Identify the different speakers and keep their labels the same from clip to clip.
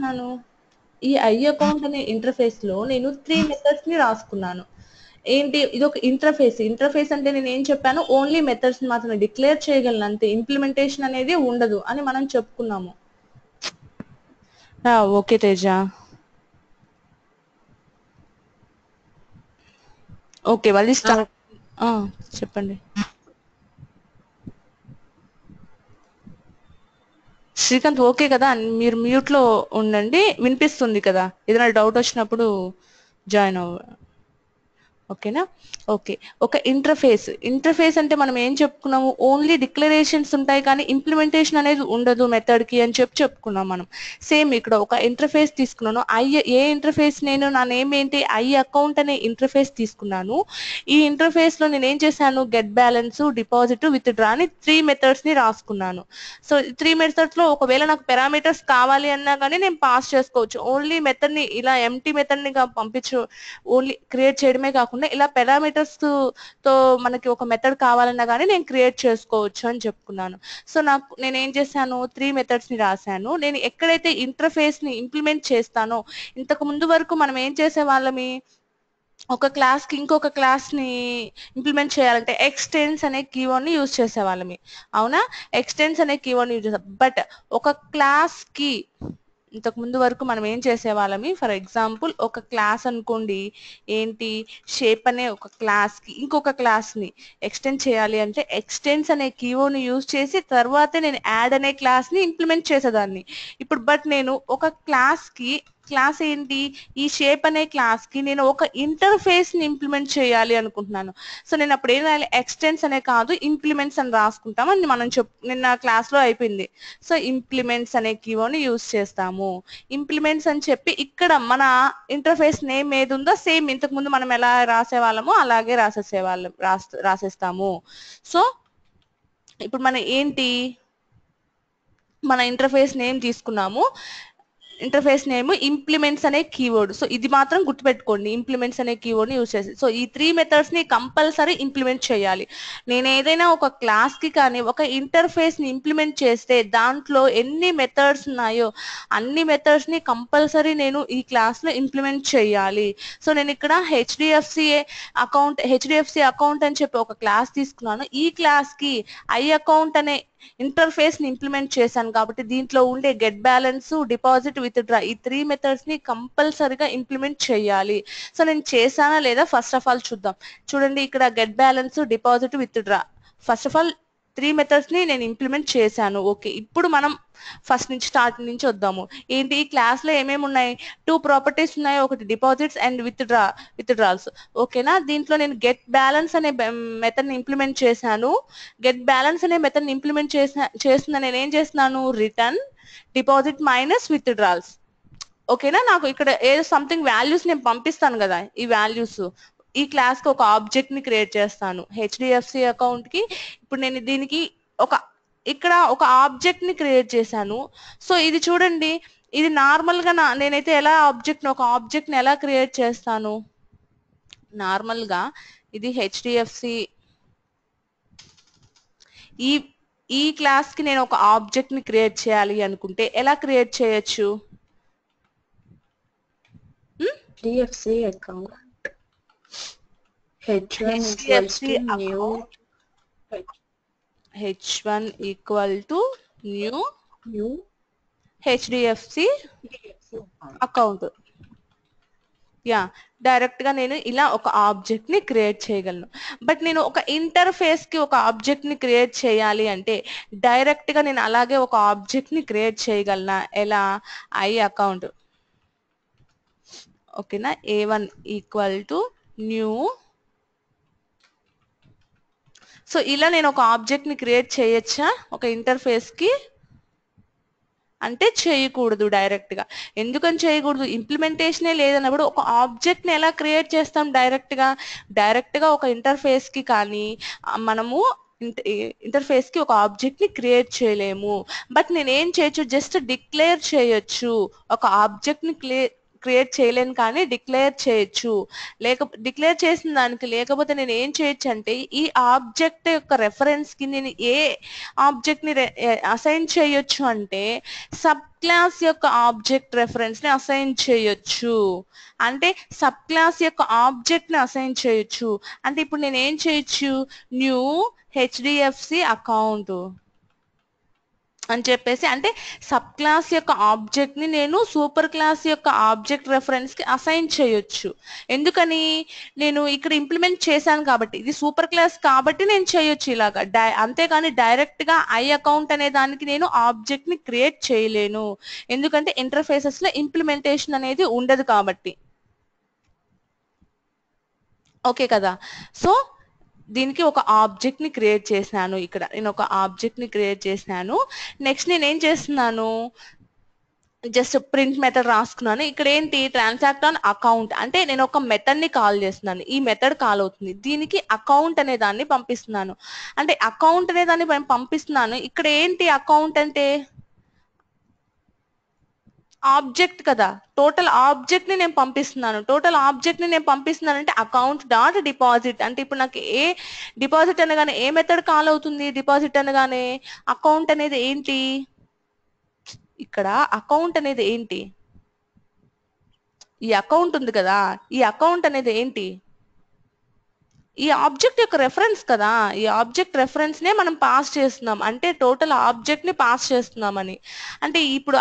Speaker 1: చేస్తున్నాను, ఈ I account అనే ఇంటర్ఫేస్ లో నేను 3 మెథడ్స్ ని రాసుకున్నాను. ఏంటి ఇది ఒక ఇంటర్ఫేస్. ఇంటర్ఫేస్ అంటే నేను ఏం చెప్పాను, ఓన్లీ మెథడ్స్ మాత్రమే డిక్లేర్ చేయగలను అంతే, ఇంప్లిమెంటేషన్ అనేది ఉండదు అని మనం చెప్పుకున్నాము. ఓకే తేజ. ఓకే మళ్ళీ స్టార్ట్. చెప్పండి. శ్రీకాంత్ ఓకే కదా, మీరు మ్యూట్ లో ఉండండి, వినిపిస్తుంది కదా, ఏదైనా డౌట్ వచ్చినప్పుడు జాయిన్ అవ్వ. ఓకేనా? ఓకే. ఒక ఇంటర్ఫేస్ అంటే మనం ఏం చెప్పుకున్నాము, ఓన్లీ డిక్లరేషన్స్ ఉంటాయి కానీ ఇంప్లిమెంటేషన్ అనేది ఉండదు మెథడ్ కి అని చెప్పుకున్నాం మనం. సేమ్ ఇక్కడ ఒక ఇంటర్ఫేస్ తీసుకున్నాను. ఏ ఇంటర్ఫేస్, నేను నా నేమ్ ఏంటి, ఐ అకౌంట్ అనే ఇంటర్ఫేస్ తీసుకున్నాను. ఈ ఇంటర్ఫేస్ లో నేను ఏం చేశాను, get balance, deposit, with draw అని 3 మెథడ్స్ ని రాసుకున్నాను. సో 3 మెథడ్స్ లో ఒకవేళ నాకు పారామీటర్స్ కావాలి అన్నా కానీ నేను పాస్ చేసుకోవచ్చు. ఓన్లీ మెథడ్ ని ఇలా ఎంటీ మెథడ్ ని పంపించు, ఓన్లీ క్రియేట్ చేయడమే కాకుండా ఇలా పారామీటర్స్ తో మనకి ఒక మెథడ్ కావాలన్నా కానీ నేను క్రియేట్ చేసుకోవచ్చు అని చెప్పుకున్నాను. సో నేను ఏం చేశాను, 3 మెథడ్స్ ని రాశాను. నేను ఎక్కడైతే ఇంటర్ఫేస్ ని ఇంప్లిమెంట్ చేస్తానో, ఇంతకు ముందు వరకు మనం ఏం చేసే వాళ్ళమి, ఒక క్లాస్ కి ఇంకొక క్లాస్ ని ఇంప్లిమెంట్ చేయాలంటే ఎక్స్టెన్స్ అనే కీవర్డ్ ని యూజ్ చేసేవాళ్ళమి. అవునా? ఎక్స్టెన్స్ అనే కీవర్డ్ ని యూజ్ చేస్తాం. బట్ ఒక క్లాస్ కి ఇంతకు ముందు వరకు మనం ఏం చేసేవాళ్ళమి, ఫర్ ఎగ్జాంపుల్ ఒక క్లాస్ అనుకోండి, ఏంటి షేప్ అనే ఒక క్లాస్ కి ఇంకొక క్లాస్ ని ఎక్స్టెండ్ చేయాలి అంటే ఎక్స్టెన్స్ అనే కీవర్డ్ ని యూజ్ చేసి తర్వాతే నేను యాడ్ అనే క్లాస్ ని ఇంప్లిమెంట్ చేసేదాన్ని. ఇప్పుడు బట్ నేను ఒక క్లాస్ ఏంటి, ఈ షేప్ అనే క్లాస్ కి నేను ఒక ఇంటర్ఫేస్ ని ఇంప్లిమెంట్ చేయాలి అనుకుంటున్నాను. సో నేను అప్పుడు ఏం రాయాలి, ఎక్స్టెన్స్ అనే కాదు ఇంప్లిమెంట్స్ అని రాసుకుంటాం అని మనం నిన్న క్లాస్ లో అయిపోయింది. సో ఇంప్లిమెంట్స్ అనే కీవర్డ్ ని యూజ్ చేస్తాము. ఇంప్లిమెంట్స్ అని చెప్పి ఇక్కడ మన ఇంటర్ఫేస్ నేమ్ ఏది ఉందో సేమ్ ఇంతకు ముందు మనం ఎలా రాసేవాళ్ళమో అలాగే రాసేస్తాము. సో ఇప్పుడు మన ఏంటి, మన ఇంటర్ఫేస్ నేమ్ తీసుకున్నాము, ఇంటర్ఫేస్ నేమ్ ఇంప్లిమెంట్స్ అనే కీవర్డ్. సో ఇది మాత్రం గుర్తుపెట్టుకోండి, ఇంప్లిమెంట్స్ అనే కీవర్డ్ ని యూజ్ చేసి. సో ఈ 3 మెథడ్స్ ని కంపల్సరీ ఇంప్లిమెంట్ చేయాలి. నేను ఏదైనా ఒక క్లాస్ కి కానీ ఒక ఇంటర్ఫేస్ ని ఇంప్లిమెంట్ చేస్తే దాంట్లో ఎన్ని మెథడ్స్ ఉన్నాయో అన్ని మెథడ్స్ ని కంపల్సరీ నేను ఈ క్లాస్ లో ఇంప్లిమెంట్ చేయాలి. సో నేను ఇక్కడ హెచ్డిఎఫ్సి అకౌంట్ అని చెప్పి ఒక క్లాస్ తీసుకున్నాను. ఈ క్లాస్ కి ఐ అకౌంట్ అనే ఇంటర్ఫేస్ ని ఇంప్లిమెంట్ చేశాను కాబట్టి దీంట్లో ఉండే get balance, deposit, with draw ఈ 3 మెథడ్స్ ని కంపల్సరీగా ఇంప్లిమెంట్ చేయాలి. సో నేను చేశానా లేదా ఫస్ట్ ఆఫ్ ఆల్ చూద్దాం. చూడండి ఇక్కడ get balance, deposit, with draw, first of all 3 methods ని నేను ఇంప్లిమెంట్ చేశాను. ఓకే, ఇప్పుడు మనం ఫస్ట్ నుంచి స్టార్ట్ నుంచి వద్దాము. ఏంటి ఈ క్లాస్ లో ఏమేమి ఉన్నాయి, 2 ప్రాపర్టీస్ ఉన్నాయి, ఒకటి డిపాజిట్స్ అండ్ విత్ డ్రాల్స్. ఓకేనా? దీంట్లో నేను గెట్ బ్యాలెన్స్ అనే మెథడ్ ని ఇంప్లిమెంట్ చేశాను. గెట్ బ్యాలెన్స్ అనే మెథడ్ ని ఇంప్లిమెంట్ చేస్తున్నా నేను ఏం చేస్తున్నాను, రిటర్న్ డిపాజిట్ మైనస్ విత్ డ్రాల్స్. ఓకేనా? నాకు ఇక్కడ ఏదో సంథింగ్ వాల్యూస్ నేను పంపిస్తాను కదా, ఈ వాల్యూస్ ఈ క్లాస్ కి ఒక ఆబ్జెక్ట్ ని క్రియేట్ చేస్తాను హెచ్డిఎఫ్సి అకౌంట్ కి. ఇప్పుడు నేను దీనికి ఇక్కడ ఒక ఆబ్జెక్ట్ ని క్రియేట్ చేశాను. సో ఇది చూడండి, ఇది నార్మల్ గా నేనైతే ఎలా ఒక ఆబ్జెక్ట్ ని ఎలా క్రియేట్ చేస్తాను, నార్మల్ గా ఇది హెచ్డిఎఫ్సి ఈ క్లాస్ కి నేను ఒక ఆబ్జెక్ట్ ని క్రియేట్ చేయాలి అనుకుంటే ఎలా క్రియేట్ చేయొచ్చు,
Speaker 2: HDFC account H1 equals to new
Speaker 1: H1 equal to new HDFC account. Yeah, direct గా నేను ఇలా ఒక ఆబ్జెక్ట్ ని క్రియేట్ చేయగలను. బట్ నేను ఒక ఇంటర్ఫేస్ కి ఒక ఆబ్జెక్ట్ ని క్రియేట్ చేయాలి అంటే డైరెక్ట్ గా నేను అలాగే ఒక ఆబ్జెక్ట్ ని క్రియేట్ చేయగలనా, ఎలా, ఐ అకౌంట్. ఓకేనా? A1 equal to new. So ఇలా నేను ఒక ఆబ్జెక్ట్ ని క్రియేట్ చేయొచ్చా ఒక ఇంటర్ఫేస్ కి అంటే చేయకూడదు డైరెక్ట్ గా. ఎందుకని చేయకూడదు, ఇంప్లిమెంటేషనే లేదన్నప్పుడు ఒక ఆబ్జెక్ట్ ని ఎలా క్రియేట్ చేస్తాం డైరెక్ట్ గా ఒక ఇంటర్ఫేస్ కి కానీ మనము ఇంటర్ఫేస్ కి ఒక ఆబ్జెక్ట్ ని క్రియేట్ చేయలేము. బట్ నేను ఏం చేయొచ్చు, జస్ట్ డిక్లేర్ చేయొచ్చు, ఒక ఆబ్జెక్ట్ ని క్రియేట్ చేయలేను కానీ డిక్లేర్ చేయొచ్చు. డిక్లేర్ చేసిన దానికి లేకపోతే నేను ఏం చేయొచ్చు అంటే ఈ ఆబ్జెక్ట్ యొక్క రెఫరెన్స్ కి నేను ఏ ఆబ్జెక్ట్ ని అసైన్ చేయొచ్చు అంటే సబ్ క్లాస్ యొక్క ఆబ్జెక్ట్ రెఫరెన్స్ ని అసైన్ చేయొచ్చు. అంటే సబ్ క్లాస్ యొక్క ఆబ్జెక్ట్ ని అసైన్ చేయొచ్చు. అంటే ఇప్పుడు నేను ఏం చేయొచ్చు, న్యూ హెచ్డిఎఫ్సి అకౌంట్ అని చెప్పేసి, అంటే సబ్ క్లాస్ యొక్క ఆబ్జెక్ట్ ని నేను సూపర్ క్లాస్ యొక్క ఆబ్జెక్ట్ రెఫరెన్స్ కి అసైన్ చేయొచ్చు. ఎందుకని, నేను ఇక్కడ ఇంప్లిమెంట్ చేశాను కాబట్టి, ఇది సూపర్ క్లాస్ కాబట్టి నేను చేయొచ్చు ఇలాగా. అంతేగాని డైరెక్ట్ గా ఐ అకౌంట్ అనే దానికి నేను ఆబ్జెక్ట్ ని క్రియేట్ చేయలేను, ఎందుకంటే ఇంటర్ఫేసెస్ లో ఇంప్లిమెంటేషన్ అనేది ఉండదు కాబట్టి. ఓకే కదా. సో దీనికి ఒక ఆబ్జెక్ట్ ని క్రియేట్ చేసినాను. ఇక్కడ నేను ఒక ఆబ్జెక్ట్ ని క్రియేట్ చేసినాను. నెక్స్ట్ నేను ఏం చేస్తున్నాను, జస్ట్ ప్రింట్ మెథడ్ రాసుకున్నాను. ఇక్కడ ఏంటి, ట్రాన్సాక్ట్ ఆన్ అకౌంట్ అంటే నేను ఒక మెథడ్ ని కాల్ చేస్తున్నాను. ఈ మెథడ్ కాల్ అవుతుంది, దీనికి అకౌంట్ అనే దాన్ని పంపిస్తున్నాను. అంటే అకౌంట్ అనే దాన్ని పంపిస్తున్నాను. ఇక్కడ ఏంటి అకౌంట్ అంటే ఆబ్జెక్ట్ కదా, టోటల్ ఆబ్జెక్ట్ ని నేను పంపిస్తున్నాను. టోటల్ ఆబ్జెక్ట్ ని నేను పంపిస్తున్నాను అంటే అకౌంట్ డాట్ డిపాజిట్. అంటే ఇప్పుడు నాకు ఏ డిపాజిట్ అనగానే ఏ మెథడ్ కాల్ అవుతుంది, డిపాజిట్ అనగానే అకౌంట్ అనేది ఏంటి, ఇక్కడ అకౌంట్ అనేది ఏంటి, ఈ అకౌంట్ ఉంది కదా, ఈ అకౌంట్ అనేది ఏంటి, ఈ ఆబ్జెక్ట్ యొక్క రెఫరెన్స్ కదా. ఈ ఆబ్జెక్ట్ రెఫరెన్స్ నే మనం పాస్ చేస్తున్నాం, అంటే టోటల్ ఆబ్జెక్ట్ ని పాస్ చేస్తున్నామని. అంటే ఇప్పుడు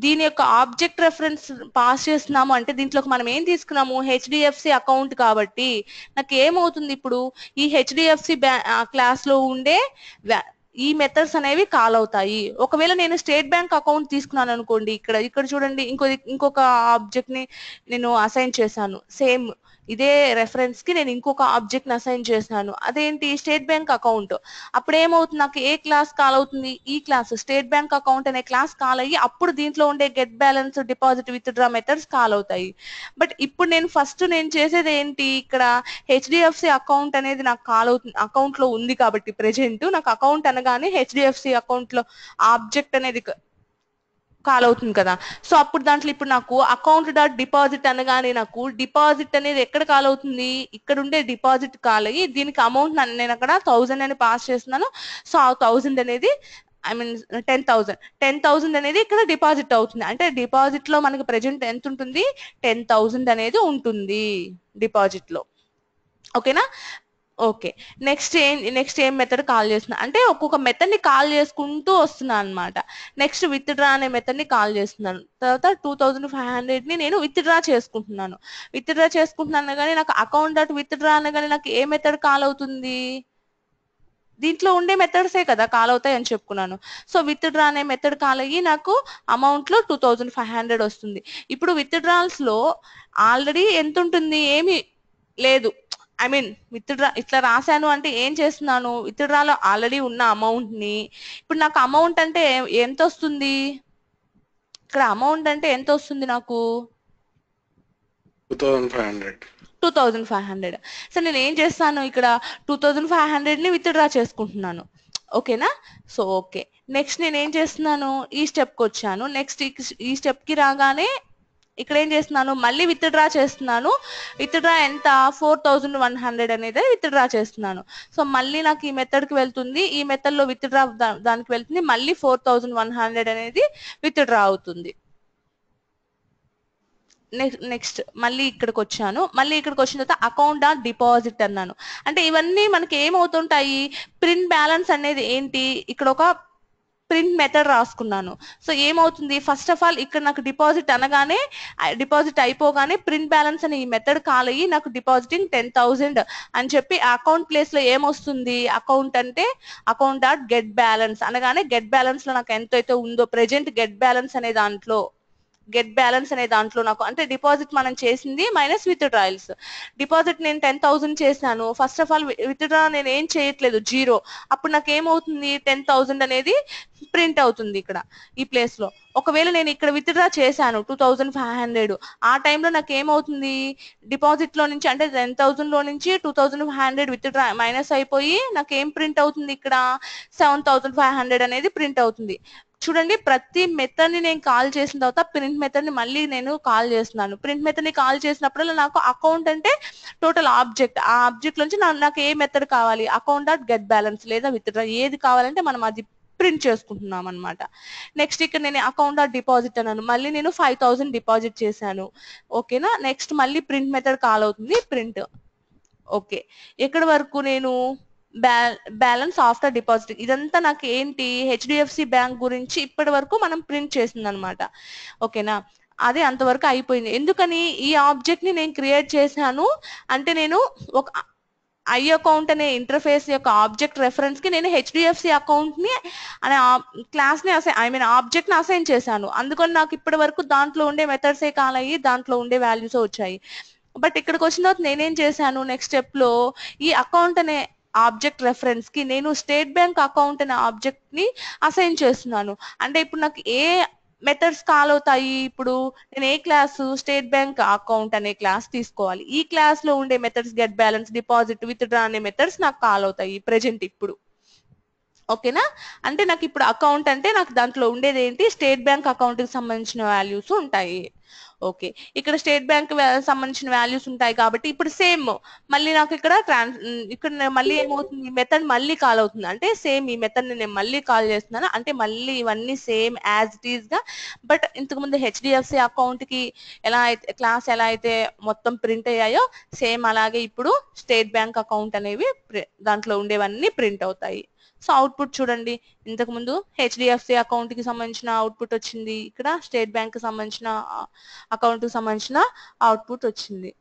Speaker 1: దీని యొక్క ఆబ్జెక్ట్ రెఫరెన్స్ పాస్ చేస్తున్నాము అంటే దీంట్లోకి మనం ఏం తీసుకున్నాము, హెచ్డిఎఫ్సి అకౌంట్ కాబట్టి నాకు ఏమవుతుంది, ఇప్పుడు ఈ హెచ్డిఎఫ్సి క్లాస్ లో ఉండే ఈ మెథడ్స్ అనేవి కాల్ అవుతాయి. ఒకవేళ నేను స్టేట్ బ్యాంక్ అకౌంట్ తీసుకున్నాను అనుకోండి, ఇక్కడ చూడండి, ఇంకొక ఆబ్జెక్ట్ ని నేను అసైన్ చేశాను. సేమ్ ఇదే రెఫరెన్స్ కి నేను ఇంకొక ఆబ్జెక్ట్ ని అసైన్ చేశాను. అదేంటి, స్టేట్ బ్యాంక్ అకౌంట్. అప్పుడు ఏమవుతుంది, నాకు ఏ క్లాస్ కాల్ అవుతుంది, ఈ క్లాస్ స్టేట్ బ్యాంక్ అకౌంట్ అనే క్లాస్ కాల్ అయ్యి అప్పుడు దీంట్లో ఉండే get balance, deposit, with draw methods call అవుతాయి. బట్ ఇప్పుడు నేను చేసేది ఏంటి, ఇక్కడ హెచ్డిఎఫ్సి అకౌంట్ అనేది నాకు కాల్ అవుతుంది, అకౌంట్ లో ఉంది కాబట్టి ప్రెజెంట్ నాకు అకౌంట్ అనగానే హెచ్డిఎఫ్సి అకౌంట్ లో ఆబ్జెక్ట్ అనేది కాల్ అవుతుంది కదా. సో అప్పుడు దాంట్లో ఇప్పుడు నాకు అకౌంట్ డాట్ డిపాజిట్ అనగానే నాకు డిపాజిట్ అనేది ఎక్కడ కాల్ అవుతుంది, ఇక్కడ ఉండే డిపాజిట్ కాల్ అయ్యి దీనికి అమౌంట్ నేను అక్కడ 1000 అని పాస్ చేస్తున్నాను. సో ఆ 1000 అనేది ఐ మీన్ 10,000 అనేది ఇక్కడ డిపాజిట్ అవుతుంది. అంటే డిపాజిట్ లో మనకి ప్రెజెంట్ ఎంత ఉంటుంది, 10,000 అనేది ఉంటుంది డిపాజిట్ లో. ఓకేనా. ఓకే, నెక్స్ట్ ఏం మెథడ్ కాల్ చేస్తున్నా అంటే ఒక్కొక్క మెథడ్ ని కాల్ చేసుకుంటూ వస్తున్నాను అనమాట. నెక్స్ట్ విత్ డ్రా అనే మెథడ్ ని కాల్ చేస్తున్నాను. తర్వాత 2,500 ని నేను విత్ డ్రా చేసుకుంటున్నాను కానీ నాకు అకౌంట్ డాట్ విత్ డ్రా అనగానే నాకు ఏ మెథడ్ కాల్ అవుతుంది, దీంట్లో ఉండే మెథడ్సే కదా కాల్ అవుతాయి అని చెప్పుకున్నాను. సో విత్ డ్రా అనే మెథడ్ కాల్ అయ్యి నాకు అమౌంట్ లో 2,500 వస్తుంది. ఇప్పుడు విత్ డ్రాల్స్ లో ఆల్రెడీ ఎంత ఉంటుంది, ఏమి లేదు. ఐ మీన్ విత్ డ్రా ఇట్లా రాశాను అంటే ఏం చేస్తున్నాను, విత్ డ్రాలో ఆల్రెడీ ఉన్న అమౌంట్ ని ఇప్పుడు నాకు అమౌంట్ అంటే ఎంత వస్తుంది, ఇక్కడ అమౌంట్ అంటే ఎంత వస్తుంది నాకు 2,500. సో నేను ఏం చేస్తాను, ఇక్కడ 2,500 ని విత్ డ్రా చేసుకుంటున్నాను. ఓకేనా. సో ఓకే, నెక్స్ట్ నేను ఏం చేస్తున్నాను, ఈ స్టెప్ కి వచ్చాను. నెక్స్ట్ ఈ స్టెప్ కి రాగానే ఇక్కడ ఏం చేస్తున్నాను, మళ్ళీ విత్ డ్రా చేస్తున్నాను. విత్ డ్రా ఎంత, 4,100 అనేది విత్ డ్రా చేస్తున్నాను. సో మళ్ళీ నాకు ఈ మెథడ్ కి వెళ్తుంది, ఈ మెథడ్ లో విత్ డ్రా దానికి వెళ్తుంది, మళ్ళీ 4,100 అనేది విత్ డ్రా అవుతుంది. నెక్స్ట్ మళ్ళీ ఇక్కడికి వచ్చాను. మళ్ళీ ఇక్కడికి వచ్చిన తర్వాత అకౌంట్ డాట్ డిపాజిట్ అన్నాను. అంటే ఇవన్నీ మనకి ఏమవుతుంటాయి, ప్రింట్ బ్యాలెన్స్ అనేది ఏంటి, ఇక్కడ ఒక ప్రింట్ మెథడ్ రాసుకున్నాను. సో ఏమవుతుంది, ఫస్ట్ ఆఫ్ ఆల్ ఇక్కడ నాకు డిపాజిట్ అనగానే డిపాజిట్ అయిపోగానే ప్రింట్ బ్యాలెన్స్ అనే ఈ మెథడ్ కాల్ అయ్యి నాకు డిపాజిటింగ్ 10,000 అని చెప్పి అకౌంట్ ప్లేస్ లో ఏమొస్తుంది, అకౌంట్ అంటే అకౌంట్ డాట్ గెట్ బ్యాలెన్స్ అనగానే గెట్ బ్యాలెన్స్ లో నాకు ఎంతైతే ఉందో ప్రెజెంట్ గెట్ బ్యాలెన్స్ అనే దాంట్లో నాకు అంటే డిపాజిట్ మనం చేసింది మైనస్ విత్ డ్రాయల్స్. డిపాజిట్ నేను 10,000 చేశాను. First of all with draw నేను ఏం చేయట్లేదు, 0. అప్పుడు నాకు ఏమవుతుంది, 10,000 అనేది ప్రింట్ అవుతుంది ఇక్కడ ఈ ప్లేస్ లో. ఒకవేళ నేను ఇక్కడ విత్ డ్రా చేశాను 2,500, ఆ టైంలో నాకు ఏమవుతుంది, డిపాజిట్ లో నుంచి అంటే 10,000 లో నుంచి 2,500 విత్ డ్రా మైనస్ అయిపోయి నాకు ఏం ప్రింట్ అవుతుంది, ఇక్కడ 7,500 అనేది ప్రింట్ అవుతుంది. చూడండి ప్రతి మెథడ్ ని నేను కాల్ చేసిన తర్వాత ప్రింట్ మెథడ్ ని మళ్ళీ నేను కాల్ చేస్తున్నాను. ప్రింట్ మెథడ్ ని కాల్ చేసినప్పుడు నాకు అకౌంట్ అంటే టోటల్ ఆబ్జెక్ట్, ఆ ఆబ్జెక్ట్ నుంచి నాకు ఏ మెథడ్ కావాలి, అకౌంట్ డాట్ గెట్ బ్యాలెన్స్ లేదా విత్డ్రా ఏది కావాలంటే మనం అది ప్రింట్ చేసుకుంటున్నాం అనమాట. నెక్స్ట్ ఇక్కడ నేను అకౌంట్ డాట్ డిపాజిట్ అన్నాను, మళ్ళీ నేను 5000 డిపాజిట్ చేశాను. ఓకేనా, నెక్స్ట్ మళ్ళీ ప్రింట్ మెథడ్ కాల్ అవుతుంది, ప్రింట్. ఓకే, ఎక్కడి వరకు నేను బ్యాలెన్స్ ఆఫ్టర్ డిపాజిట్, ఇదంతా నాకు ఏంటి హెచ్డిఎఫ్సి బ్యాంక్ గురించి ఇప్పటి వరకు మనం ప్రింట్ చేసింది అనమాట. ఓకేనా, అదే అంతవరకు అయిపోయింది. ఎందుకని ఈ ఆబ్జెక్ట్ ని నేను క్రియేట్ చేశాను అంటే నేను ఒక ఐ అకౌంట్ అనే ఇంటర్ఫేస్ యొక్క ఆబ్జెక్ట్ రెఫరెన్స్ కి నేను హెచ్డిఎఫ్సి అకౌంట్ ని అనే క్లాస్ ని ఆబ్జెక్ట్ ని అసైన్ చేశాను. అందుకని నాకు ఇప్పటి వరకు దాంట్లో ఉండే మెథడ్సే కాల్ అయ్యి దాంట్లో ఉండే వాల్యూస్ వచ్చాయి. బట్ ఇక్కడికి వచ్చిన తర్వాత నేనేం చేశాను, నెక్స్ట్ స్టెప్ లో ఈ అకౌంట్ అనే ఆబ్జెక్ట్ రెఫరెన్స్ కి నేను స్టేట్ బ్యాంక్ అకౌంట్ అనే ఆబ్జెక్ట్ ని అసైన్ చేస్తున్నాను. అంటే ఇప్పుడు నాకు ఏ మెథడ్స్ కాల్ అవుతాయి, ఇప్పుడు నేను ఏ క్లాస్ స్టేట్ బ్యాంక్ అకౌంట్ అనే క్లాస్ తీసుకోవాలి. ఈ క్లాస్ లో ఉండే methods get balance, deposit, withdraw అనే మెథడ్స్ నాకు కాల్ అవుతాయి ప్రెజెంట్ ఇప్పుడు. ఓకేనా, అంటే నాకు ఇప్పుడు అకౌంట్ అంటే నాకు దాంట్లో ఉండేది ఏంటి, స్టేట్ బ్యాంక్ అకౌంట్ కి సంబంధించిన వాల్యూస్ ఉంటాయి. ఓకే, ఇక్కడ స్టేట్ బ్యాంక్ సంబంధించిన వాల్యూస్ ఉంటాయి కాబట్టి ఇప్పుడు సేమ్ మళ్ళీ నాకు ఇక్కడ ఇక్కడ మళ్ళీ ఏమవుతుంది, మెథడ్ మళ్ళీ కాల్ అవుతుంది. అంటే సేమ్ ఈ మెథడ్ ని నేను మళ్ళీ కాల్ చేస్తున్నాను, అంటే మళ్ళీ ఇవన్నీ సేమ్ యాజ్ ఇట్ ఈస్ గా. బట్ ఇంతకు ముందు హెచ్డిఎఫ్సి అకౌంట్ కి ఎలా అయితే క్లాస్ ఎలా అయితే మొత్తం ప్రింట్ అయ్యాయో సేమ్ అలాగే ఇప్పుడు స్టేట్ బ్యాంక్ అకౌంట్ అనేవి దాంట్లో ఉండేవన్నీ ప్రింట్ అవుతాయి. సో అవుట్పుట్ చూడండి, ఇంతకు ముందు హెచ్డిఎఫ్సి అకౌంట్ కి సంబంధించిన అవుట్పుట్ వచ్చింది, ఇక్కడ స్టేట్ బ్యాంక్ కి సంబంధించిన అకౌంట్ కి సంబంధించిన అవుట్పుట్ వచ్చింది.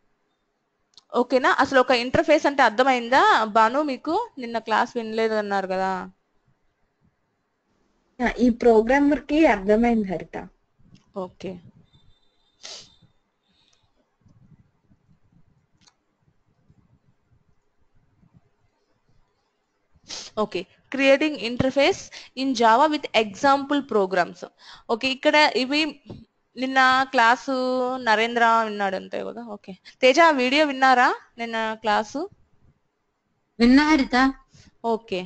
Speaker 1: ఓకేనా, అసలు ఒక ఇంటర్ఫేస్ అంటే అర్థమైందా బాను? మీకు నిన్న క్లాస్ వినలేదు అన్నారు కదా.
Speaker 2: ఈ ప్రోగ్రామర్ కి అర్థమైంది Haritha.
Speaker 1: Okay, okay, creating interface in Java with example programs. Okay, ఇక్కడ ఇవి నిన్న క్లాసు నరేంద్ర విన్నాడు అంతే కదా. ఓకే, తేజ వీడియో విన్నారా నిన్న క్లాసు?
Speaker 2: విన్నా హరిత.
Speaker 1: ఓకే,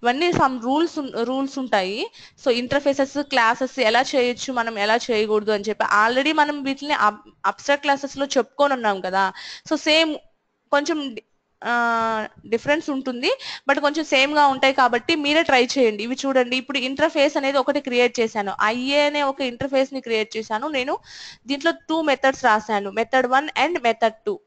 Speaker 1: ఇవన్నీ సమ్ రూల్స్ ఉంటాయి. సో ఇంటర్ఫేసెస్ క్లాసెస్ ఎలా చేయొచ్చు, మనం ఎలా చేయకూడదు అని చెప్పి ఆల్రెడీ మనం వీటిని అబ్స్ట్రాక్ట్ క్లాసెస్ లో చెప్పుకొని ఉన్నాం కదా. సో సేమ్ కొంచెం డిఫరెన్స్ ఉంటుంది, బట్ కొంచెం సేమ్ గా ఉంటాయి కాబట్టి మీరే ట్రై చేయండి. ఇవి చూడండి, ఇప్పుడు ఇంటర్ఫేస్ అనేది ఒకటి క్రియేట్ చేశాను, ఐఏ అనే ఒక ఇంటర్ఫేస్ ని క్రియేట్ చేశాను నేను. దీంట్లో 2 మెథడ్స్ రాశాను, మెథడ్ 1 అండ్ మెథడ్ 2.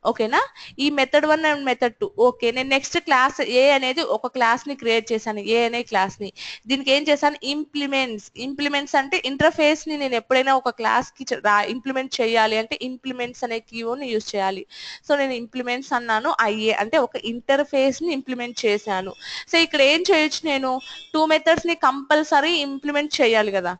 Speaker 1: ఓకేనా, ఈ మెథడ్ 1 అండ్ మెథడ్ 2. ఓకే, నేను నెక్స్ట్ క్లాస్ ఏ అనేది ఒక క్లాస్ ని క్రియేట్ చేశాను, ఏ అనే క్లాస్ ని. దీనికి ఏం చేశాను, ఇంప్లిమెంట్స్ అంటే ఇంటర్ఫేస్ ని నేను ఎప్పుడైనా ఒక క్లాస్ కి ఇంప్లిమెంట్ చేయాలి అంటే ఇంప్లిమెంట్స్ అనే కీవర్డ్ ని యూజ్ చేయాలి. సో నేను ఇంప్లిమెంట్స్ అన్నాను, ఐఏ అంటే ఒక ఇంటర్ఫేస్ ని ఇంప్లిమెంట్ చేశాను. సో ఇక్కడ ఏం చేయొచ్చు, నేను 2 మెథడ్స్ ని కంపల్సరీ ఇంప్లిమెంట్ చేయాలి కదా.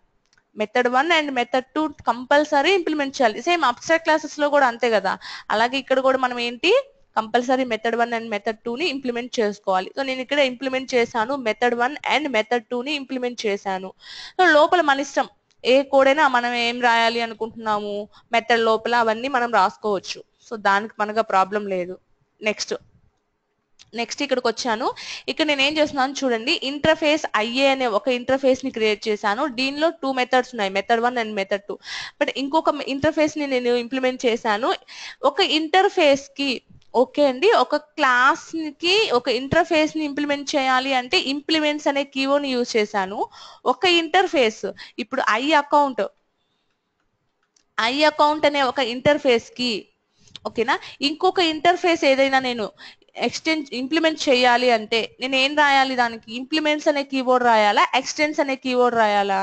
Speaker 1: Method 1 and method 2 compulsory implement చేయాలి. సేమ్ అబ్స్ట్రాక్ట్ క్లాసెస్ లో కూడా అంతే కదా. అలాగే ఇక్కడ కూడా మనం ఏంటి, కంపల్సరీ మెథడ్ 1 అండ్ మెథడ్ 2 ని ఇంప్లిమెంట్ చేసుకోవాలి. సో నేను ఇక్కడ ఇంప్లిమెంట్ చేశాను, మెథడ్ 1 అండ్ మెథడ్ 2 ని ఇంప్లిమెంట్ చేశాను. సో లోపల మన ఇష్టం, ఏ కోడ్ అయినా మనం ఏం రాయాలి అనుకుంటున్నాము మెథడ్ లోపల అవన్నీ మనం రాసుకోవచ్చు. సో దానికి మనగా ప్రాబ్లం లేదు. నెక్స్ట్ ఇక్కడికి వచ్చాను, ఇక్కడ నేను ఏం చేస్తున్నాను చూడండి, ఇంటర్ఫేస్ ఐఏ అనే ఒక ఇంటర్ఫేస్ ని క్రియేట్ చేశాను. దీనిలో 2 మెథడ్స్ ఉన్నాయి, మెథడ్ 1 అండ్ మెథడ్ 2. బట్ ఇంకొక ఇంటర్ఫేస్ ని నేను ఇంప్లిమెంట్ చేశాను. ఒక ఇంటర్ఫేస్ కి ఓకే అండి, ఒక క్లాస్ కి ఒక ఇంటర్ఫేస్ ని ఇంప్లిమెంట్ చేయాలి అంటే ఇంప్లిమెంట్స్ అనే కీవర్డ్ ని యూజ్ చేశాను. ఒక ఇంటర్ఫేస్ ఇప్పుడు ఐ అకౌంట్ అనే ఒక ఇంటర్ఫేస్ కి ఓకేనా, ఇంకొక ఇంటర్ఫేస్ ఏదైనా నేను ఇంప్లిమెంట్ చేయాలి అంటే నేను ఏం రాయాలి, దానికి ఇంప్లిమెంట్స్ అనే కీవర్డ్ రాయాలా, ఎక్స్టెన్స్ అనే కీవర్డ్ రాయాలా?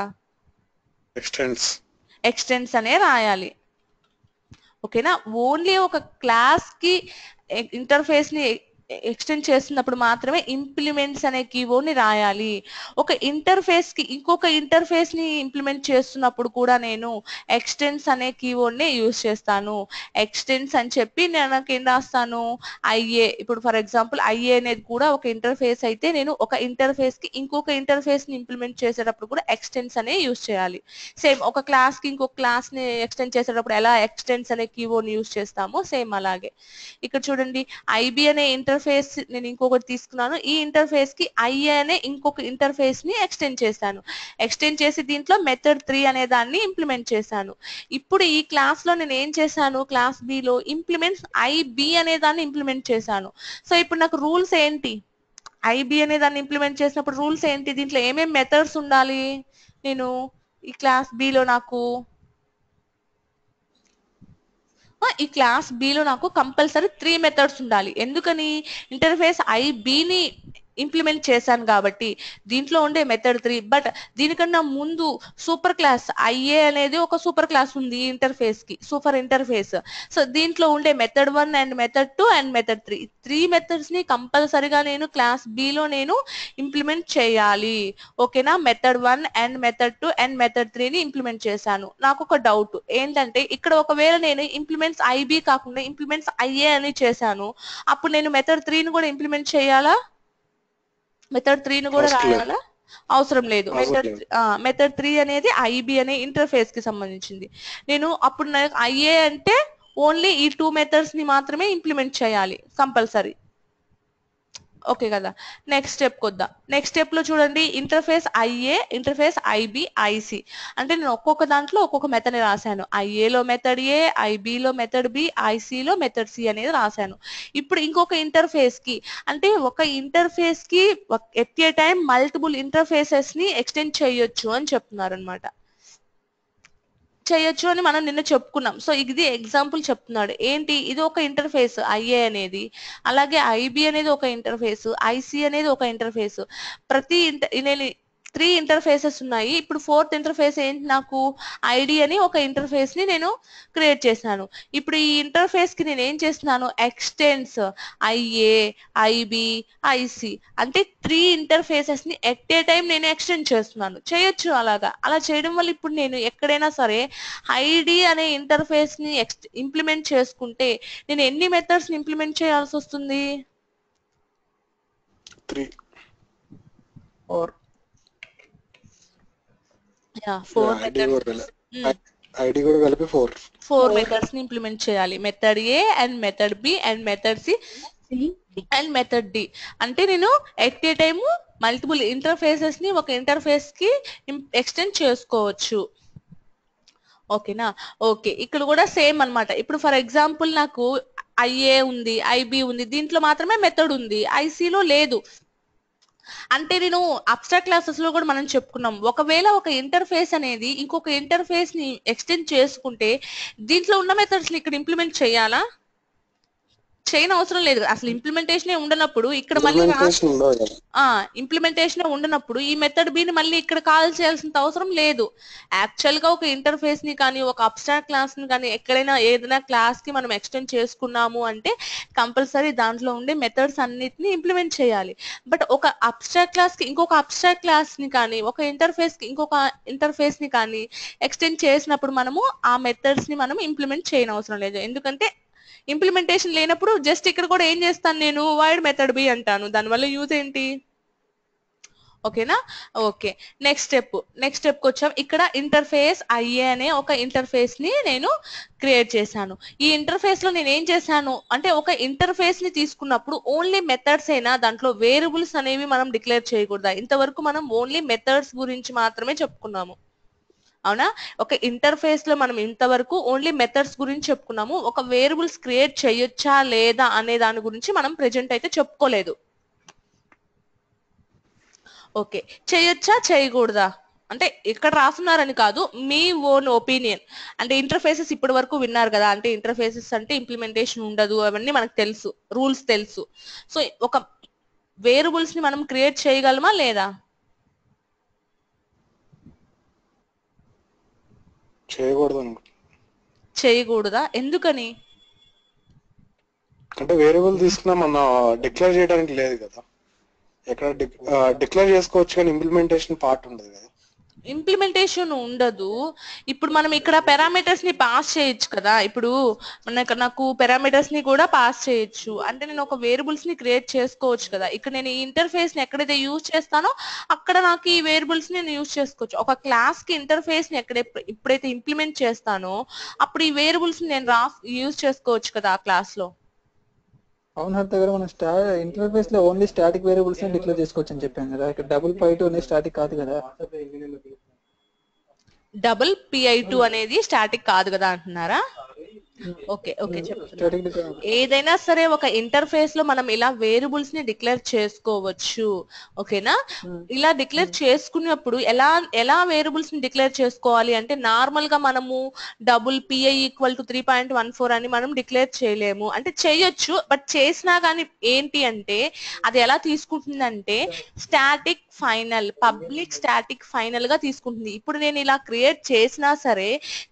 Speaker 1: ఎక్స్టెన్స్ అనే రాయాలి. ఓకేనా, ఓన్లీ ఒక క్లాస్ కి ఇంటర్ఫేస్ ని ఎక్స్టెండ్ చేస్తున్నప్పుడు మాత్రమే ఇంప్లిమెంట్స్ అనే కీవర్డ్ ని రాయాలి. ఒక ఇంటర్ఫేస్ కి ఇంకొక ఇంటర్ఫేస్ ని ఇంప్లిమెంట్ చేస్తున్నప్పుడు కూడా నేను ఎక్స్టెన్స్ అనే కీవర్డ్ ని యూజ్ చేస్తాను. ఎక్స్టెన్స్ అని చెప్పి నేను ఏం రాస్తాను, ఐఏ. ఇప్పుడు ఫర్ ఎగ్జాంపుల్ ఐఏ అనేది కూడా ఒక ఇంటర్ఫేస్ అయితే నేను ఒక ఇంటర్ఫేస్ కి ఇంకొక ఇంటర్ఫేస్ ని ఇంప్లిమెంట్ చేసేటప్పుడు కూడా ఎక్స్టెన్స్ అనే యూజ్ చేయాలి. సేమ్ ఒక క్లాస్ కి ఇంకొక క్లాస్ ని ఎక్స్టెండ్ చేసేటప్పుడు ఎలా ఎక్స్టెన్స్ అనే కీవర్డ్ ని యూజ్ చేస్తామో సేమ్ అలాగే ఇక్కడ చూడండి, ఐబి అనే ఇంటర్ఫేస్ ఇంటర్ఫేస్ నేను ఇంకొకటి తీసుకున్నాను. ఈ ఇంటర్ఫేస్ కి ఐఏ అనే ఇంకొక ఇంటర్ఫేస్ ని ఎక్స్టెండ్ చేశాను. ఎక్స్టెండ్ చేసి దీంట్లో మెథడ్ 3 అనే దాన్ని ఇంప్లిమెంట్ చేశాను. ఇప్పుడు ఈ క్లాస్ లో నేను ఏం చేశాను, క్లాస్ బి లో ఇంప్లిమెంట్స్ ఐబి అనే దాన్ని ఇంప్లిమెంట్ చేశాను. సో ఇప్పుడు నాకు రూల్స్ ఏంటి, ఐబి అనే దాన్ని ఇంప్లిమెంట్ చేసినప్పుడు రూల్స్ ఏంటి, దీంట్లో ఏమేమి మెథడ్స్ ఉండాలి, నేను ఈ క్లాస్ బి లో నాకు ఈ క్లాస్ బి లో నాకు కంపల్సరీ 3 మెథడ్స్ ఉండాలి. ఎందుకని, ఇంటర్ఫేస్ ఐబిని ఇంప్లిమెంట్ చేశాను కాబట్టి దీంట్లో ఉండే మెథడ్ 3. బట్ దీనికన్నా ముందు సూపర్ క్లాస్ ఐఏ అనేది ఒక సూపర్ క్లాస్ ఉంది ఇంటర్ఫేస్ కి, సూపర్ ఇంటర్ఫేస్. సో దీంట్లో ఉండే method 1 and method 2 and method 3, 3 methods ని కంపల్సరీగా నేను క్లాస్ బి లో నేను ఇంప్లిమెంట్ చేయాలి. ఓకేనా, method 1 and method 2 and method 3 ని ఇంప్లిమెంట్ చేశాను. నాకు ఒక డౌట్ ఏంటంటే, ఇక్కడ ఒకవేళ నేను ఇంప్లిమెంట్స్ ఐబి కాకుండా ఇంప్లిమెంట్స్ ఐఏ అని చేశాను, అప్పుడు నేను మెథడ్ 3 ని కూడా ఇంప్లిమెంట్ చేయాలా, మెథడ్ 3 ని కూడా రాయాలా? అవసరం లేదు. మెథడ్ 3 అనేది ఐబి అనే ఇంటర్ఫేస్ కి సంబంధించింది. నేను అప్పుడు నాకు ఐఏ అంటే ఓన్లీ ఈ 2 మెథడ్స్ ని మాత్రమే ఇంప్లిమెంట్ చేయాలి కంపల్సరీ. ఓకే కదా, నెక్స్ట్ స్టెప్ కొద్దాం. నెక్స్ట్ స్టెప్ లో చూడండి, interface IA, interface IB, IC అంటే నేను ఒక్కొక్క దాంట్లో ఒక్కొక్క మెథడ్ రాశాను. ఐఏలో మెథడ్ ఏ, ఐబిలో మెథడ్ బి, ఐసిలో మెథడ్ సి అనేది రాశాను. ఇప్పుడు ఇంకొక ఇంటర్ఫేస్ కి, అంటే ఒక ఇంటర్ఫేస్ కి at a time multiple interfaces ని ఎక్స్టెండ్ చేయొచ్చు అని చెప్తున్నారు అనమాట. చేయొచ్చు అని మనం నిన్న చెప్పుకున్నాం. సో ఇది ఎగ్జాంపుల్ చెప్తున్నాడు. ఏంటి, ఇది ఒక ఇంటర్ఫేస్ ఐఏ అనేది, అలాగే ఐబి అనేది ఒక ఇంటర్ఫేస్, ఐసి అనేది ఒక ఇంటర్ఫేస్. ప్రతి నేను 3 ఇంటర్ఫేసెస్ ఉన్నాయి. ఇప్పుడు 4th ఇంటర్ఫేస్ ఏంటి, నాకు ఐడి అని ఒక ఇంటర్ఫేస్ ని నేను క్రియేట్ చేశాను. ఇప్పుడు ఈ ఇంటర్ఫేస్ కి నేను ఏం చేస్తున్నాను, ఎక్స్టెండ్స్ ఐఏ, ఐబి, ఐసి అంటే 3 ఇంటర్ఫేసెస్ ని ఎట్ ఏ టైం నేను ఎక్స్టెండ్ చేస్తున్నాను. చేయొచ్చు అలాగా. అలా చేయడం వల్ల ఇప్పుడు నేను ఎక్కడైనా సరే ఐడి అనే ఇంటర్ఫేస్ ని ఇంప్లిమెంట్ చేసుకుంటే నేను ఎన్ని మెథడ్స్ ని ఇంప్లిమెంట్ చేయాల్సి వస్తుంది,
Speaker 3: 3
Speaker 1: 4
Speaker 3: ఐడి కూడా కలిపి 4
Speaker 1: మెథడ్స్ ని ఇంప్లిమెంట్ చేయాలి. Method A and method B and method C and method D. అంటే నేను at a time multiple interfaces ని ఒక ఇంటర్ఫేస్ కి ఎక్స్టెండ్ చేసుకోవచ్చు. ఓకేనా, ఓకే. ఇక్కడ కూడా సేమ్ అన్నమాట. ఇప్పుడు ఫర్ ఎగ్జాంపుల్ నాకు ఐఏ ఉంది, ఐబి ఉంది, దీంట్లో మాత్రమే మెథడ్ ఉంది, ఐసిలో లేదు. అంటే నేను అబ్స్ట్రాక్ట్ క్లాసెస్ లో కూడా మనం చెప్పుకున్నాం, ఒకవేళ ఒక ఇంటర్ఫేస్ అనేది ఇంకొక ఇంటర్ఫేస్ ని ఎక్స్టెండ్ చేసుకుంటే దీంట్లో ఉన్న మెథడ్స్ ని ఇక్కడ ఇంప్లిమెంట్ చేయాలా, చేయని అవసరం లేదు. అసలు ఇంప్లిమెంటేషన్ ఉండనప్పుడు ఇక్కడ మళ్ళీ ఇంప్లిమెంటేషన్ ఉండనప్పుడు ఈ మెథడ్ బిని మళ్ళీ ఇక్కడ కాల్ చేయాల్సిన అవసరం లేదు. యాక్చువల్ గా ఒక ఇంటర్ఫేస్ ని కానీ ఒక అబ్స్ట్రాక్ట్ క్లాస్ ని కానీ ఎక్కడైనా ఏదైనా క్లాస్ కి మనం ఎక్స్టెండ్ చేసుకున్నాము అంటే కంపల్సరీ దాంట్లో ఉండే మెథడ్స్ అన్నిటిని ఇంప్లిమెంట్ చేయాలి. బట్ ఒక అబ్స్ట్రాక్ట్ క్లాస్ కి ఇంకొక అబ్స్ట్రాక్ట్ క్లాస్ ని కానీ ఒక ఇంటర్ఫేస్ కి ఇంకొక ఇంటర్ఫేస్ ని కానీ ఎక్స్టెండ్ చేసినప్పుడు మనము ఆ మెథడ్స్ ని మనం ఇంప్లిమెంట్ చేయని అవసరం లేదు. ఎందుకంటే ఇంప్లిమెంటేషన్ లేనప్పుడు జస్ట్ ఇక్కడ కూడా ఏం చేస్తాను, నేను వైడ్ మెథడ్ బి అంటాను. దానివల్ల యూజ్ ఏంటి, ఓకేనా. ఓకే, నెక్స్ట్ స్టెప్ కి వచ్చాం. ఇక్కడ ఇంటర్ఫేస్ ఐఏ అనే ఒక ఇంటర్ఫేస్ ని నేను క్రియేట్ చేశాను. ఈ ఇంటర్ఫేస్ లో నేను ఏం చేశాను అంటే, ఒక ఇంటర్ఫేస్ ని తీసుకున్నప్పుడు ఓన్లీ మెథడ్స్ అయినా, దాంట్లో వేరియబుల్స్ అనేవి మనం డిక్లేర్ చేయకూడదా. ఇంతవరకు మనం ఓన్లీ మెథడ్స్ గురించి మాత్రమే చెప్పుకున్నాము, అవునా. ఒక ఇంటర్ఫేస్ లో మనం ఇంతవరకు ఓన్లీ మెథడ్స్ గురించి చెప్పుకున్నాము. ఒక వేరియబుల్స్ క్రియేట్ చేయొచ్చా లేదా అనే దాని గురించి మనం ప్రెజెంట్ అయితే చెప్పుకోలేదు. ఓకే, చేయొచ్చా చేయకూడదా అంటే ఇక్కడ రాస్తున్నారని కాదు, మీ ఓన్ ఒపీనియన్. అంటే ఇంటర్ఫేసెస్ ఇప్పటి వరకు విన్నారు కదా, అంటే ఇంటర్ఫేసెస్ అంటే ఇంప్లిమెంటేషన్ ఉండదు, అవన్నీ మనకు తెలుసు, రూల్స్ తెలుసు. సో ఒక వేరియబుల్స్ ని మనం క్రియేట్ చేయగలమా లేదా, చేయకూడదా, ఎందుకని,
Speaker 3: అంటే వేరియబుల్ తీసుకున్నా మనం డిక్లేర్ చేయడానికి లేదు కదా. ఎక్కడ డిక్లేర్ చేసుకోవచ్చు కానీ ఇంప్లిమెంటేషన్ పార్ట్ ఉండదు కదా.
Speaker 1: ఇంప్లిమెంటేషన్ ఉండదు. ఇప్పుడు మనం ఇక్కడ పారామీటర్స్ ని పాస్ చేయొచ్చు కదా. ఇప్పుడు నాకు పారామీటర్స్ ని కూడా పాస్ చేయొచ్చు, అంటే నేను ఒక వేరియబుల్స్ ని క్రియేట్ చేసుకోవచ్చు కదా. ఇక్కడ నేను ఈ ఇంటర్ఫేస్ ని ఎక్కడైతే యూజ్ చేస్తానో అక్కడ నాకు ఈ వేరియబుల్స్ ని నేను యూజ్ చేసుకోవచ్చు. ఒక క్లాస్ కి ఇంటర్ఫేస్ ని ఎప్పుడైతే ఇంప్లిమెంట్ చేస్తానో అప్పుడు ఈ వేరియబుల్స్ ని నేను యూజ్ చేసుకోవచ్చు కదా ఆ క్లాస్ లో,
Speaker 4: అవును హరిత గారు, మనం ఇంటర్ఫేస్ లో ఓన్లీ స్టాటిక్ వేరియబుల్స్ డిక్లేర్ చేసుకోవచ్చు అని చెప్పాం కదా, ఇక్కడ డబుల్ పై2 అనేది స్టాటిక్ కాదు కదా.
Speaker 1: డబుల్ PI2 అనేది స్టాటిక్ కాదు కదా అంటున్నారా? ఓకే ఓకే చెప్తున్నాను.
Speaker 4: స్టాటిక్
Speaker 1: ఏదైనా సరే ఒక ఇంటర్ఫేస్ లో మనం ఇలా వేరియబుల్స్ ని డిక్లేర్ చేసుకోవచ్చు. ఓకేనా? ఇలా డిక్లేర్ చేసుకున్నప్పుడు ఎలా ఎలా వేరియబుల్స్ ని డిక్లేర్ చేసుకోవాలి అంటే, నార్మల్ గా మనము డబుల్ PI = 3.14 అని మనం డిక్లేర్ చేయలేము. అంటే చేయొచ్చు, బట్ చేసినా కానీ ఏంటి అంటే అది ఎలా తీసుకుంటుందంటే static final, public static final గా తీసుకుంటుంది. ఇప్పుడు నేను ఇలా క్రియేట్ చేసినా సరే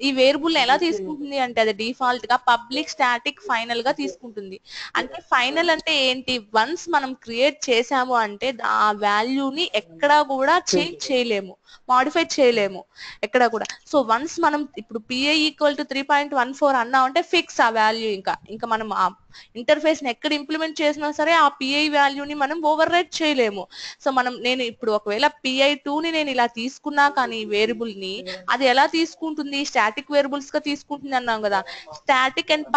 Speaker 1: ఈ వేరియబుల్ ఎలా తీసుకుంటుంది అంటే అది డిఫాల్ట్ గా పబ్లిక్ స్టాటిక్ ఫైనల్ గా తీసుకుంటుంది. అంటే ఫైనల్ అంటే ఏంటి, వన్స్ మనం క్రియేట్ చేసాము అంటే ఆ వాల్యూని ఎక్కడా కూడా చేంజ్ చేయలేము, మాడిఫై చేయలేము ఎక్కడ కూడా. సో వన్స్ మనం ఇప్పుడు PI = 3.14 అన్నామంటే ఫిక్స్ ఆ వాల్యూ. ఇంకా మనం ఆ ఇంటర్ఫేస్ ని ఎక్కడ ఇంప్లిమెంట్ చేసినా సరే ఆ PI వాల్యూని మనం ఓవర్ రైట్ చేయలేము. సో నేను ఇప్పుడు ఒకవేళ PI2ని నేను ఇలా తీసుకున్నా కానీ వేరియబుల్ ని అది ఎలా తీసుకుంటుంది, స్టాటిక్ వేరియబుల్స్ గా తీసుకుంటుంది అన్నాం కదా. స్టాటిక్ అండ్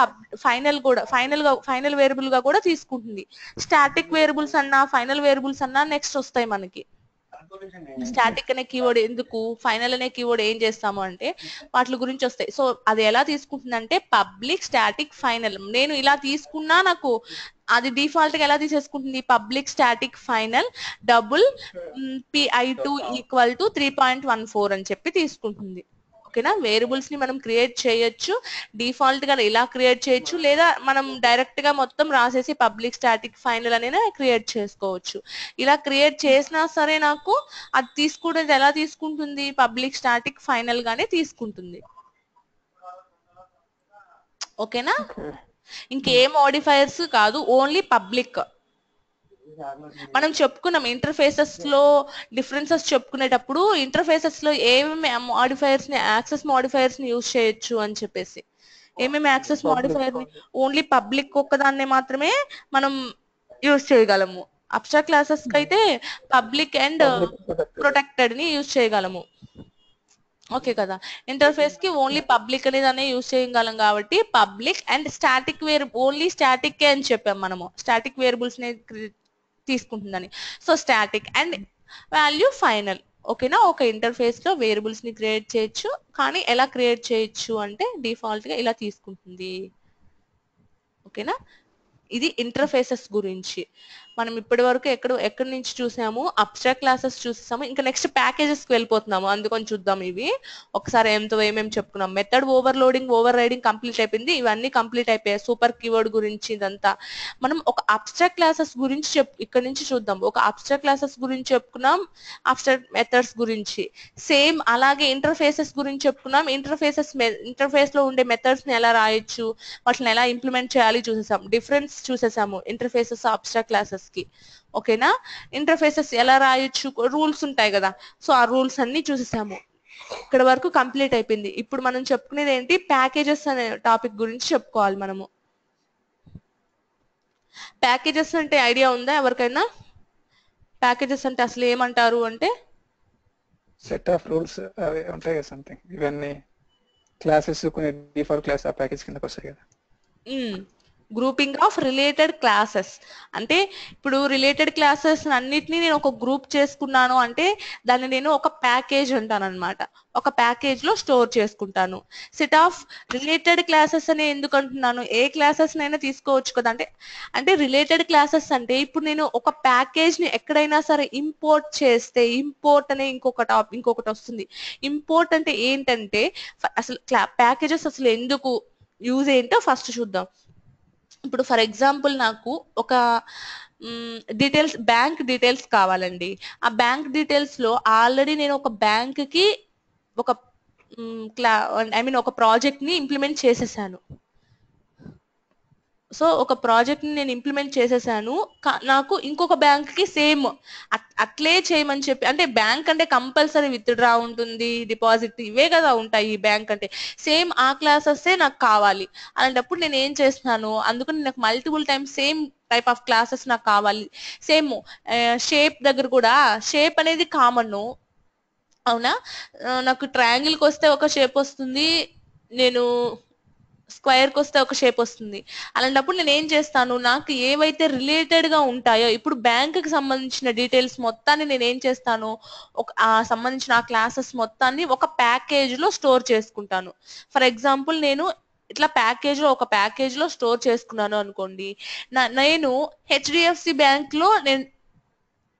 Speaker 1: ఫైనల్ వేరియబుల్ గా కూడా తీసుకుంటుంది. స్టాటిక్ వేరియబుల్స్ అన్నా ఫైనల్ వేరియబుల్స్ అన్నా నెక్స్ట్ వస్తాయి మనకి. స్టాటిక్ అనే కీవర్డ్ ఎందుకు, ఫైనల్ అనే కీవర్డ్ ఏం చేస్తాము అంటే వాటి గురించి వస్తాయి. సో అది ఎలా తీసుకుంటుందంటే పబ్లిక్ స్టాటిక్ ఫైనల్. నేను ఇలా తీసుకున్నా నాకు అది డిఫాల్ట్ గా ఎలా తీసేసుకుంటుంది, public static final double PI2 = 3.14 అని చెప్పి తీసుకుంటుంది. ఓకేనా? వేరియబుల్స్ ని మనం క్రియేట్ చేయొచ్చు, డిఫాల్ట్ గా ఇలా క్రియేట్ చేయొచ్చు, లేదా మనం డైరెక్ట్ గా మొత్తం రాసేసి పబ్లిక్ స్టాటిక్ ఫైనల్ అనేది క్రియేట్ చేసుకోవచ్చు. ఇలా క్రియేట్ చేసినా సరే నాకు అది తీసుకునేది ఎలా తీసుకుంటుంది, పబ్లిక్ స్టాటిక్ ఫైనల్ గానే తీసుకుంటుంది. ఓకేనా? ఇంకే మోడిఫైయర్స్ కాదు, ఓన్లీ పబ్లిక్. మనం చెప్పుకున్నాం ఇంటర్ఫేసెస్ లో డిఫరెన్సెస్ చెప్పుకునేటప్పుడు ఇంటర్ఫేసెస్ లో ఏమేమి మాడిఫైయర్స్ ని, యాక్సెస్ మాడిఫైయర్స్ ని యూజ్ చేయొచ్చు అని చెప్పేసి. ఏమేమి యాక్సెస్ మాడిఫైయర్ ని, ఓన్లీ పబ్లిక్ ఒక్కదాన్నే మాత్రమే మనం యూజ్ చేయగలము. అబ్స్ట్రాక్ట్ క్లాసెస్ కి అయితే పబ్లిక్ అండ్ ప్రొటెక్టెడ్ ని యూజ్ చేయగలము. ఓకే కదా? ఇంటర్ఫేస్ కి ఓన్లీ పబ్లిక్ అనేది యూజ్ చేయగలం కాబట్టి public and static only static అని చెప్పాం మనము, స్టాటిక్ వేరియబుల్స్ ని తీసుకుంటుందని. So static and value final. ఓకేనా? ఒక ఇంటర్ఫేస్ లో వేరియబుల్స్ ని క్రియేట్ చేయొచ్చు, కానీ ఎలా క్రియేట్ చేయొచ్చు అంటే డిఫాల్ట్ గా ఇలా తీసుకుంటుంది. ఓకేనా? ఇది ఇంటర్ఫేసెస్ గురించి. మనం ఇప్పటి వరకు ఎక్కడి నుంచి చూసాము, అబ్స్ట్రాక్ట్ క్లాసెస్ చూసాము. ఇంకా నెక్స్ట్ ప్యాకేజెస్ కి వెళ్ళిపోతున్నాము, అందుకని చూద్దాం ఇవి ఒకసారి ఏమేమి చెప్పుకున్నాం. Method overloading, over riding complete అయిపోయింది. ఇవన్నీ కంప్లీట్ అయిపోయాయి. సూపర్ కీవర్డ్ గురించి ఇదంతా. మనం ఒక అబ్స్ట్రాక్ట్ క్లాసెస్ గురించి ఇక్కడ నుంచి చూద్దాం. ఒక అబ్స్ట్రాక్ట్ క్లాసెస్ గురించి చెప్పుకున్నాం, అబ్స్ట్రాక్ట్ మెథడ్స్ గురించి. సేమ్ అలాగే ఇంటర్ఫేసెస్ గురించి చెప్పుకున్నాం. ఇంటర్ఫేస్ లో ఉండే మెథడ్స్ ని ఎలా రాయొచ్చు, వాటిని ఎలా ఇంప్లిమెంట్ చేయాలి చూసేసాం. డిఫరెన్స్ చూసేసాము ఇంటర్ఫేసెస్ అబ్స్ట్రాక్ట్ క్లాసెస్ కి. ఓకేనా? ఇంటర్ఫేసెస్ ఎలా రాయొచ్చు, రూల్స్ ఉంటాయి కదా, సో ఆ రూల్స్ అన్ని చూసేసాము. ఇక్కడ వరకు కంప్లీట్ అయిపోయింది. ఇప్పుడు మనం చెప్పుకునేది ఏంటి, ప్యాకేజెస్ అనే టాపిక్ గురించి చెప్పుకోవాలి మనము. ప్యాకేజెస్ అంటే ఐడియా ఉందా ఎవరికైనా? ప్యాకేజెస్ అంటే అసలు ఏమంటారు అంటే
Speaker 4: సెట్ ఆఫ్ రూల్స్ అవి ఉంటాయి కదా, సంథింగ్. ఇవన్నీ క్లాసెస్ కొన్ని డిఫాల్ట్ క్లాస్ ఆ ప్యాకేజ్ కిందకి వస్తాయి కదా.
Speaker 1: గ్రూపింగ్ ఆఫ్ రిలేటెడ్ క్లాసెస్ అంటే ఇప్పుడు రిలేటెడ్ క్లాసెస్ అన్నిటినీ నేను ఒక గ్రూప్ చేసుకున్నాను అంటే దాన్ని నేను ఒక ప్యాకేజ్ అంటాను అనమాట. ఒక ప్యాకేజ్ లో స్టోర్ చేసుకుంటాను. సెట్ ఆఫ్ రిలేటెడ్ క్లాసెస్ అని ఎందుకు అంటున్నాను, ఏ క్లాసెస్ నైనా తీసుకోవచ్చు కదా. అంటే రిలేటెడ్ క్లాసెస్ అంటే ఇప్పుడు నేను ఒక ప్యాకేజ్ ని ఎక్కడైనా సరే ఇంపోర్ట్ చేస్తే, ఇంపోర్ట్ అనే ఇంకొకటి వస్తుంది. ఇంపోర్ట్ అంటే ఏంటంటే అసలు ప్యాకేజెస్ అసలు ఎందుకు యూజ్ ఏంటో ఫస్ట్ చూద్దాం. ఇప్పుడు ఫర్ ఎగ్జాంపుల్ నాకు ఒక బ్యాంక్ డీటెయిల్స్ కావాలండి. ఆ బ్యాంక్ డీటెయిల్స్ లో ఆల్రెడీ నేను ఒక బ్యాంక్ కి ఒక ఒక ప్రాజెక్ట్ ని ఇంప్లిమెంట్ చేసేసాను. సో ఒక ప్రాజెక్ట్ ని నేను ఇంప్లిమెంట్ చేసేసాను, నాకు ఇంకొక బ్యాంక్ కి సేమ్ అట్లే చేయమని చెప్పి. అంటే బ్యాంక్ అంటే కంపల్సరీ విత్డ్రా ఉంటుంది, డిపాజిట్ ఇవే కదా ఉంటాయి. బ్యాంక్ అంటే సేమ్ ఆ క్లాసెస్ నాకు కావాలి. అలాంటప్పుడు నేను ఏం చేస్తున్నాను, అందుకని నాకు multiple times same type of classes నాకు కావాలి. సేమ్ షేప్ దగ్గర కూడా షేప్ అనేది కామన్. అవునా? నాకు ట్రయాంగిల్ కి వస్తే ఒక షేప్ వస్తుంది, నేను స్క్వేర్ కి వస్తే ఒక షేప్ వస్తుంది. అలాంటప్పుడు నేను ఏం చేస్తాను, నాకు ఏవైతే రిలేటెడ్ గా ఉంటాయో, ఇప్పుడు బ్యాంక్ కి సంబంధించిన డీటెయిల్స్ మొత్తాన్ని నేను ఏం చేస్తాను, ఒక సంబంధించిన ఆ క్లాసెస్ మొత్తాన్ని ఒక ప్యాకేజ్ లో స్టోర్ చేసుకుంటాను. ఫర్ ఎగ్జాంపుల్ నేను ఇట్లా ఒక ప్యాకేజ్ లో స్టోర్ చేసుకున్నాను అనుకోండి. నేను హెచ్డిఎఫ్సి బ్యాంక్ లో నేను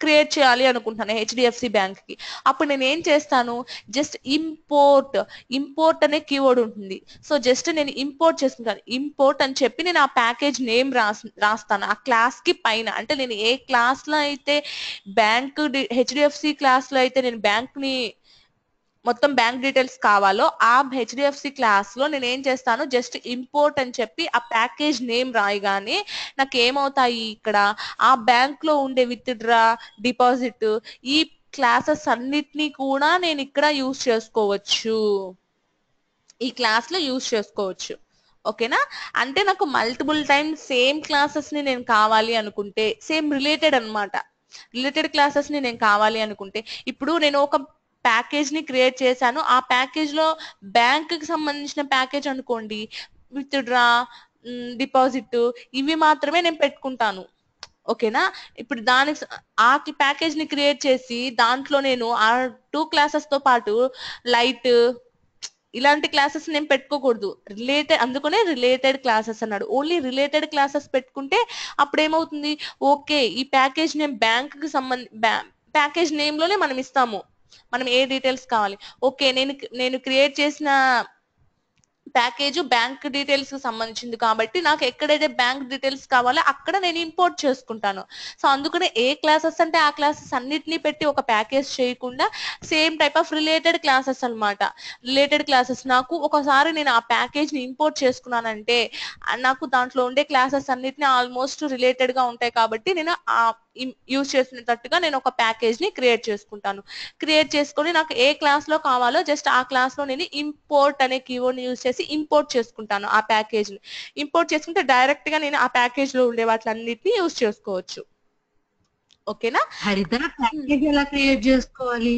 Speaker 1: క్రియేట్ చేయాలి అనుకుంటున్నాను హెచ్డిఎఫ్సి బ్యాంక్ కి. అప్పుడు నేను ఏం చేస్తాను, జస్ట్ ఇంపోర్ట్ అనే కీవర్డ్ ఉంటుంది. సో జస్ట్ నేను ఇంపోర్ట్ చేసుకుంటాను. ఇంపోర్ట్ అని చెప్పి నేను ఆ ప్యాకేజ్ నేమ్ రాస్తాను ఆ క్లాస్ కి పైన. అంటే నేను ఏ క్లాస్ లో అయితే బ్యాంక్ హెచ్డిఎఫ్సి క్లాస్ లో అయితే నేను బ్యాంక్ ని మొత్తం బ్యాంక్ డీటెయిల్స్ కావాలో ఆ హెచ్డిఎఫ్సి క్లాస్ లో నేను ఏం చేస్తాను, జస్ట్ ఇంపోర్ట్ అని చెప్పి ఆ ప్యాకేజ్ నేమ్ రాయగానే నాకు ఏమవుతాయి, ఇక్కడ ఆ బ్యాంక్ లో ఉండే విత్ డ్రా, డిపాజిట్, ఈ క్లాసెస్ అన్నిటినీ కూడా నేను ఇక్కడ యూజ్ చేసుకోవచ్చు, ఈ క్లాస్ లో యూజ్ చేసుకోవచ్చు. ఓకేనా? అంటే నాకు మల్టిపుల్ టైమ్ సేమ్ క్లాసెస్ ని నేను కావాలి అనుకుంటే, సేమ్ రిలేటెడ్ అన్నమాట, రిలేటెడ్ క్లాసెస్ ని నేను కావాలి అనుకుంటే, ఇప్పుడు నేను ఒక ప్యాకేజ్ ని క్రియేట్ చేశాను. ఆ ప్యాకేజ్ లో బ్యాంక్ కి సంబంధించిన ప్యాకేజ్ అనుకోండి, విత్ డ్రా, డిపాజిట్, ఇవి మాత్రమే నేను పెట్టుకుంటాను. ఓకేనా? ఇప్పుడు దానికి ఆ ప్యాకేజ్ ని క్రియేట్ చేసి దాంట్లో నేను ఆ 2 క్లాసెస్ తో పాటు లైట్ ఇలాంటి క్లాసెస్ నేను పెట్టుకోకూడదు. అందుకనే రిలేటెడ్ క్లాసెస్ అన్నాడు. ఓన్లీ రిలేటెడ్ క్లాసెస్ పెట్టుకుంటే అప్పుడు ఏమవుతుంది, ఓకే ఈ ప్యాకేజ్ నేమ్ బ్యాంక్ కి ప్యాకేజ్ నేమ్ లోనే మనం ఇస్తాము, మనం ఏ డీటెయిల్స్ కావాలి. ఓకే నేను క్రియేట్ చేసిన ప్యాకేజ్ బ్యాంక్ డీటెయిల్స్ కి సంబంధించింది కాబట్టి నాకు ఎక్కడైతే బ్యాంక్ డీటెయిల్స్ కావాలో అక్కడ నేను ఇంపోర్ట్ చేసుకుంటాను. సో అందుకనే ఏ క్లాసెస్ అంటే ఆ క్లాసెస్ అన్నిటినీ పెట్టి ఒక ప్యాకేజ్ చేయకుండా same type of related classes అన్నమాట. రిలేటెడ్ క్లాసెస్ నాకు ఒకసారి నేను ఆ ప్యాకేజ్ ని ఇంపోర్ట్ చేసుకున్నానంటే నాకు దాంట్లో ఉండే క్లాసెస్ అన్నిటిని ఆల్మోస్ట్ రిలేటెడ్ గా ఉంటాయి కాబట్టి నేను ఆ యూజ్ చేసినట్టుగా నేను ఒక ప్యాకేజ్ ని క్రియేట్ చేసుకుంటాను. క్రియేట్ చేసుకొని నాకు ఏ క్లాస్ లో కావాలో జస్ట్ ఆ క్లాస్ లో నేను ఇంపోర్ట్ అనే కీవర్డ్ ని యూజ్ చేసి ఇంపోర్ట్ చేసుకుంటాను ఆ ప్యాకేజ్ ని. ఇంపోర్ట్ చేసుకుంటే డైరెక్ట్ గా నేను ఆ ప్యాకేజ్ లో ఉండే వాటిలన్నిటిని యూజ్ చేసుకోవచ్చు. ఓకేనా?
Speaker 2: హరిత ప్యాకేజ్ ఎలా క్రియేట్ చేసుకోవాలి?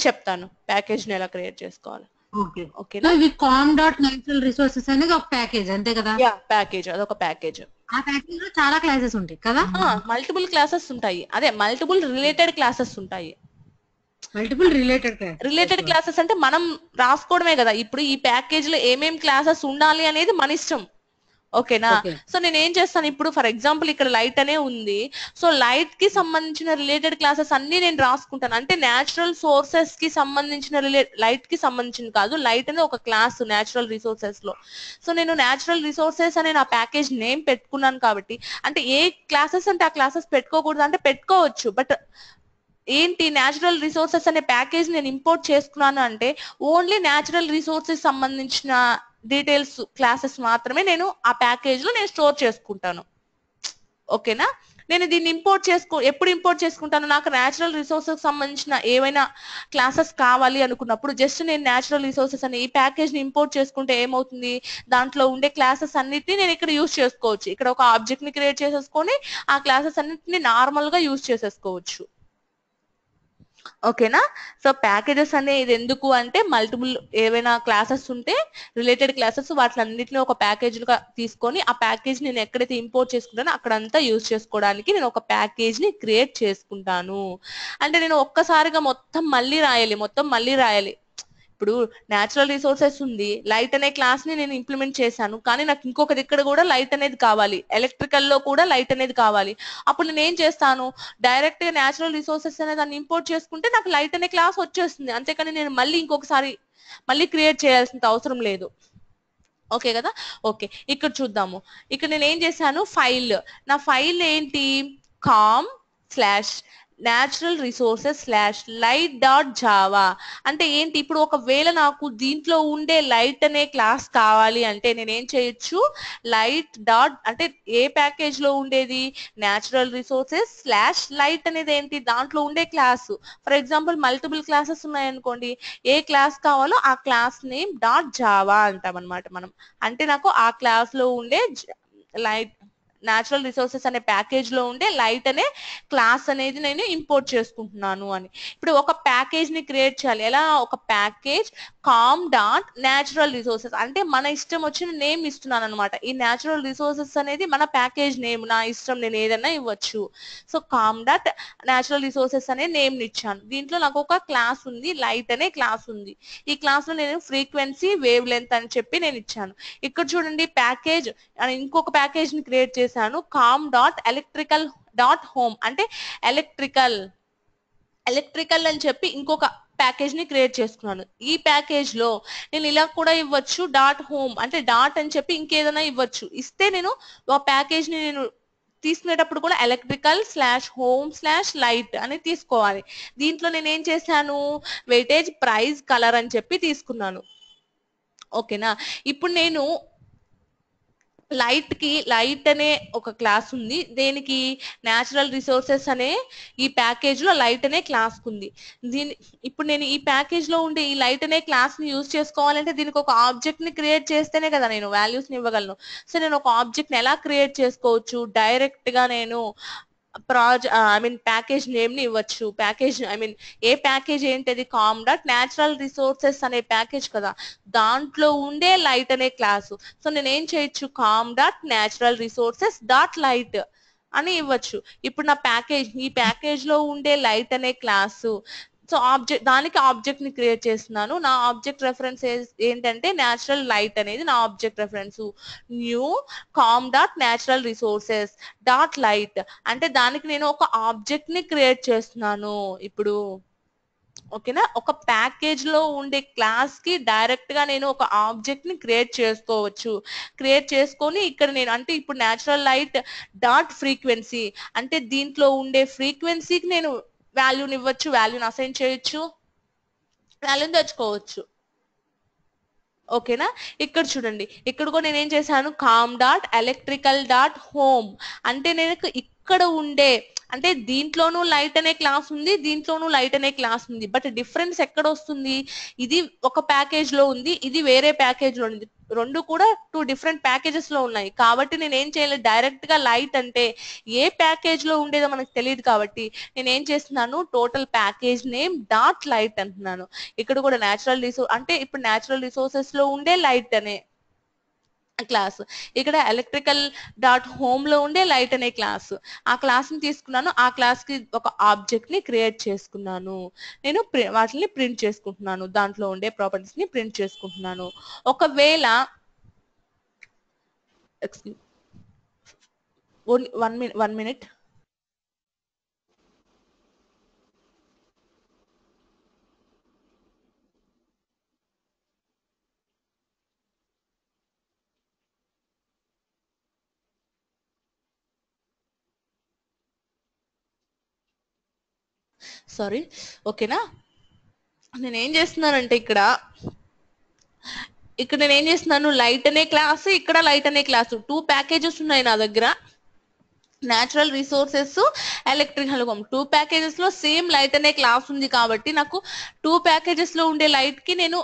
Speaker 1: చెప్తాను ప్యాకేజ్ ని ఎలా క్రియేట్ చేసుకోవాలి.
Speaker 2: ఓకే.
Speaker 1: ఓకేనా?
Speaker 2: ఇవి com.natural resources అనేది ఒక ప్యాకేజ్ అంతే కదా?
Speaker 1: యా, ప్యాకేజ్, అదొక ప్యాకేజ్.
Speaker 2: ఆ ప్యాకేజ్ లో చాలా క్లాసెస్ ఉంటాయి కదా?
Speaker 1: మల్టిపుల్ క్లాసెస్ ఉంటాయి, అదే మల్టిపుల్ రిలేటెడ్ క్లాసెస్ ఉంటాయి.
Speaker 2: మల్టిపుల్ రిలేటెడ్
Speaker 1: రిలేటెడ్ క్లాసెస్ అంటే మనం రాసుకోవడమే కదా. ఇప్పుడు ఈ ప్యాకేజ్ లో ఏమేం క్లాసెస్ ఉండాలి అనేది మన ఇష్టం. ఓకేనా? సో నేను ఏం చేస్తాను, ఇప్పుడు ఫర్ ఎగ్జాంపుల్ ఇక్కడ లైట్ అనే ఉంది. సో లైట్ కి సంబంధించిన రిలేటెడ్ క్లాసెస్ అన్ని నేను రాసుకుంటాను. అంటే న్యాచురల్ సోర్సెస్ కి సంబంధించిన లైట్ కి సంబంధించింది కాదు, లైట్ అనేది ఒక క్లాస్ న్యాచురల్ రిసోర్సెస్ లో. సో నేను న్యాచురల్ రిసోర్సెస్ అనే నా ప్యాకేజ్ నేమ్ పెట్టుకున్నాను కాబట్టి, అంటే ఏ క్లాసెస్ అంటే ఆ క్లాసెస్ పెట్టుకోకూడదు అంటే పెట్టుకోవచ్చు. బట్ ఏంటి, న్యాచురల్ రిసోర్సెస్ అనే ప్యాకేజ్ నేను ఇంపోర్ట్ చేసుకున్నాను అంటే ఓన్లీ న్యాచురల్ రిసోర్సెస్ సంబంధించిన డీటెయిల్స్ క్లాసెస్ మాత్రమే నేను ఆ ప్యాకేజ్ లో నేను స్టోర్ చేసుకుంటాను. ఓకేనా? నేను దీన్ని ఎప్పుడు ఇంపోర్ట్ చేసుకుంటాను, నాకు న్యాచురల్ రిసోర్సెస్ సంబంధించిన ఏవైనా క్లాసెస్ కావాలి అనుకున్నప్పుడు జస్ట్ నేను న్యాచురల్ రిసోర్సెస్ అనే ఈ ప్యాకేజ్ ని ఇంపోర్ట్ చేసుకుంటే ఏమవుతుంది, దాంట్లో ఉండే క్లాసెస్ అన్నిటిని నేను ఇక్కడ యూజ్ చేసుకోవచ్చు. ఇక్కడ ఒక ఆబ్జెక్ట్ ని క్రియేట్ చేసేసుకొని ఆ క్లాసెస్ అన్నిటిని నార్మల్ గా యూజ్ చేసేసుకోవచ్చు. ఓకేనా? సో ప్యాకేజెస్ అనేది ఎందుకు అంటే, మల్టిపుల్ ఏవైనా క్లాసెస్ ఉంటే రిలేటెడ్ క్లాసెస్ వాటిలన్నిటిని ఒక ప్యాకేజ్ గా తీసుకొని ఆ ప్యాకేజ్ నేను ఎక్కడైతే ఇంపోర్ట్ చేసుకుంటానో అక్కడంతా యూజ్ చేసుకోవడానికి నేను ఒక ప్యాకేజ్ ని క్రియేట్ చేసుకుంటాను. అంటే నేను ఒక్కసారిగా మొత్తం మళ్ళీ రాయాలి. ఇప్పుడు న్యాచురల్ రిసోర్సెస్ ఉంది, లైట్ అనే క్లాస్ ని నేను ఇంప్లిమెంట్ చేశాను, కానీ నాకు ఇంకొక దగ్గర కూడా లైట్ అనేది కావాలి, ఎలక్ట్రికల్ లో కూడా లైట్ అనేది కావాలి. అప్పుడు నేను ఏం చేస్తాను, డైరెక్ట్ గా న్యాచురల్ రిసోర్సెస్ అనే దాన్ని ఇంపోర్ట్ చేసుకుంటే నాకు లైట్ అనే క్లాస్ వచ్చేస్తుంది. అంతేకాని నేను ఇంకొకసారి క్రియేట్ చేయాల్సిన అవసరం లేదు. ఓకే కదా? ఓకే, ఇక్కడ చూద్దాము. ఇక్కడ నేను ఏం చేశాను, నా ఫైల్ ఏంటి, com/naturalresources/light.java. అంటే ఏంటి, ఇప్పుడు ఒకవేళ నాకు దీంట్లో ఉండే లైట్ అనే క్లాస్ కావాలి అంటే నేనేం చేయొచ్చు, అంటే ఏ ప్యాకేజ్ లో ఉండేది, naturalresources/light అనేది ఏంటి, దాంట్లో ఉండే class. For example multiple classes ఉన్నాయనుకోండి, ఏ క్లాస్ కావాలో ఆ క్లాస్ నేమ్ .java అంటాం అనమాట మనం. అంటే నాకు ఆ క్లాస్ లో ఉండే న్యాచురల్ రిసోర్సెస్ అనే ప్యాకేజ్ లో ఉండే లైట్ అనే క్లాస్ అనేది నేను ఇంపోర్ట్ చేసుకుంటున్నాను అని. ఇప్పుడు ఒక ప్యాకేజ్ ని క్రియేట్ చేయాలి. ఎలా? ఒక package com dot natural resources అంటే మన ఇష్టం వచ్చిన నేమ్ ఇస్తున్నాను అనమాట. ఈ న్యాచురల్ రిసోర్సెస్ అనేది మన ప్యాకేజ్ నేమ్, నా ఇష్టం, నేను ఏదైనా ఇవ్వచ్చు. So calm dot natural resources అనే నేమ్ ఇచ్చాను. దీంట్లో నాకు ఒక క్లాస్ ఉంది, లైట్ అనే క్లాస్ ఉంది. ఈ క్లాస్ లో నేను ఫ్రీక్వెన్సీ, వేవ్ లెంత్ అని చెప్పి నేను ఇచ్చాను. ఇక్కడ చూడండి ప్యాకేజ్ ఇంకొక ప్యాకేజ్ ని క్రియేట్ చేశాను, com dot electrical dot home అంటే ఎలక్ట్రికల్ అని చెప్పి ఇంకొక ప్యాకేజ్ ని క్రియేట్ చేసుకున్నాను. ఈ ప్యాకేజ్ లో నేను ఇలా కూడా ఇవ్వచ్చు, డాట్ హోమ్ అంటే డాట్ అని చెప్పి ఇంకేదైనా ఇవ్వచ్చు. ఇస్తే నేను ఒక ప్యాకేజ్ ని నేను తీసుకునేటప్పుడు కూడా electrical/home/light అని తీసుకోవాలి. దీంట్లో నేను ఏం చేశాను, వెయిటేజ్, ప్రైస్, కలర్ అని చెప్పి తీసుకున్నాను. ఓకేనా? ఇప్పుడు నేను లైట్ అనే ఒక క్లాస్ ఉంది, దేనికి న్యాచురల్ రిసోర్సెస్ అనే ఈ ప్యాకేజ్ లో లైట్ అనే క్లాస్ ఉంది. ఇప్పుడు నేను ఈ ప్యాకేజ్ లో ఉండే ఈ లైట్ అనే క్లాస్ ని యూజ్ చేసుకోవాలంటే దీనికి ఒక ఆబ్జెక్ట్ ని క్రియేట్ చేస్తేనే కదా నేను వాల్యూస్ ని ఇవ్వగలను. సో నేను ఒక ఆబ్జెక్ట్ ని ఎలా క్రియేట్ చేసుకోవచ్చు, డైరెక్ట్ గా నేను ప్యాకేజ్ నేమ్ ని ఇవ్వచ్చు. ఏ ప్యాకేజ్ ఏంటది, కామ్ డాట్ న్యాచురల్ రిసోర్సెస్ అనే ప్యాకేజ్ కదా, దాంట్లో ఉండే లైట్ అనే క్లాసు. సో నేను ఏం చేయొచ్చు, com dot natural resources dot light అని ఇవ్వచ్చు. ఇప్పుడు నా ఈ ప్యాకేజ్ లో ఉండే లైట్ అనే క్లాసు, సో దానికి ఆబ్జెక్ట్ ని క్రియేట్ చేస్తున్నాను. నా ఆబ్జెక్ట్ రెఫరెన్స్ ఏంటంటే న్యాచురల్ లైట్ అనేది నా object reference. New com dot natural resources dot light అంటే దానికి నేను ఒక ఆబ్జెక్ట్ ని క్రియేట్ చేస్తున్నాను. ఇప్పుడు ఓకేనా? ఒక ప్యాకేజ్ లో ఉండే క్లాస్ కి డైరెక్ట్ గా నేను ఒక ఆబ్జెక్ట్ ని క్రియేట్ చేసుకోవచ్చు. క్రియేట్ చేసుకొని ఇక్కడ నేను అంటే ఇప్పుడు న్యాచురల్ లైట్ డాట్ ఫ్రీక్వెన్సీ అంటే దీంట్లో ఉండే ఫ్రీక్వెన్సీకి నేను వాల్యూని ఇవ్వచ్చు, వాల్యూని అసైన్ చేయొచ్చు, వాల్యూని తెచ్చుకోవచ్చు. ఓకేనా? ఇక్కడ చూడండి, ఇక్కడ కూడా నేను ఏం చేశాను, com dot electrical dot home అంటే నేను ఇక్కడ ఉండే అంటే దీంట్లోనూ లైట్ అనే క్లాస్ ఉంది, దీంట్లోనూ లైట్ అనే క్లాస్ ఉంది. బట్ డిఫరెన్స్ ఎక్కడ వస్తుంది, ఇది ఒక ప్యాకేజ్ లో ఉంది, ఇది వేరే ప్యాకేజ్ లో ఉంది. రెండు కూడా 2 డిఫరెంట్ ప్యాకేజెస్ లో ఉన్నాయి. కాబట్టి నేను ఏం చేయలేదు, డైరెక్ట్ గా లైట్ అంటే ఏ ప్యాకేజ్ లో ఉండేదో మనకు తెలియదు కాబట్టి నేను ఏం చేస్తున్నాను, total package name dot light అంటున్నాను. ఇక్కడ కూడా అంటే ఇప్పుడు న్యాచురల్ రిసోర్సెస్ లో ఉండే లైట్ అనే క్లాస్, ఇక్కడ ఎలక్ట్రికల్ డాట్ హోమ్ లో ఉండే లైట్ అనే క్లాస్, ఆ క్లాస్ ని తీసుకున్నాను. ఆ క్లాస్ కి ఒక ఆబ్జెక్ట్ ని క్రియేట్ చేసుకున్నాను. నేను వాటిని ప్రింట్ చేసుకుంటున్నాను, దాంట్లో ఉండే ప్రాపర్టీస్ ని ప్రింట్ చేసుకుంటున్నాను. ఒకవేళ వన్ మినిట్ సారీ. ఓకేనా? నేనేం చేస్తున్నానంటే ఇక్కడ నేను ఏం చేస్తున్నాను, లైట్ అనే క్లాస్, ఇక్కడ లైట్ అనే క్లాస్, 2 ప్యాకేజెస్ ఉన్నాయి నా దగ్గర. Natural resources, electrical home 2 packages లో సేమ్ లైట్ అనే క్లాస్ ఉంది కాబట్టి నాకు 2 ప్యాకేజెస్ లో ఉండే లైట్ కి నేను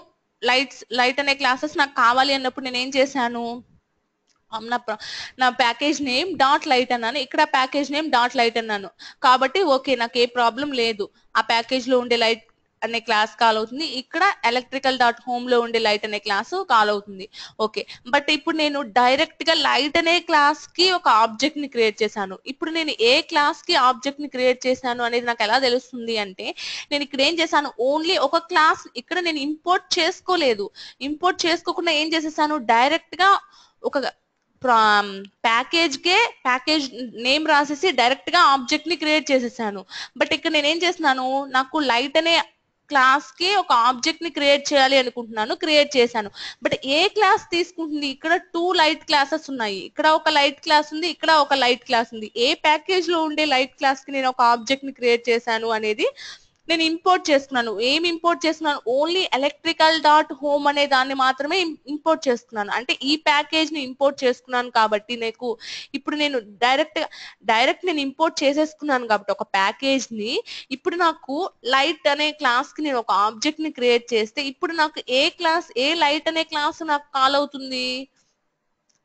Speaker 1: లైట్ అనే క్లాసెస్ నాకు కావాలి అన్నప్పుడు నేను ఏం చేశాను, నా ప్యాకేజ్ నేమ్ డాట్ లైట్ అన్నాను, ఇక్కడ ప్యాకేజ్ నేమ్ డాట్ లైట్ అన్నాను. కాబట్టి ఓకే, నాకు ఏ ప్రాబ్లం లేదు. ఆ ప్యాకేజ్ లో ఉండే లైట్ అనే క్లాస్ కాల్ అవుతుంది, ఇక్కడ ఎలక్ట్రికల్ డాట్ హోమ్ లో ఉండే లైట్ అనే క్లాస్ కాల్ అవుతుంది. ఓకే, బట్ ఇప్పుడు నేను డైరెక్ట్ గా లైట్ అనే క్లాస్ కి ఒక ఆబ్జెక్ట్ ని క్రియేట్ చేశాను. ఇప్పుడు నేను ఏ క్లాస్ కి ఆబ్జెక్ట్ ని క్రియేట్ చేశాను అనేది నాకు ఎలా తెలుస్తుంది అంటే, నేను ఇక్కడ ఏం చేశాను, ఓన్లీ ఒక క్లాస్ ఇక్కడ నేను ఇంపోర్ట్ చేసుకోలేదు. ఇంపోర్ట్ చేసుకోకుండా ఏం చేసేసాను, డైరెక్ట్ గా ఒక ప్యాకేజ్ నేమ్ రాసేసి డైరెక్ట్ గా ఆబ్జెక్ట్ ని క్రియేట్ చేసేసాను. బట్ ఇక్కడ నేను ఏం చేస్తున్నాను, నాకు లైట్ అనే క్లాస్ కి ఒక ఆబ్జెక్ట్ ని క్రియేట్ చేయాలి అనుకుంటున్నాను, క్రియేట్ చేశాను. బట్ ఏ క్లాస్ తీసుకుంటుంది, ఇక్కడ 2 లైట్ క్లాసెస్ ఉన్నాయి, ఇక్కడ ఒక లైట్ క్లాస్ ఉంది, ఇక్కడ ఒక లైట్ క్లాస్ ఉంది. ఏ ప్యాకేజ్ లో ఉండే లైట్ క్లాస్ కి నేను ఒక ఆబ్జెక్ట్ ని క్రియేట్ చేశాను అనేది నేను ఇంపోర్ట్ చేసుకున్నాను. ఏం ఇంపోర్ట్ చేస్తున్నాను, ఓన్లీ ఎలక్ట్రికల్ డాట్ హోమ్ అనే దాన్ని మాత్రమే ఇంపోర్ట్ చేస్తున్నాను. అంటే ఈ ప్యాకేజ్ ని ఇంపోర్ట్ చేసుకున్నాను కాబట్టి నాకు ఇప్పుడు నేను డైరెక్ట్ నేను ఇంపోర్ట్ చేసేసుకున్నాను కాబట్టి ఒక ప్యాకేజ్ ని, ఇప్పుడు నాకు లైట్ అనే క్లాస్ కి నేను ఒక ఆబ్జెక్ట్ ని క్రియేట్ చేస్తే ఇప్పుడు నాకు ఏ లైట్ అనే క్లాస్ నాకు కాల్ అవుతుంది,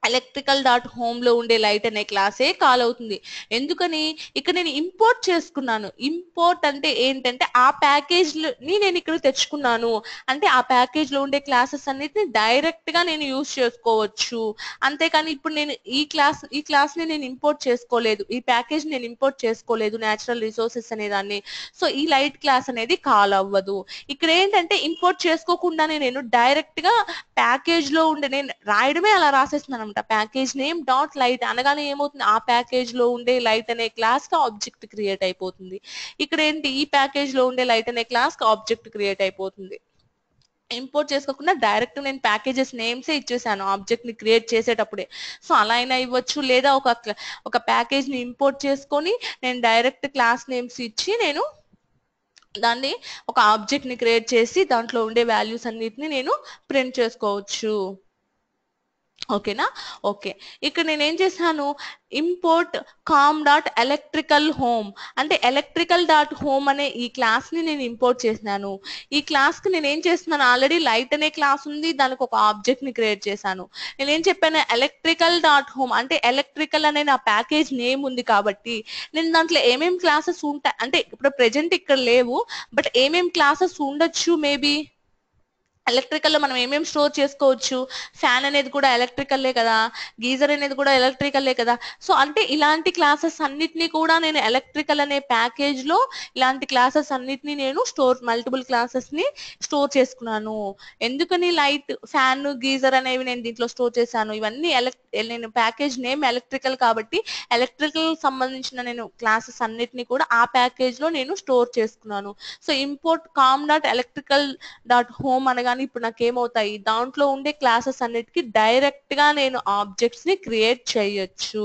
Speaker 1: ఎలక్ట్రికల్ డాట్ హోమ్ లో ఉండే లైట్ అనే క్లాసే కాల్ అవుతుంది. ఎందుకని ఇక్కడ నేను ఇంపోర్ట్ చేసుకున్నాను. ఇంపోర్ట్ అంటే ఏంటంటే ఆ ప్యాకేజ్ ని నేను ఇక్కడ తెచ్చుకున్నాను అంటే ఆ ప్యాకేజ్ లో ఉండే క్లాసెస్ అన్నిటిని డైరెక్ట్ గా నేను యూజ్ చేసుకోవచ్చు. అంతేకాని ఇప్పుడు నేను ఈ క్లాస్ ని నేను ఇంపోర్ట్ చేసుకోలేదు, ఈ ప్యాకేజ్ నేను ఇంపోర్ట్ చేసుకోలేదు నేచురల్ రిసోర్సెస్ అనే దాన్ని. సో ఈ లైట్ క్లాస్ అనేది కాల్ అవ్వదు. ఇక్కడ ఏంటంటే ఇంపోర్ట్ చేసుకోకుండానే నేను డైరెక్ట్ గా ప్యాకేజ్ లో ఉండే నేను రాయడమే అలా రాసేస్తున్నాను అనమాట. ప్యాకేజ్ నేమ్ డాట్ లైట్ అనగానే ఏమవుతుంది, ఆ ప్యాకేజ్ లో ఉండే లైట్ అనే క్లాస్ కి ఆబ్జెక్ట్ క్రియేట్ అయిపోతుంది. ఇక్కడ ఏంటి, ఈ ప్యాకేజ్ లో ఉండే లైట్ అనే క్లాస్ కి ఆబ్జెక్ట్ క్రియేట్ అయిపోతుంది. ఇంపోర్ట్ చేసుకోకుండా డైరెక్ట్ నేను ప్యాకేజెస్ నేమ్స్ ఇచ్చేసాను ఆబ్జెక్ట్ ని క్రియేట్ చేసేటప్పుడే. సో అలా అయినా ఇవ్వచ్చు, లేదా ఒక ప్యాకేజ్ ని ఇంపోర్ట్ చేసుకొని నేను డైరెక్ట్ క్లాస్ నేమ్స్ ఇచ్చి నేను దాన్ని ఒక ఆబ్జెక్ట్ ని క్రియేట్ చేసి దాంట్లో ఉండే వాల్యూస్ అన్నిటిని నేను ప్రింట్ చేసుకోవచ్చు. ఓకేనా? ఓకే, ఇక్కడ నేను ఏం చేశాను, import com dot electrical home అంటే ఎలక్ట్రికల్ డాట్ హోమ్ అనే ఈ క్లాస్ ని నేను ఇంపోర్ట్ చేసినాను. ఈ క్లాస్ కి నేను ఏం చేస్తున్నాను, ఆల్రెడీ లైట్ అనే క్లాస్ ఉంది, దానికి ఒక ఆబ్జెక్ట్ ని క్రియేట్ చేశాను. నేనేం చెప్పాను, ఎలక్ట్రికల్ డాట్ హోమ్ అంటే ఎలక్ట్రికల్ అనే నా ప్యాకేజ్ నేమ్ ఉంది కాబట్టి నేను దాంట్లో ఏమేం క్లాసెస్ ఉంటాయి అంటే ఇప్పుడు ప్రెజెంట్ ఇక్కడ లేవు, బట్ ఏమేం క్లాసెస్ ఉండొచ్చు మేబీ. ఎలక్ట్రికల్ లో మనం ఏమేమి స్టోర్ చేసుకోవచ్చు, ఫ్యాన్ అనేది కూడా ఎలక్ట్రికల్లే కదా, గీజర్ అనేది కూడా ఎలక్ట్రికల్లే కదా. సో అంటే ఇలాంటి క్లాసెస్ అన్నిటినీ కూడా నేను ఎలక్ట్రికల్ అనే ప్యాకేజ్ లో ఇలాంటి క్లాసెస్ అన్నిటినీ నేను మల్టిపుల్ క్లాసెస్ ని స్టోర్ చేసుకున్నాను. ఎందుకని లైట్, ఫ్యాన్, గీజర్ అనేవి నేను దీంట్లో స్టోర్ చేశాను, ఇవన్నీ నేను ప్యాకేజ్ నేమ్ ఎలక్ట్రికల్ కాబట్టి ఎలక్ట్రికల్ సంబంధించిన నేను క్లాసెస్ అన్నిటినీ కూడా ఆ ప్యాకేజ్ లో నేను స్టోర్ చేసుకున్నాను. So import com dot electrical dot home అనగానే ఇప్పుడు నాకు ఏమవుతాయి, దాంట్లో ఉండే క్లాసెస్ అన్నిటికీ డైరెక్ట్ గా నేను ఆబ్జెక్ట్స్ ని క్రియేట్ చేయొచ్చు.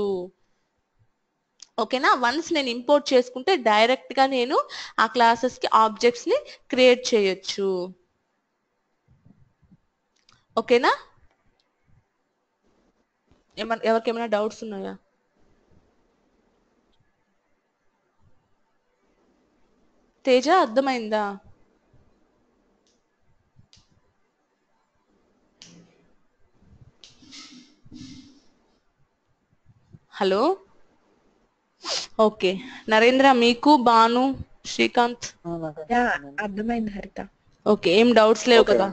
Speaker 1: ఓకేనా? వన్స్ నేను ఇంపోర్ట్ చేసుకుంటే డైరెక్ట్ గా నేను ఆ క్లాసెస్ కి ఆబ్జెక్ట్స్ ని క్రియేట్ చేయొచ్చు. ఓకేనా? ఎవరికేమైనా డౌట్స్ ఉన్నాయా? తేజ అర్థమైందా? Hello, okay. నరేంద్ర, మీకు, భాను, శ్రీకాంత్
Speaker 5: యా అర్థమైంది హరిత.
Speaker 1: ఓకే, ఏం డౌట్స్ లేవు
Speaker 3: ఓకే
Speaker 1: కదా?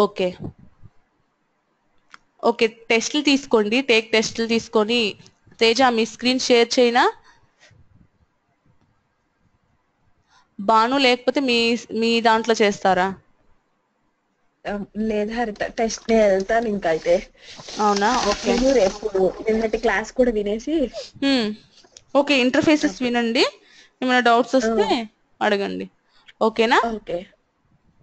Speaker 1: ఓకే ఓకే, టెస్ట్లు తీసుకోండి, టెస్ట్లు తీసుకొని తేజ మీ స్క్రీన్ షేర్ చేయనా? భాను లేకపోతే మీ దాంట్లో చేస్తారా?
Speaker 5: లేదు హరిత, టెస్ట్ నేను వెళ్తాను ఇంకా అయితే.
Speaker 1: అవునా? ఓకే
Speaker 5: నేను రేపు నిన్నటి క్లాస్ కూడా వినేసి
Speaker 1: ఓకే, ఇంటర్ఫేసెస్ వినండి, ఏమైనా డౌట్స్ వస్తే అడగండి. ఓకేనా?
Speaker 5: ఓకే.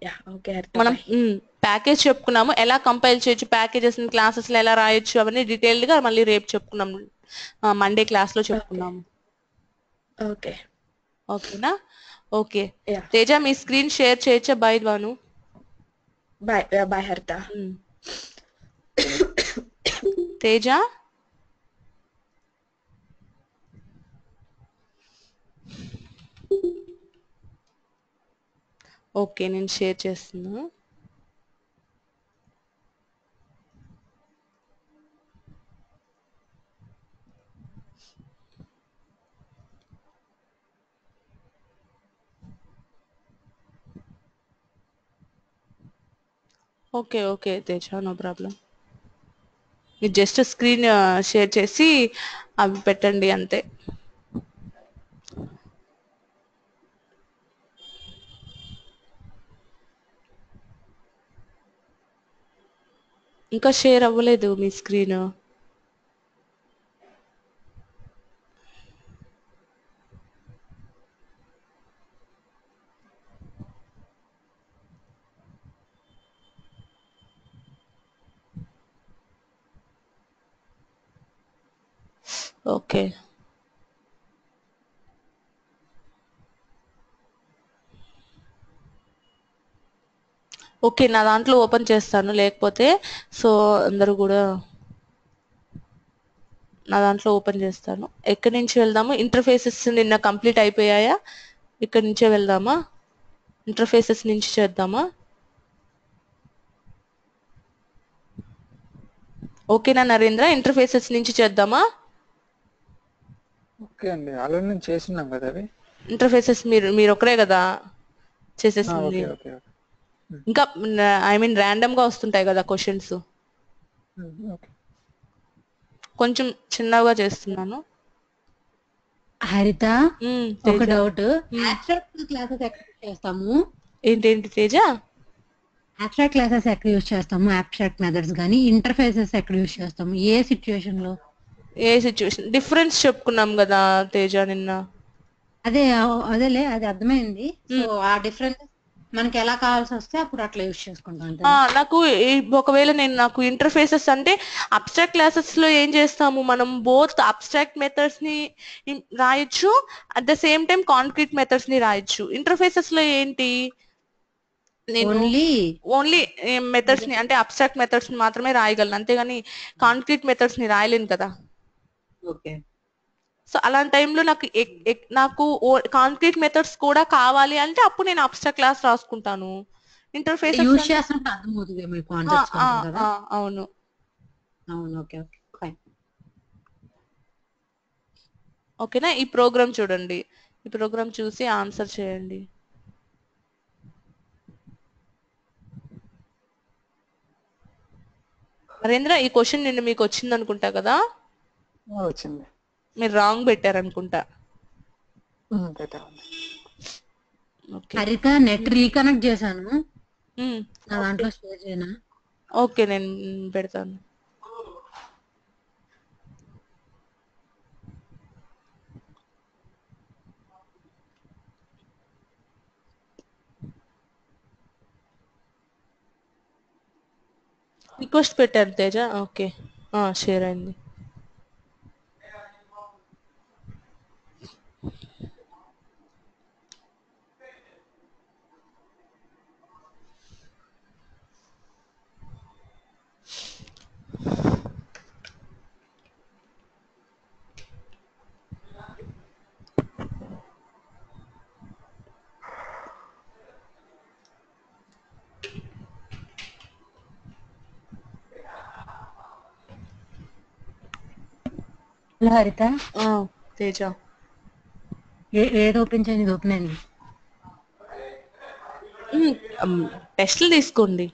Speaker 5: యా ఓకే హరిత,
Speaker 1: మనం
Speaker 5: బాయ్.
Speaker 1: ప్యాకేజ్ చెప్పుకున్నాము, ఎలా కంపైల్ చేయొచ్చు, ప్యాకేజెస్ క్లాసెస్ లో ఎలా రాయొచ్చు, అవన్నీ డీటెయిల్డ్ గా మళ్ళీ రేపు చెప్పుకున్నాము, మండే క్లాస్ లో చెప్పుకున్నాము.
Speaker 5: ఓకే
Speaker 1: ఓకేనా? ఓకే
Speaker 5: యా
Speaker 1: తేజ, మీ స్క్రీన్ షేర్ చేయొచ్చా? Bye Bhanu.
Speaker 5: Bye. Bye Haritha.
Speaker 1: Teja okay, నేను షేర్ చేస్తున్నా. Okay okay Teja, no problem. మీరు జస్ట్ స్క్రీన్ షేర్ చేసి అవి పెట్టండి అంతే. ఇంకా షేర్ అవ్వలేదు మీ స్క్రీన్. ఓకే ఓకే, నా దాంట్లో ఓపెన్ చేస్తాను, లేకపోతే సో అందరూ కూడా నా దాంట్లో ఓపెన్ చేస్తాను. ఎక్కడి నుంచి వెళ్దాము? ఇంటర్ఫేసెస్ నిన్న కంప్లీట్ అయిపోయాయా? ఇక్కడి నుంచే వెళ్దామా? ఇంటర్ఫేసెస్ నుంచి చేద్దామా? ఓకేనా నరేంద్ర? ఇంటర్ఫేసెస్ నుంచి చేద్దామా?
Speaker 4: ఓకే అండి, ఆల్రెడీ నేను చేస్తున్నాం కదా అవి.
Speaker 1: ఇంటర్ఫేసెస్ మీరు ఒకరే కదా చేసేసింది.
Speaker 4: Okay okay okay.
Speaker 1: ఇంకా ఐ మీన్ ర్యాండమ్ గా వస్తుంటాయి కదా క్వశ్చన్స్,
Speaker 4: ఓకే.
Speaker 1: కొంచెం చిన్నగా చేస్తున్నాను.
Speaker 2: హరిత ఒక
Speaker 1: తేజ
Speaker 2: డౌట్, అబ్స్ట్రాక్ట్ క్లాసెస్ ఎక్కడ యూస్ చేస్తాము?
Speaker 1: ఏంటి తేజ?
Speaker 2: అబ్స్ట్రాక్ట్ క్లాసెస్ ఎక్కడ యూస్ చేస్తాము? అబ్స్ట్రాక్ట్ మెథడ్స్ కానీ ఇంటర్ఫేసెస్ ఎక్కడ యూస్ చేస్తాము? ఏ సిచ్యుయేషన్ లో?
Speaker 1: ఏ సిచ్యువేషన్ డిఫరెన్స్ చెప్పుకున్నాం కదా తేజ నిన్న.
Speaker 2: అదేలే, అది అర్థమైంది. సో ఆ డిఫరెన్స్ మనకి ఎలా కావాల్సి వస్తే అప్పుడు అట్లా యూస్ చేసుకుంటాం అంతే.
Speaker 1: నాకు ఒకవేళ నాకు ఇంటర్ఫేసెస్ అంటే అబ్స్ట్రాక్ట్ క్లాసెస్ లో ఏం చేస్తాము మనం, బోత్ అబ్స్ట్రాక్ట్ మెథడ్స్ ని రాయొచ్చు, at the same time concrete methods ని రాయొచ్చు. ఇంటర్ఫేసెస్ లో ఏంటి, నేను ఓన్లీ మెథడ్స్ ని అంటే అబ్స్ట్రాక్ట్ మెథడ్స్ ని మాత్రమే రాయగలను, అంతేగాని కాంక్రీట్ మెథడ్స్ ని రాయలేను కదా.
Speaker 2: ఓకే.
Speaker 1: సో అలాంటి టైంలో నాకు కాంక్రీట్ మెథడ్స్ కూడా కావాలి అంటే అప్పుడు నేను అబ్స్ట్రాక్ట్ క్లాస్ రాసుకుంటాను. ఇంటర్ఫేసెస్
Speaker 2: యూస్ చేస్తుంటే అర్థమవుతుంది మీ కాన్సెప్ట్స్ కదా.
Speaker 1: అవును.
Speaker 2: Okay okay fine.
Speaker 1: ఓకేనా? ఈ ప్రోగ్రామ్ చూడండి, ఈ ప్రోగ్రామ్ చూసి ఆన్సర్ చేయండి. నరేంద్ర, ఈ క్వశ్చన్ నిన్న మీకు వచ్చింది అనుకుంటా కదా?
Speaker 4: వచ్చింది.
Speaker 1: మీరు రాంగ్ పెట్టారనుకుంటా.
Speaker 2: హరిత నెట్ రీకనెక్ట్ చేశాను, నా దాంట్లో షేర్ చేయనా?
Speaker 1: ఓకే, నేను పెడతాను. రిక్వెస్ట్ పెట్టారు తేజ. ఓకే, షేర్ అయింది.
Speaker 2: హలో హరిత.
Speaker 1: తేజ,
Speaker 2: ఏది ఓపెన్ చేయండి? ఇది ఓపెన్ అయింది.
Speaker 1: టెస్ట్లు తీసుకోండి.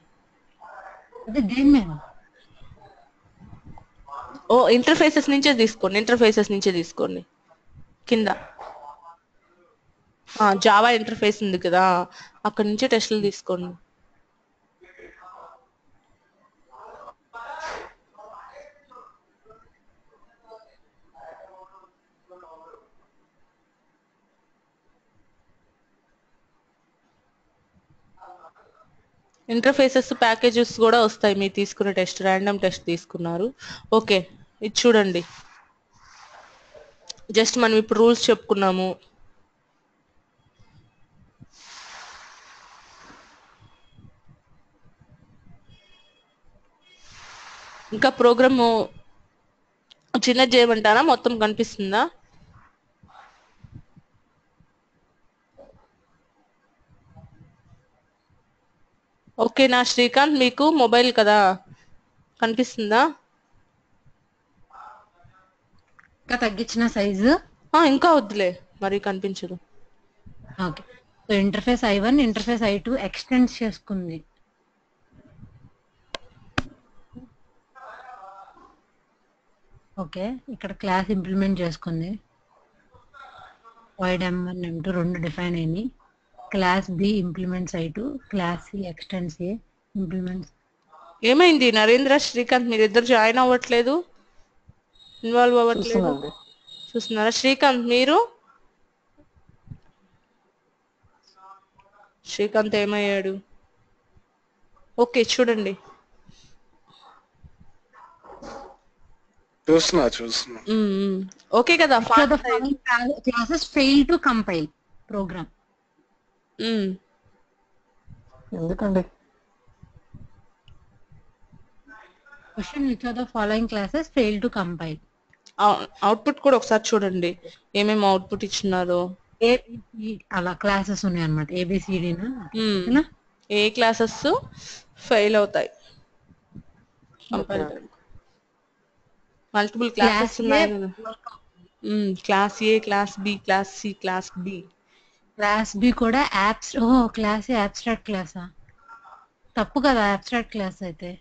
Speaker 2: అదే దేని మీద?
Speaker 1: ఇంటర్ఫేసెస్ నుంచే తీసుకోండి. కింద జావా ఇంటర్ఫేస్ ఉంది కదా, అక్కడ నుంచే టెస్ట్లు తీసుకోండి. ఇంటర్ఫేసెస్ ప్యాకేజెస్ కూడా వస్తాయి మీరు తీసుకున్న టెస్ట్, ర్యాండమ్ టెస్ట్ తీసుకున్నారు. ఓకే, ఇది చూడండి. జస్ట్ మనం ఇప్పుడు రూల్స్ చెప్పుకున్నాము. ఇంకా ప్రోగ్రాము చిన్నది చేయమంటారా? మొత్తం కనిపిస్తుందా? ఓకేనా శ్రీకాంత్, మీకు మొబైల్ కదా కనిపిస్తుందా?
Speaker 2: ఇంకా తగ్గించిన సైజు?
Speaker 1: ఇంకా వద్దులే, మరి కనిపించదు.
Speaker 2: Okay. So interface I1 interface I2 extend చేసుకుంది. ఓకే, ఇక్కడ క్లాస్ ఇంప్లిమెంట్ చేసుకుంది. void M1 M2 రెండు డిఫైన్ అయినాయి. Class B implements I2, class C extends A implements.
Speaker 1: ఏమైంది నరేంద్ర, శ్రీకాంత్ మీరిద్దరు జాయిన్ అవ్వట్లేదు, ఇన్వాల్వ్ అవ్వట్లేదు? చూస్తున్నారా? శ్రీకాంత్ మీరు, శ్రీకాంత్ ఏమయ్యాడు? ఓకే చూడండి.
Speaker 3: చూస్తున్నా.
Speaker 1: ఓకే కదా?
Speaker 2: Classes fail to compile program.
Speaker 4: ఎందుకండి?
Speaker 2: Question, which of the following classes fail to compile?
Speaker 1: Output కూడా ఒకసారి చూడండి, ఏమేమి అవుట్పుట్ ఇచ్చినారో.
Speaker 2: అలా క్లాసెస్ ఉన్నాయి అన్నమాట, ABCD.
Speaker 1: ఏ క్లాసెస్ ఫెయిల్ అవుతాయి. మల్టిపుల్
Speaker 2: క్లాస్
Speaker 1: క్లాసెస్
Speaker 2: ఏ
Speaker 1: ఉన్నాయి కదా. Class A, class B, class C, class D.
Speaker 2: Class B కూడా క్లాస్ ఏ అబ్స్ట్రాక్ట్ క్లాసా? తప్పు కదా అబ్స్ట్రాక్ట్ క్లాస్ అయితే.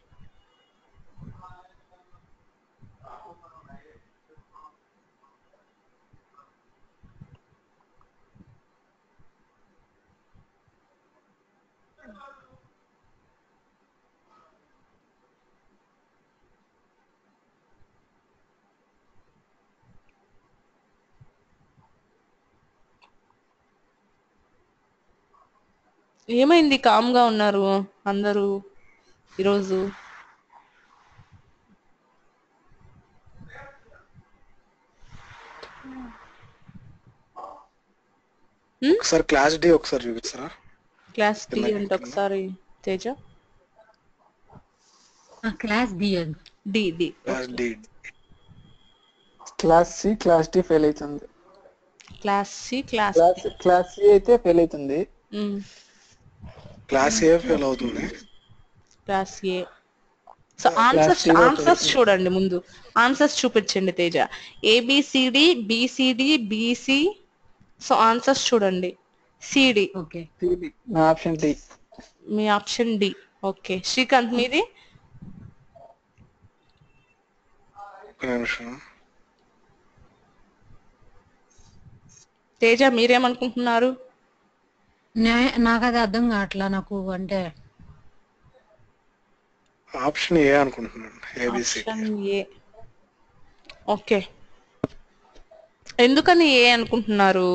Speaker 1: ఏమైంది కామ్ గా ఉన్నారు అందరూ ఈరోజు?
Speaker 3: ఒకసారి క్లాస్ డి ఒకసారి చూపిస్తారా?
Speaker 1: క్లాస్ డి
Speaker 3: చిన్న
Speaker 1: అంటే
Speaker 3: కింద.
Speaker 1: ఒకసారి తేజ.
Speaker 2: క్లాస్ బి అది.
Speaker 1: D D
Speaker 3: class D.
Speaker 4: Class C class D fail అవుతుంది.
Speaker 1: Class C, class
Speaker 4: class C అయితే ఫెయిల్ అవుతుంది.
Speaker 3: క్లాస్ ఏ ఫెయిల్ అవుతుంది.
Speaker 1: Class A. So
Speaker 4: class C లో ఫెయిల్
Speaker 1: ఆన్సర్స్
Speaker 4: అవుతుంది.
Speaker 1: చూడండి ముందు. ఆన్సర్స్ చూపించండి Teja. ABCD, BCD, BC. So answers చూడండి. సిడి.
Speaker 2: ఓకే.
Speaker 4: నా ఆప్షన్ డి.
Speaker 1: మీ ఆప్షన్ డి. ఓకే శ్రీకాంత్ మీది?
Speaker 3: ఒక నిమిషం.
Speaker 1: తేజ మీరేమనుకుంటున్నారు?
Speaker 2: నాకు అది అర్థం కావట్లా నాకు అంటే.
Speaker 3: ఆప్షన్ ఏ అనుకుంటున్నాను. ఏబిసి.
Speaker 1: Option A. ఓకే, ఎందుకని ఏ అనుకుంటున్నారు?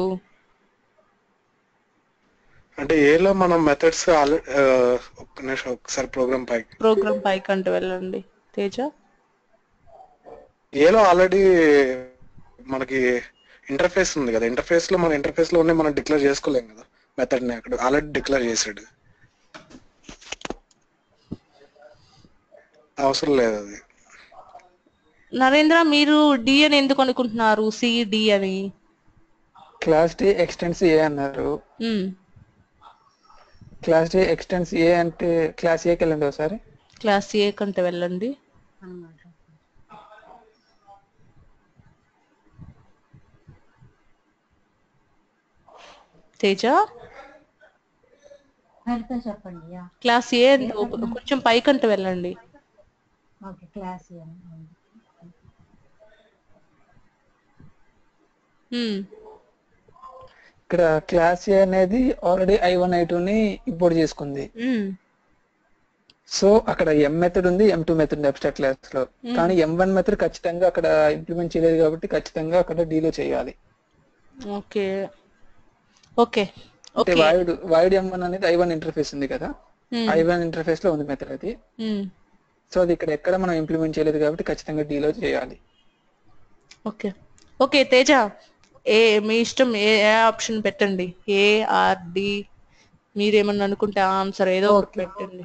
Speaker 3: అంటే ఏలో మనం మెథడ్స్ ఒక్క నిమిషం ఒకసారి
Speaker 1: ప్రోగ్రామ్ పైకి అంటూ వెళ్ళండి తేజ.
Speaker 3: ఏలో ఆల్రెడీ మనకి ఇంటర్ఫేస్ ఉంది కదా. ఇంటర్ఫేస్ లో మన ఇంటర్ఫేస్ లో మనం డిక్లేర్ చేసుకోలేం కదా మెథడ్ ని. అక్కడ ఆల్రెడీ డిక్లేర్ చేసాడు, అవసరం లేదు అది.
Speaker 1: నరేంద్ర మీరు డి అని ఎందుకు అనుకుంటున్నారు? సిడి అని.
Speaker 4: క్లాస్ డి ఎక్స్టెన్స్ ఏ అన్నారు. క్లాస్ డి ఎక్స్టెన్స్ ఏ అంటే క్లాస్ ఏకి వెళ్ళండి ఒకసారి.
Speaker 1: క్లాస్ ఏ కంటే వెళ్ళండి. తేజ
Speaker 2: చెప్పండి.
Speaker 1: క్లాస్ ఏ అంటే కొంచెం పైకంటూ వెళ్ళండి.
Speaker 2: ఓకే క్లాస్ ఏ.
Speaker 4: ఇక్కడ క్లాస్ ఏ అనేది ఆల్రెడీ I1 I2 ని ఇంపోర్ట్ చేసుకుంది. సో అక్కడ M మెథడ్ ఉంది, M2 మెథడ్ ఉంది అబ్స్ట్రాక్ట్ క్లాస్ లో. కానీ M1 మెథడ్ ఖచ్చితంగా అక్కడ ఇంప్లిమెంట్ చేయలేదు కాబట్టి ఖచ్చితంగా అక్కడ డీలో చేయాలి.
Speaker 1: ఓకే ఓకే
Speaker 4: అంటే వాయిడ్ M1 అనేది I1 ఇంటర్ఫేస్ ఉంది కదా, I1 ఇంటర్ఫేస్ లో ఉంది మెథడ్ అది. సో అది ఇక్కడ ఎక్కడ మనం ఇంప్లిమెంట్ చేయలేదు కాబట్టి ఖచ్చితంగా డీలో చేయాలి.
Speaker 1: ఓకే ఓకే తేజ మీ ఇష్టం, ఏ ఆప్షన్ పెట్టండి. ఏ ఆర్ డి, మీరేమన్నా అనుకుంటే ఆన్సర్ ఏదో ఒకటి పెట్టండి.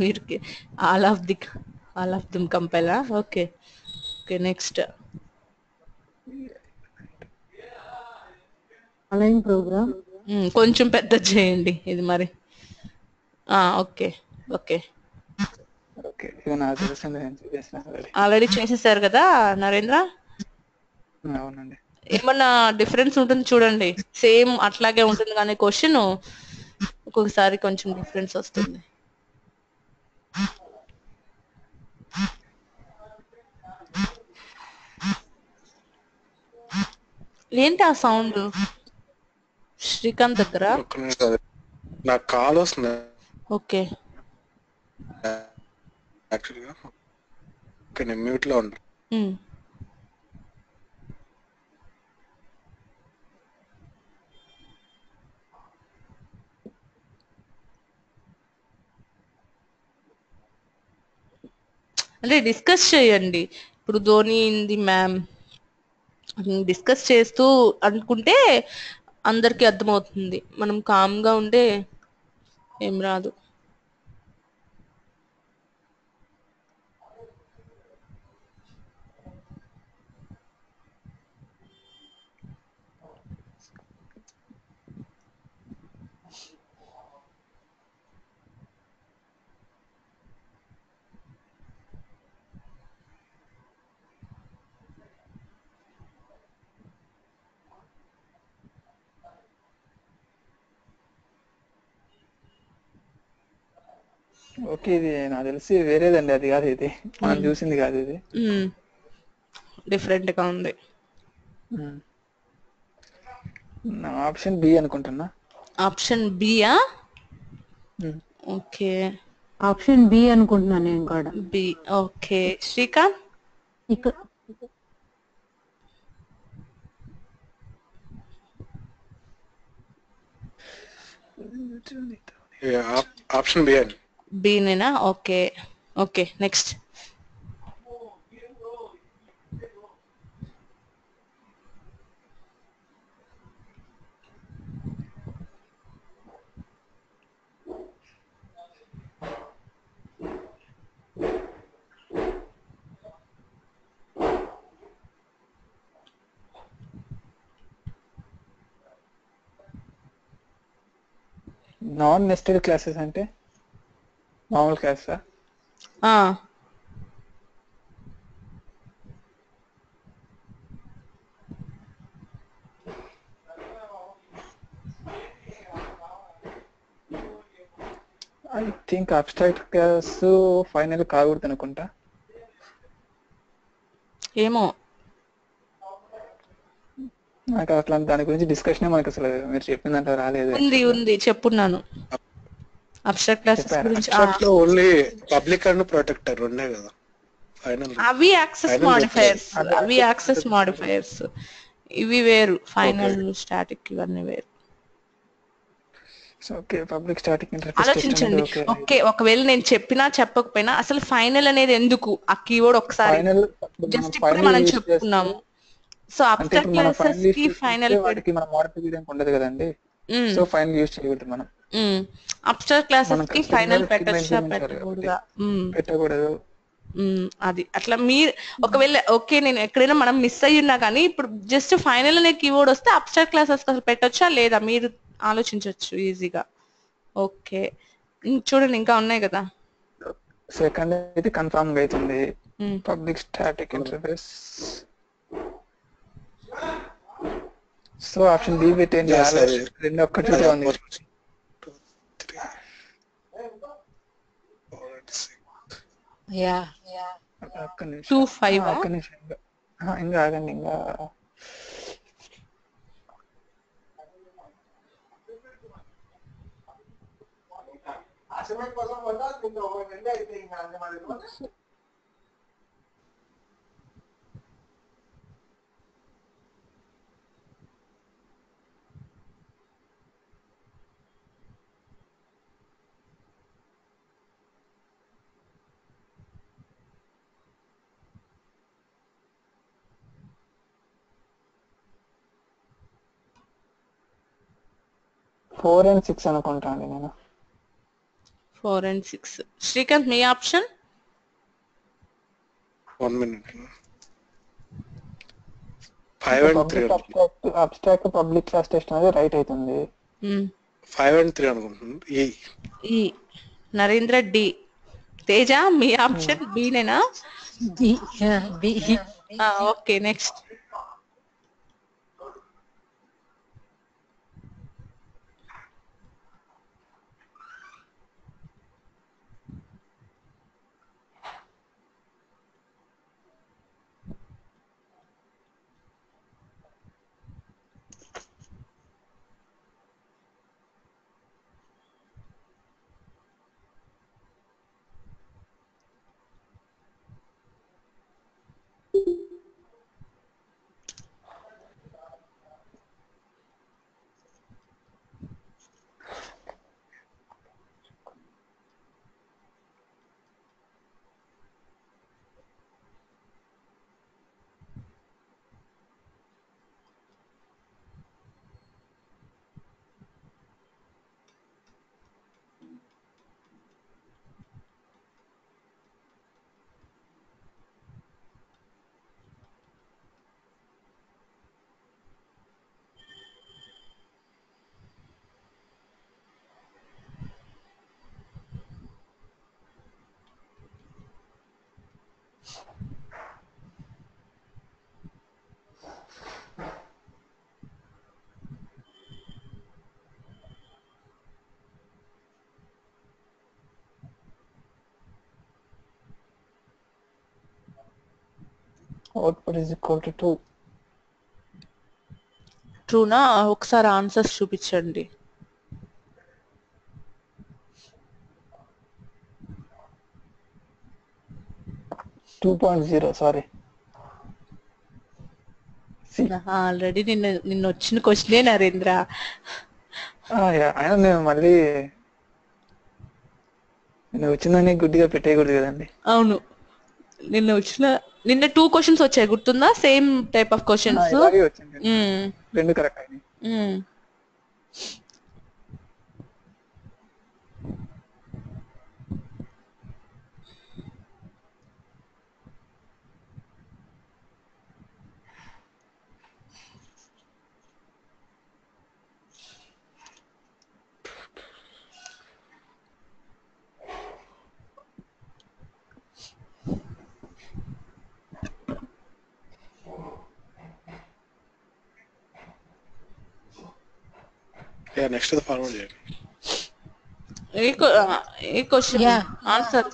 Speaker 1: మీరు ఆల్ ఆఫ్ దమ్ కంపైలా? Okay okay next.
Speaker 2: Align program
Speaker 1: కొంచెం పెద్ద చేయండి ఇది మరి. ఓకే ఓకే
Speaker 4: ఓకే ఇది నాకు తెలిసింది, నేను చేసిన
Speaker 1: ఆల్రెడీ చేసేసారు కదా నరేంద్ర.
Speaker 4: అవునండి.
Speaker 1: ఏమన్నా డిఫరెన్స్ ఉంటుంది చూడండి. సేమ్ అట్లాగే ఉంటుంది కానీ క్వశ్చన్ ఒక్కొక్కసారి కొంచెం డిఫరెన్స్ వస్తుంది. ఏంటి ఆ సౌండ్ శ్రీకాంత్ దగ్గర?
Speaker 3: నాకు కాల్ వస్తుంది
Speaker 1: ఓకే
Speaker 3: యాక్చువల్గా. ఓకే నేను మ్యూట్ లో ఉంటాను.
Speaker 1: అంటే డిస్కస్ చేయండి. ఇప్పుడు ధోని ఇంది మ్యామ్ డిస్కస్ చేస్తూ అనుకుంటే అందరికి అర్థమవుతుంది. మనం కామ్గా ఉంటే ఏం రాదు.
Speaker 4: ఓకే, ఇది నాకు తెలిసి వేరేదండి, అది కాదు ఇది, మనం చూసింది కాదు ఇది.
Speaker 1: డిఫరెంట్ గా ఉంది.
Speaker 4: నా ఆప్షన్ బి అనుకుంటున్నా.
Speaker 1: ఆప్షన్ బియా? ఓకే,
Speaker 2: ఆప్షన్ బి అనుకుంటున్నాను నేను కూడా.
Speaker 1: బి. ఓకే, శ్రీకాంత్?
Speaker 2: ఇక్కడ
Speaker 3: ఆప్షన్ బి అండి.
Speaker 1: బినేనా? Okay okay, next.
Speaker 4: Non nested classes అంటే మామూలు క్లాసా? I think abstract class final కాకూడదు అనుకుంటా.
Speaker 1: ఏమో,
Speaker 4: నాకు అట్లా దాని గురించి డిస్కషన్ మనకు అసలు మీరు చెప్పిందంటే రాలేదు.
Speaker 1: ఉంది చెప్పున్నాను. అబ్స్ట్రాక్ట్ క్లాసెస్ గురించి
Speaker 3: లో ఓన్లీ పబ్లిక్ అండ్ ప్రొటెక్టర్ ఉండే కదా ఫైనల్.
Speaker 1: అవి యాక్సెస్ మాడిఫైయర్స్, అవి యాక్సెస్ మాడిఫైయర్స్. ఇవి వేరు, ఫైనల్ స్టాటిక్ ఇవన్నీ వేరు.
Speaker 4: ఓకే, పబ్లిక్ స్టాటిక్ ఇంటర్ఫేస్
Speaker 1: ఆలోచించండి. ఓకే, ఒకవేళ నేను చెప్పినా చెప్పకపోయినా అసలు ఫైనల్ అనేది ఎందుకు, ఆ కీవర్డ్ ఒకసారి జస్ట్ ఇప్పుడు మనం చెప్పుకున్నాము. సో అబ్స్ట్రాక్ట్ క్లాసెస్ కి ఫైనల్
Speaker 4: వాటికి మనం మోడిఫై చేయడానికి ఉండదు కదండి. సో ఫైనల్ యూస్ చేయకూడదు మనం.
Speaker 1: అబ్స్ట్రాక్ట్ క్లాసెస్ కి ఫైనల్ పెట్టొచ్చా పెట్టకూడదా?
Speaker 4: పెట్టకూడదు.
Speaker 1: అది అట్లా మీరు ఒకవేళ ఓకే, నేను ఎక్కడైనా మనం మిస్ అయ్యి ఉన్నా కానీ ఇప్పుడు జస్ట్ ఫైనల్ అనే కీవర్డ్ వస్తే అబ్స్ట్రాక్ట్ క్లాసెస్ అసలు పెట్టొచ్చా లేదా మీరు ఆలోచించవచ్చు ఈజీగా. ఓకే, చూడండి ఇంకా ఉన్నాయి కదా.
Speaker 4: సెకండ్ అయితే కన్ఫర్మ్ గా అవుతుంది, public static interface. So option B పెట్టండి, రెండు ఒక్కటి ఉంది.
Speaker 2: యా
Speaker 4: ఒక్క నిమిషం,
Speaker 1: 25
Speaker 4: ఒక్క నిమిషం, ఇంకా ఆగండి, ఇంకా ఫోర్ అండ్ సిక్స్ అనుకుంటా అండి నేను.
Speaker 1: 4 and 6. శ్రీకాంత్ మీ option?
Speaker 3: 1 minute. 5 and 3
Speaker 4: abstract public class test అనేది రైట్ అవుతుంది.
Speaker 3: 5 and 3 అనుకుంటున్నాను.
Speaker 1: ఈ నరేంద్ర డి. తేజ మీ ఆప్షన్ బి నేనా?
Speaker 2: B.
Speaker 1: Okay, next.
Speaker 4: Output is equal to 2.
Speaker 1: ట్రూనా? ఒకసారి ఆన్సర్స్ చూపించండి.
Speaker 4: 2.0 సారీ.
Speaker 1: ఆల్రెడీ నిన్న వచ్చిన క్వశ్చనే నరేంద్ర.
Speaker 4: అయినా నేను మళ్ళీ నేను వచ్చిందని గుడ్డిగా పెట్టేయకూడదు కదండి.
Speaker 1: అవును, నిన్న 2 క్వశ్చన్స్ వచ్చాయి, గుర్తుందా? Same type of questions.
Speaker 4: ఇలాగే వచ్చింది, 2 కరెక్ట్ అయినాయి.
Speaker 3: నెక్స్ట్ ఫార్వర్డ్ చేయండి.
Speaker 1: ఏ క్వశ్చన్ ఆన్సర్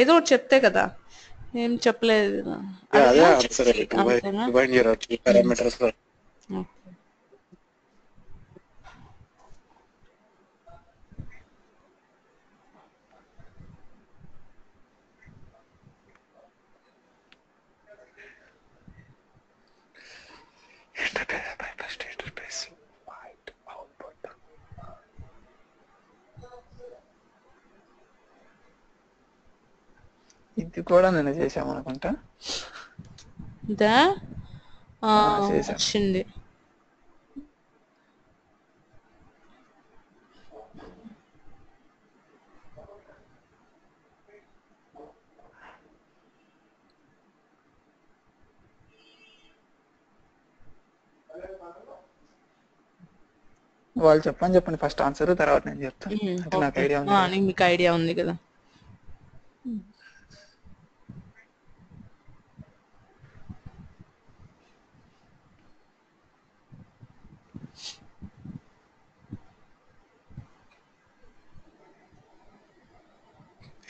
Speaker 1: ఏదో ఒకటి చెప్తే కదా, ఏం చెప్పలేదు.
Speaker 3: అదే ఆన్సర్ 2.0 పారామీటర్స్ లో.
Speaker 4: ఇది కూడా నేను చేసాము అనుకుంటా.
Speaker 1: వచ్చింది.
Speaker 4: వాళ్ళు చెప్పండి ఫస్ట్ ఆన్సర్, తర్వాత నేను చెప్తాను. అంటే నాకు ఐడియా ఉంది.
Speaker 1: మీకు ఐడియా ఉంది కదా.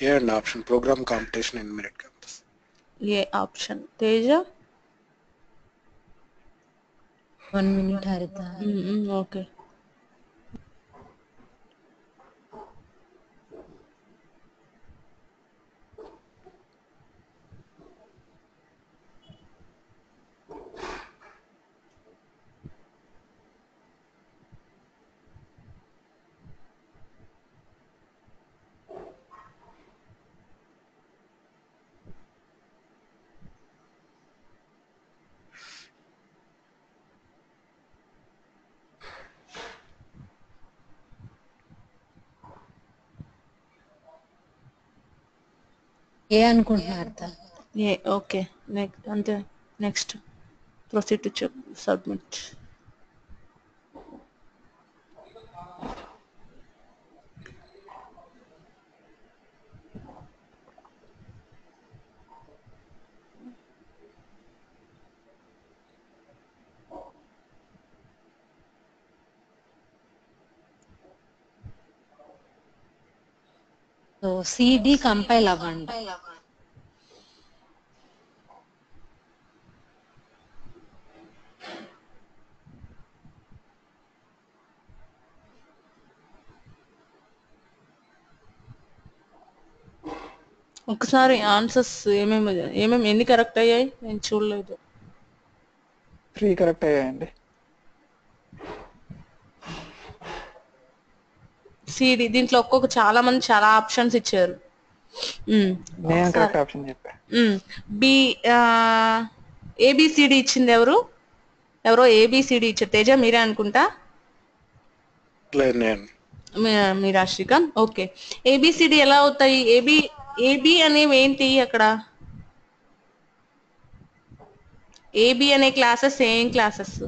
Speaker 3: ఏ అండి ఆప్షన్? Program competition in merit campus.
Speaker 1: ఏ ఆప్షన్ Teja?
Speaker 2: 1 minute Haritha.
Speaker 1: Okay.
Speaker 2: A అనుకుంటున్నారు?
Speaker 1: A okay. అంతే. Next proceed to submit.
Speaker 2: So CD compile అవ్వండి.
Speaker 1: ఒకసారి ఆన్సర్స్ ఏమేమి ఎన్ని కరెక్ట్ అయ్యాయి నేను చూడలేదు.
Speaker 4: 3 కరెక్ట్ అయ్యాయండి.
Speaker 1: సిడి దీంట్లో చాలా మంది చాలా ఆప్షన్స్ ఇచ్చారు.
Speaker 4: నేను కరెక్ట్ ఆప్షన్ చెప్పా.
Speaker 1: బి ఏబిసిడి ఇచ్చింది ఎవరో ఏబిసిడి ఇచ్చారు. తేజ మీరే అనుకుంటా. మీరా శ్రీకాంత్. ఓకే. ఏబిసిడి ఎలా అవుతాయి? ఏబి అనేవి ఏంటి అక్కడ? ఏబి అనే క్లాసెస్ ఏం క్లాసెస్?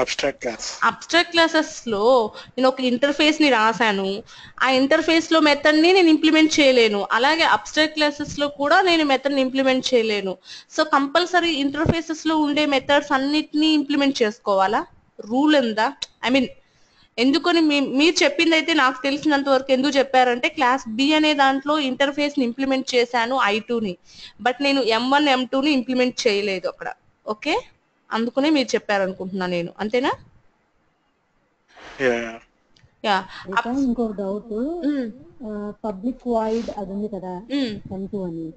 Speaker 1: అబ్స్ట్రాక్ట్ క్లాసెస్ లో నేను ఒక ఇంటర్ఫేస్ ని రాశాను, ఆ ఇంటర్ఫేస్ లో మెథడ్ ని నేను ఇంప్లిమెంట్ చేయలేను. అలాగే అబ్స్ట్రాక్ట్ క్లాసెస్ లో కూడా నేను మెథడ్ ని ఇంప్లిమెంట్ చేయలేను. సో కంపల్సరీ ఇంటర్ఫేసెస్ లో ఉండే మెథడ్స్ అన్నిటినీ ఇంప్లిమెంట్ చేసుకోవాలా? రూల్ ఉందా? ఐ మీన్ ఎందుకని మీరు చెప్పింది అయితే నాకు తెలిసినంత వరకు ఎందుకు చెప్పారంటే క్లాస్ బి అనే దాంట్లో ఇంటర్ఫేస్ ని ఇంప్లిమెంట్ చేశాను I2ని, బట్ నేను M1 M2ని ఇంప్లిమెంట్ చేయలేదు అక్కడ. ఓకే, అందుకనే మీరు చెప్పారు అనుకుంటున్నా నేను, అంతేనా?
Speaker 3: Yeah, yeah.
Speaker 1: యా.
Speaker 2: అయితే ఇంకొక డౌట్, పబ్లిక్ వాయిడ్ అది ఉంది కదా M2 అని,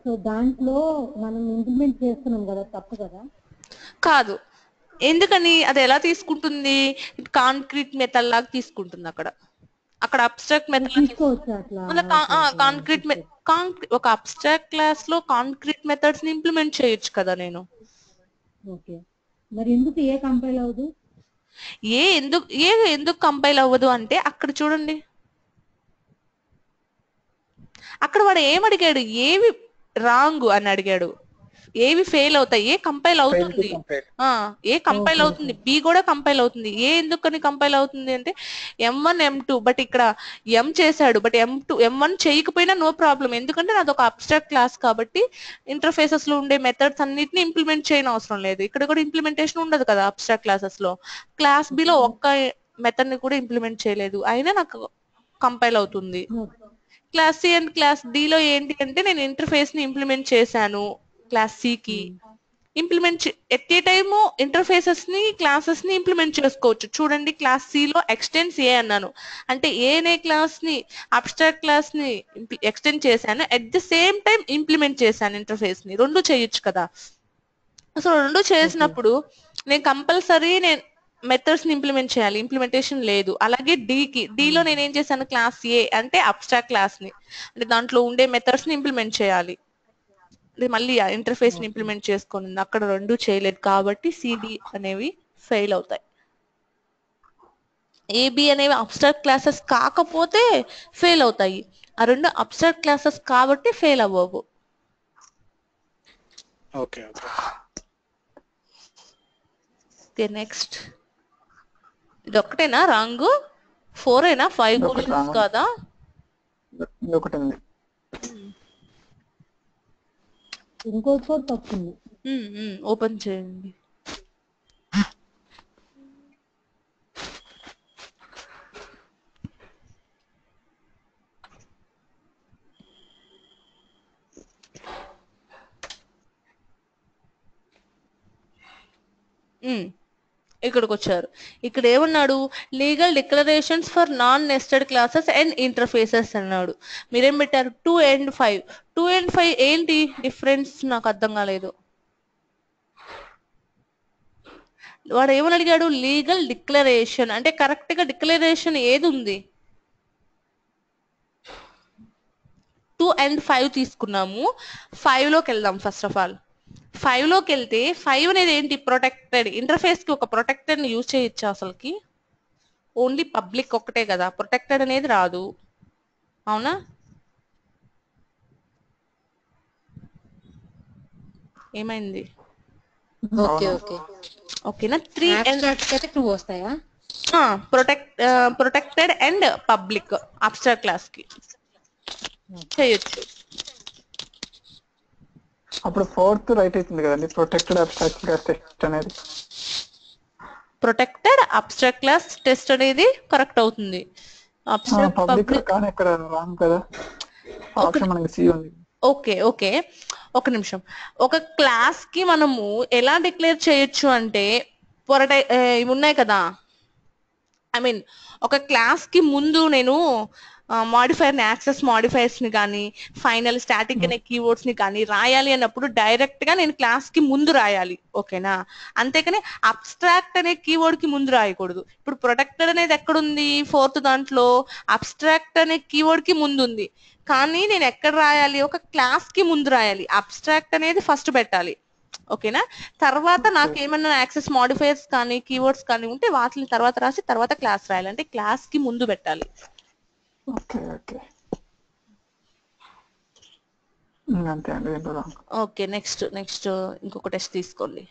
Speaker 2: సో దాంట్లో మనం ఇంప్లిమెంట్ చేస్తున్నాం కదా, తప్పు కదా?
Speaker 1: కాదు, ఎందుకని అది ఎలా తీసుకుంటుంది? కాంక్రీట్ మెథడ్ లాగా తీసుకుంటుంది. అక్కడ అబ్స్ట్రాక్ట్ మెథడ్
Speaker 2: తీసుకోవచ్చు అట్లా.
Speaker 1: కాంక్రీట్ ఒక అబ్స్ట్రాక్ట్ క్లాస్ లో కాంక్రీట్ మెథడ్స్ ని ఇంప్లిమెంట్ చేయొచ్చు కదా నేను.
Speaker 2: ఓకే, మరి ఎందుకు ఏ కంపైల్ అవ్వదు?
Speaker 1: ఎందుకు కంపైల్ అవ్వదు అంటే అక్కడ చూడండి, అక్కడ వాడు ఏమడిగాడు, ఏవి రాంగ్ అని అడిగాడు, ఏవి ఫెయిల్ అవుతాయి, ఏ కంపైల్ అవుతుంది, ఏ కంపైల్ అవుతుంది, బి కూడా కంపైల్ అవుతుంది. ఎందుకని కంపైల్ అవుతుంది అంటే M1 M2, బట్ ఇక్కడ M చేశాడు, బట్ M1 చేయకపోయినా నో ప్రాబ్లం, ఎందుకంటే నాది ఒక అబ్స్ట్రాక్ట్ క్లాస్ కాబట్టి ఇంటర్ఫేసెస్ లో ఉండే మెథడ్స్ అన్నిటిని ఇంప్లిమెంట్ చేయని అవసరం లేదు. ఇక్కడ కూడా ఇంప్లిమెంటేషన్ ఉండదు కదా అబ్స్ట్రాక్ట్ క్లాసెస్ లో. క్లాస్ బి లో ఒక్క మెథడ్ ని కూడా ఇంప్లిమెంట్ చేయలేదు, అయినా నాకు కంపైల్ అవుతుంది. Class C and class D లో ఏంటి అంటే నేను ఇంటర్ఫేస్ ని ఇంప్లిమెంట్ చేశాను క్లాస్ సి కి. Implement at a time interfaces ని క్లాసెస్ ని ఇంప్లిమెంట్ చేసుకోవచ్చు. చూడండి, క్లాస్ సి లో ఎక్స్టెండ్స్ ఏ అన్నాను అంటే ఏ అనే క్లాస్ ని అబ్స్ట్రాక్ట్ క్లాస్ ని ఎక్స్టెండ్ చేశాను, at the same time implement చేశాను ఇంటర్ఫేస్ ని. రెండు చేయొచ్చు కదా. సో రెండు చేసినప్పుడు నేను కంపల్సరీ మెథడ్స్ ని ఇంప్లిమెంట్ చేయాలి, ఇంప్లిమెంటేషన్ లేదు. అలాగే డిలో నేను ఏం చేశాను, క్లాస్ ఏ అంటే అబ్స్ట్రాక్ట్ క్లాస్ ని, అంటే దాంట్లో ఉండే మెథడ్స్ ని ఇంప్లిమెంట్ చేయాలి, మళ్ళీ ఇంటర్ఫేస్ ని ఇంప్లిమెంట్ చేసుకొని అక్కడ రెండు చేయలేదు కాబట్టి సిడి అనేవి ఫెయిల్ అవుతాయి. ఏబి అనేవి అబ్స్ట్రాక్ట్ క్లాసెస్ కాకపోతే ఫెయిల్ అవుతాయి, ఆ రెండు అబ్స్ట్రాక్ట్ క్లాసెస్ కాబట్టి ఫెయిల్ అవ్వవు.
Speaker 3: ఓకే
Speaker 1: నెక్స్ట్, ఇది ఒక్కటేనా రాంగ్? 4 అయినా 5 క్వశ్చన్స్ కాదా?
Speaker 4: ఒకటి ఉంది,
Speaker 2: ఇంకోటి కూడా తప్పుంది.
Speaker 1: ఓపెన్ చేయండి. ఇక్కడికి వచ్చారు. ఇక్కడ ఏమన్నాడు, legal declarations for non nested classes and interfaces అన్నాడు. మీరేం పెట్టారు, 2 and 5. 2 and 5 ఏంటి డిఫరెన్స్, నాకు అర్థం కాలేదు. వాడు ఏమని అడిగాడు, లీగల్ డిక్లరేషన్ అంటే కరెక్ట్ గా డిక్లరేషన్ ఏది ఉంది? 2 and 5 తీసుకున్నాము. 5 లోకి వెళ్దాం. ఫస్ట్ ఆఫ్ ఆల్ 5 లోకి వెళ్తే 5 అనేది ఏంటి, ప్రొటెక్టెడ్. ఇంటర్ఫేస్ కి ఒక ప్రొటెక్టెడ్ ని యూజ్ చేయొచ్చు అసలుకి? ఓన్లీ పబ్లిక్ ఒక్కటే కదా, ప్రొటెక్టెడ్ అనేది రాదు, అవునా? ఏమైంది? ఓకేనా? 3
Speaker 2: వస్తాయా?
Speaker 1: Protected and public abstract class కి చేయొచ్చు.
Speaker 4: అప్పుడు 4th రైట్ అవుతుంది కదండి, ప్రొటెక్టెడ్ అబ్స్ట్రాక్ట్ క్లాస్ టెస్ట్ అనేది.
Speaker 1: ప్రొటెక్టెడ్ అబ్స్ట్రాక్ట్ క్లాస్ టెస్ట్ అనేది కరెక్ట్ అవుతుంది.
Speaker 4: పబ్లిక్ కానీ ఇక్కడ రాంగ్ కదా, ఆప్షన్ మనకి సి ఉంది.
Speaker 1: ఓకే ఒక నిమిషం. ఒక క్లాస్ కి మనము ఎలా డిక్లేర్ చేయొచ్చు అంటే ఇవి ఉన్నాయి కదా, ఐ మీన్ ఒక క్లాస్ కి ముందు నేను మాడిఫైర్ ని, యాక్సెస్ మాడిఫైర్స్ ని కానీ ఫైనల్ స్టాటిక్ అనే కీవర్డ్స్ ని కానీ రాయాలి అన్నప్పుడు డైరెక్ట్ గా నేను క్లాస్ కి ముందు రాయాలి, ఓకేనా? అంతేకాని అబ్స్ట్రాక్ట్ అనే కీవర్డ్ కి ముందు రాయకూడదు. ఇప్పుడు ప్రొటెక్టెడ్ అనేది ఎక్కడుంది, 4th దాంట్లో అబ్స్ట్రాక్ట్ అనే కీవర్డ్ కి ముందు ఉంది. కానీ నేను ఎక్కడ రాయాలి, ఒక క్లాస్ కి ముందు రాయాలి, అబ్స్ట్రాక్ట్ అనేది ఫస్ట్ పెట్టాలి, ఓకేనా? తర్వాత నాకు ఏమన్నా యాక్సెస్ మాడిఫైర్స్ కానీ కీవర్డ్స్ కానీ ఉంటే వాటిని తర్వాత రాసి తర్వాత క్లాస్ రాయాలి, అంటే క్లాస్ కి ముందు పెట్టాలి. ఓకే నెక్స్ట్ ఇంకొక టెస్ట్ తీసుకోండి.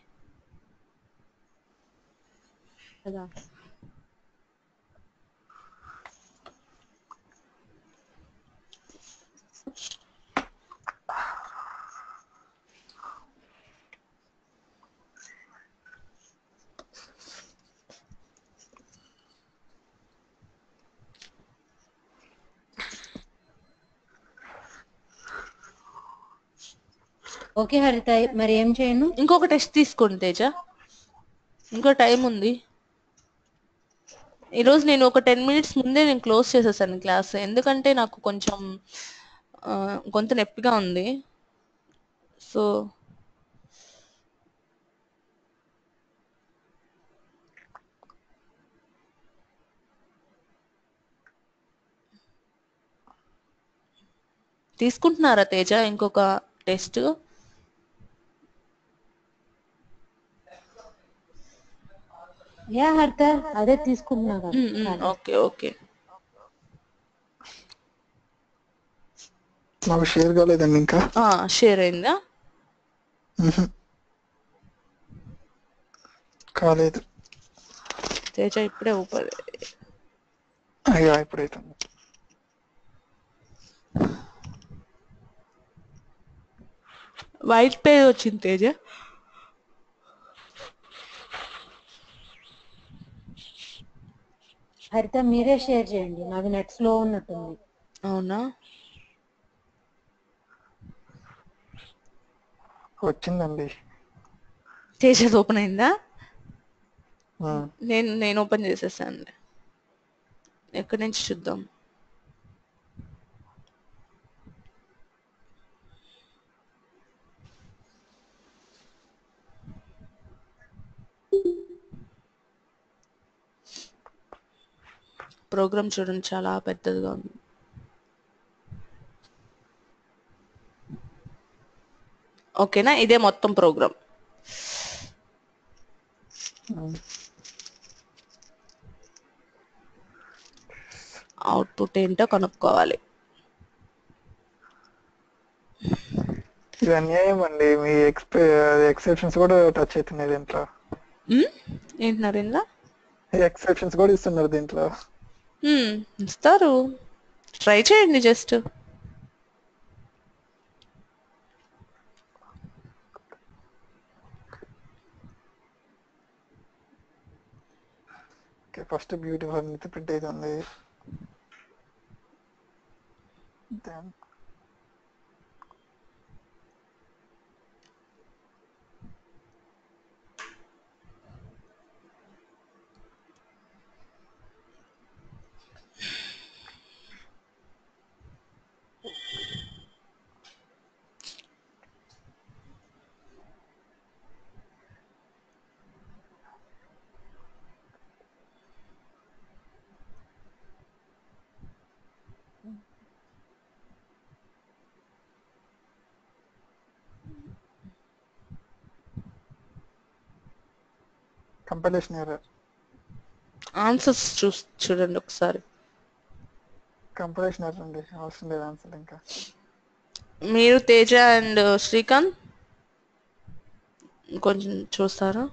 Speaker 2: ఓకే హరిత, మరి ఏం చేయను?
Speaker 1: ఇంకొక టెస్ట్ తీసుకోండి తేజ, ఇంకో టైం ఉంది. ఈరోజు నేను ఒక 10 మినిట్స్ ముందే నేను క్లోజ్ చేసేసాను క్లాస్, ఎందుకంటే నాకు కొంచెం గొంతు నొప్పిగా ఉంది. సో తీసుకుంటున్నారా తేజ ఇంకొక టెస్ట్?
Speaker 2: యా హరిత, అదే తీసుకుంటున్నా కదా.
Speaker 1: Okay okay.
Speaker 3: నాకు షేర్ కాలేదండి ఇంకా.
Speaker 1: షేర్ అయిందా?
Speaker 3: కాలేదు
Speaker 1: తేజ ఇప్పుడే ఊపది.
Speaker 3: అయ్యా ఇప్పుడైతే
Speaker 1: వైట్ పేజ్ వచ్చింది తేజ.
Speaker 2: హరిత మీరే షేర్ చేయండి, నాది నెట్ స్లో ఉన్నట్టుంది.
Speaker 1: అవునా?
Speaker 3: వచ్చిందండి.
Speaker 1: తేజది ఓపెన్ అయిందా? నేను ఓపెన్ చేసేసాను. ఎక్కడి నుంచి చూద్దాం. ప్రోగ్రామ్ చూడండి, చాలా పెద్దదిగా ఉంది. ఓకేనా? ఇదే మొత్తం ప్రోగ్రామ్. అవుట్పుట్ ఏంటో కనుక్కోవాలి.
Speaker 3: ఇది అన్యాయం అండి, మీ ఎక్సెప్షన్స్ కూడా టచ్ అవుతున్నాయి దీంట్లో.
Speaker 1: ఏంటి నరేంద్ర?
Speaker 3: ఎక్సెప్షన్స్ కూడా ఇస్తున్నారు దీంట్లో.
Speaker 1: ఇస్తారు, ట్రై చేయండి జస్ట్.
Speaker 3: ఫస్ట్ బ్యూటిఫుల్ ప్రింట్ అయితే ఉంది. Compilation error.
Speaker 1: ఆన్సర్స్ చూడండి ఒకసారి.
Speaker 3: కంపైలేషన్ ఎర్రర్ అండి, అవసరం లేదు ఆన్సర్ ఇంకా.
Speaker 1: మీరు తేజ అండ్ శ్రీకాంత్ కొంచెం చూస్తారా?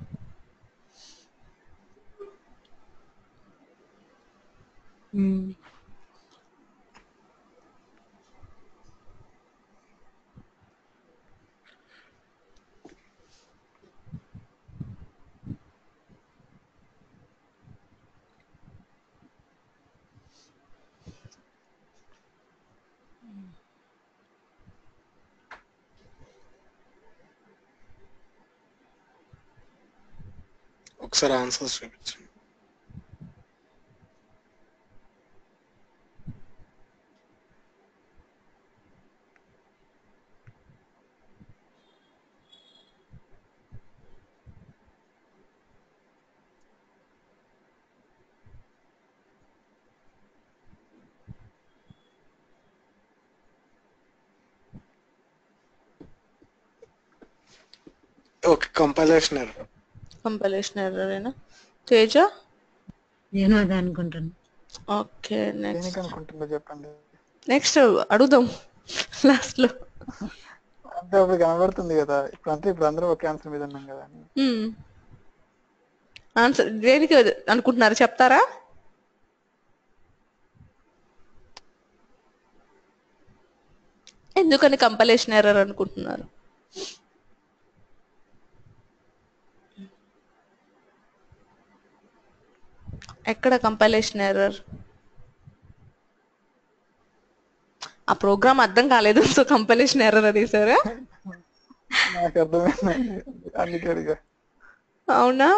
Speaker 3: ఒకసారి ఆన్సర్స్ చూపించండి. Okay, compilation error.
Speaker 1: కంపైలేషన్ ఎర్రరేనా తేజ?
Speaker 2: నేను అదే అనుకుంటాను.
Speaker 1: ఓకే, నెక్స్ట్
Speaker 3: అనుకుంటుందో చెప్పండి.
Speaker 1: నెక్స్ట్ అడుగుదాం లాస్ట్ లో.
Speaker 3: అంటే అప్పుడు కనబడుతుంది కదా, ఇప్పుడు అందరూ ఒకే ఆన్సర్ మీద ఉన్నాం కదా.
Speaker 1: ఆన్సర్ దేనికి అనుకుంటున్నారు చెప్తారా? ఎందుకని కంపైలేషన్ ఎర్రర్ అనుకుంటున్నారు? ఎక్కడ కంపైలేషన్ ఎర్రర్? ఆ ప్రోగ్రామ్ అర్థం కాలేదు, సో కంపైలేషన్ ఎర్రర్ అది సార్.
Speaker 4: నాకు అర్థమైందండి, అందుకే అడిగా.
Speaker 1: అవునా?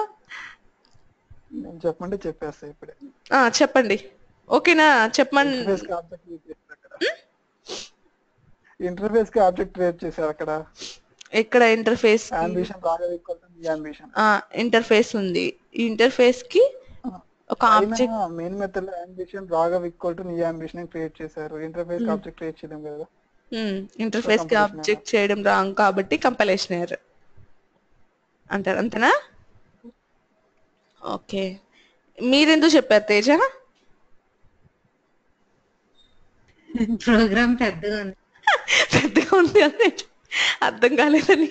Speaker 4: నేను చెప్పమంటే చెప్పేస్తా ఇప్పుడే.
Speaker 1: చెప్పండి. ఓకేనా? చెప్పమని.
Speaker 4: ఇంటర్ఫేస్ కి ఆబ్జెక్ట్ క్రియేట్ చేశారు అక్కడ. ఇంటర్ఫేస్ కి ఆబ్జెక్ట్ క్రియేట్ చేశారు అక్కడ.
Speaker 1: ఎక్కడ ఇంటర్ఫేస్?
Speaker 4: అంబిషన్ బాగా equal to me ambition.
Speaker 1: Interface ఉంది. ఈ ఇంటర్ఫేస్ కి ఒక ఆబ్జెక్ట్
Speaker 4: మెయిన్ మెథడ్ లో అంబిషన్ రాఘవ్ ఈక్వల్ టు నీ అంబిషన్ క్రియేట్ చేశారు. ఇంటర్ఫేస్ కి ఆబ్జెక్ట్ క్రియేట్ చేయడం కదా.
Speaker 1: ఇంటర్ఫేస్ కి
Speaker 4: compilation
Speaker 1: ఆబ్జెక్ట్ చేయడం రాంగ్ కాబట్టి కంపైలేషన్ ఎర్రర్ అంటారు. అంతేనా? ఓకే. మీరెందుకు చెప్పారు తేజ?
Speaker 2: ప్రోగ్రామ్ పెద్దగా ఉంది.
Speaker 1: పెద్దగా ఉంది అని అర్థం కాలేదని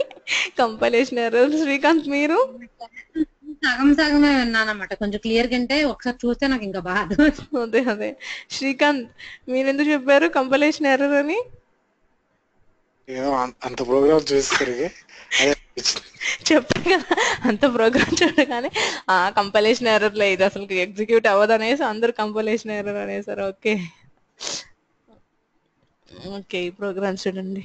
Speaker 1: కంపైలేషన్ ఎర్రర్. శ్రీకాంత్ మీరు?
Speaker 2: సగం సగమే విన్నానమాట, కొంచెం క్లియర్ కంటే ఒకసారి చూస్తే నాకు ఇంకా బాధ.
Speaker 1: అదే శ్రీకాంత్ మీరెందుకు చెప్పారు కంపైలేషన్ ఎర్రర్ అని?
Speaker 3: ఏమో అంత ప్రోగ్రామ్ చూసేసరికి అదే
Speaker 1: చెప్పా కదా, అంత ప్రోగ్రామ్ చూడగానే కంపైలేషన్ ఎర్రర్ లో ఇది అసలు ఎగ్జిక్యూట్ అవ్వదు అనేసి అందరు కంపైలేషన్ ఎర్రర్ అనేసారు. ఓకే ఓకే, ఈ ప్రోగ్రామ్ చూడండి.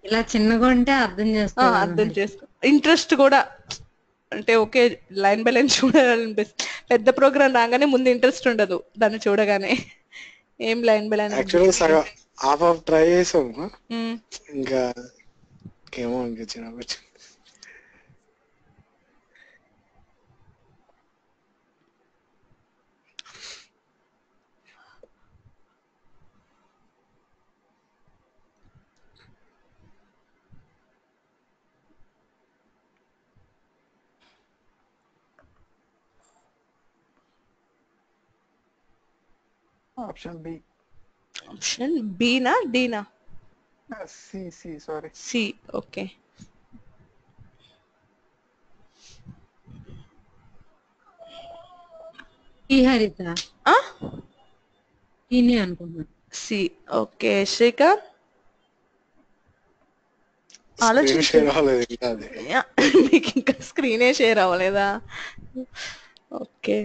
Speaker 2: ఇలా చిన్నగా ఉంటే అర్థం
Speaker 1: అర్థం
Speaker 2: చేసుకోగలను.
Speaker 1: చేసుకో, ఇంట్రెస్ట్ కూడా అంటే ఓకే లైన్ బై లైన్ చూడాలనిపిస్తుంది. పెద్ద ప్రోగ్రామ్ రాగానే ముందు ఇంట్రెస్ట్ ఉండదు దాన్ని చూడగానే. ఏం లైన్ బై లైన్
Speaker 3: యాక్చువల్గా సగం హాఫ్ ట్రై చేసాము, ఇంకా ఏమో ఇంకా చిన్న
Speaker 4: ఆప్షన్ బి.
Speaker 1: ఆప్షన్ బీనా డీనా?
Speaker 4: C sorry.
Speaker 1: C. Okay.
Speaker 2: Haritha ఈయనే అనుకుంటున్నాను.
Speaker 1: C. Okay Srikanth
Speaker 3: screen share అవ్వలేదు ఇంకా అది.
Speaker 1: మీకు ఇంకా స్క్రీనే షేర్ అవ్వలేదా? ఓకే.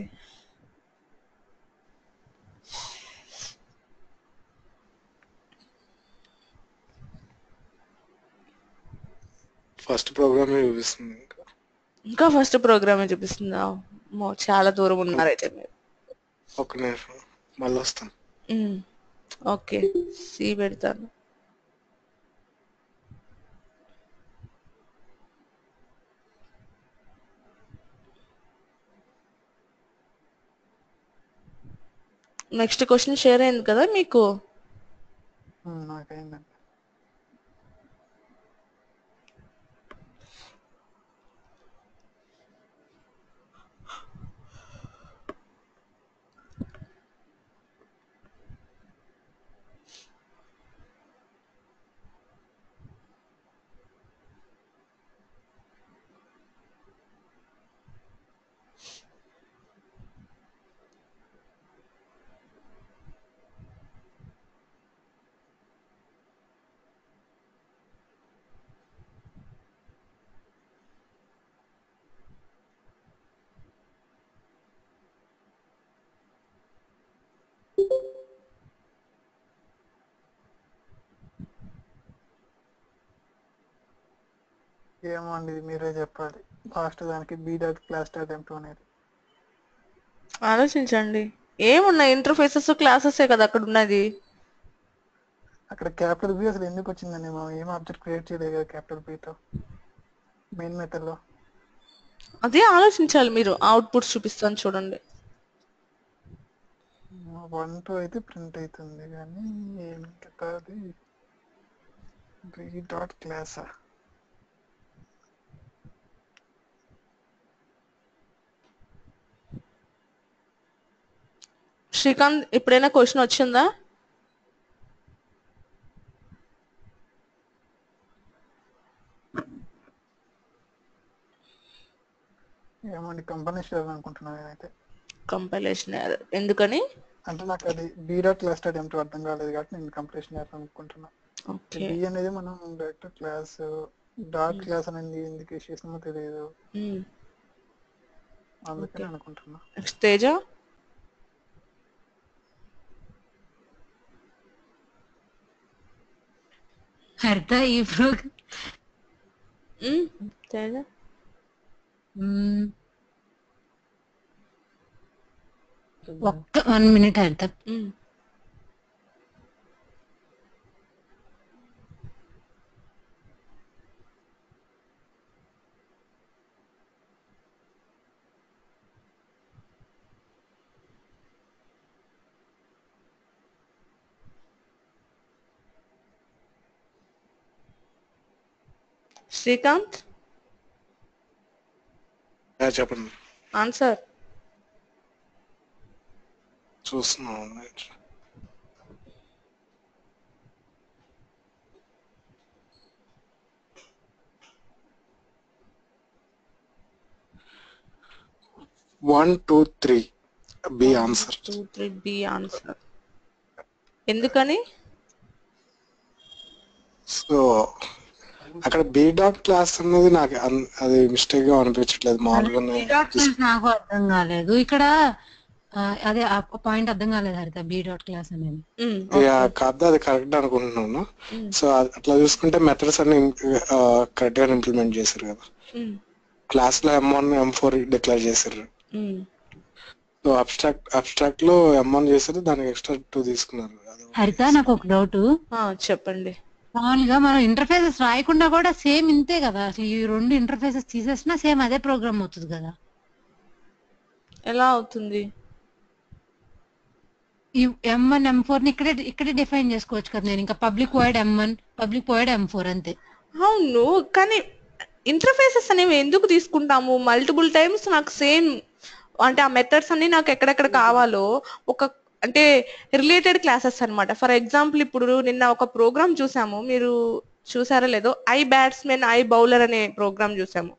Speaker 3: ఫస్ట్ ప్రోగ్రామ్ చూపిస్తుంది
Speaker 1: ఇంకా ఫస్ట్ ప్రోగ్రామే చూపిస్తుందా? చాలా దూరం ఉన్నారైతే మీరు.
Speaker 3: ఒక నిమిషం మళ్ళీ వస్తాను.
Speaker 1: ఓకే సి పెడతాను. నెక్స్ట్ క్వశ్చన్ షేర్ అయింది కదా మీకు?
Speaker 4: నాకైందండి. ఏమో అండి, ఇది మీరే చెప్పాలి. లాస్ట్ దానికి B dot class dot M2 అనేది.
Speaker 1: ఆలోచించండి. ఏమున్నాయి ఇంటర్ఫేసెస్ క్లాసెసే కదా అక్కడ ఉన్నది.
Speaker 4: అక్కడ క్యాపిటల్ బి అసలు ఎందుకు వచ్చిందండి? మనం ఏం ఆబ్జెక్ట్ క్రియేట్ చేయలేదు కదా క్యాపిటల్ బితో మెయిన్ మెథడ్ లో.
Speaker 1: అదే ఆలోచించాలి మీరు. అవుట్పుట్స్ చూపిస్తాను చూడండి.
Speaker 4: 1 2 అయితే ప్రింట్ అవుతుంది కానీ ఏం కదా అది బి డాట్ క్లాసా?
Speaker 1: శ్రీకాంత్ ఎప్పుడైనా క్వశ్చన్ వచ్చిందా?
Speaker 4: ఏమండి కంపెనీషన్ అనుకుంటున్నాను నేనైతే.
Speaker 1: కంపైలేషన్ ఎర్రర్ ఎందుకని?
Speaker 4: అంటే నాకు అది B dot class dot M2 అర్థం కాలేదు కాబట్టి నేను కంప్లీషన్ అనుకుంటున్నా.
Speaker 1: ఓకే.
Speaker 4: బి అనేది మనం డైరెక్ట్ క్లాస్, డాట్ క్లాస్ అనేది ఎందుకు యూస్ చేసినామో తెలియదు, అందుకని అనుకుంటున్నా.
Speaker 1: నెక్స్ట్ తేజ.
Speaker 2: హరిత ఈ ప్రోగ్రామ్
Speaker 1: తేజ
Speaker 2: ఒక్క 1 minute హరిత.
Speaker 1: మ్మ్. శ్రీకాంత్
Speaker 3: చెప్పండి.
Speaker 1: ఆన్సర్.
Speaker 3: చూస్తున్నాను. 1, 2, 3 బి ఆన్సర్.
Speaker 1: 2, 3 B answer. ఎందుకని?
Speaker 3: సో అక్కడ బి డాట్ క్లాస్ అనేది నాకు అది మిస్టేక్ గా అనిపించట్లేదు, మామూలుగానే.
Speaker 2: నాకు అర్థం కాలేదు ఇక్కడ. అదే ఆ పాయింట్ అర్థం కాలేదు హరిత, బి డాట్ క్లాస్ అనేది.
Speaker 3: కాదు, అది కరెక్ట్ అనుకుంటున్నాను. సో అట్లా చూసుకుంటే మెథడ్స్ అన్ని కరెక్ట్ గా ఇంప్లిమెంట్ చేశారు కదా. క్లాస్ లో M1 M4 డిక్లేర్ చేశారు. సో అబ్స్ట్రాక్ట్ లో M1 చేశారు, దానికి ఎక్స్ట్రా 2 తీసుకున్నారు.
Speaker 2: హరిత నాకు ఒక డౌట్.
Speaker 1: చెప్పండి.
Speaker 2: మామూలుగా మనం ఇంటర్ఫేసెస్ రాయకుండా కూడా సేమ్ ఇంతే కదా, అసలు ఈ 2 ఇంటర్ఫేసెస్ తీసేసినా సేమ్ అదే ప్రోగ్రామ్ అవుతుంది కదా.
Speaker 1: ఎలా అవుతుంది?
Speaker 2: ఈ M1 M4 ని ఇక్కడే డిఫైన్ చేసుకోవచ్చు కదా. నేను ఇంకా public void M1 public void M4 అంతే.
Speaker 1: అవును, కానీ ఇంటర్ఫేసెస్ అనేవి ఎందుకు తీసుకుంటాము? మల్టిపుల్ టైమ్స్ నాకు సేమ్, అంటే ఆ మెథడ్స్ అన్ని నాకు ఎక్కడెక్కడ కావాలో ఒక అంటే రిలేటెడ్ క్లాసెస్ అన్నమాట. ఫర్ ఎగ్జాంపుల్ ఇప్పుడు నిన్న ఒక ప్రోగ్రామ్ చూసాము, మీరు చూసారో లేదో, ఐ బ్యాట్స్మెన్ ఐ బౌలర్ అనే ప్రోగ్రామ్ చూసాము.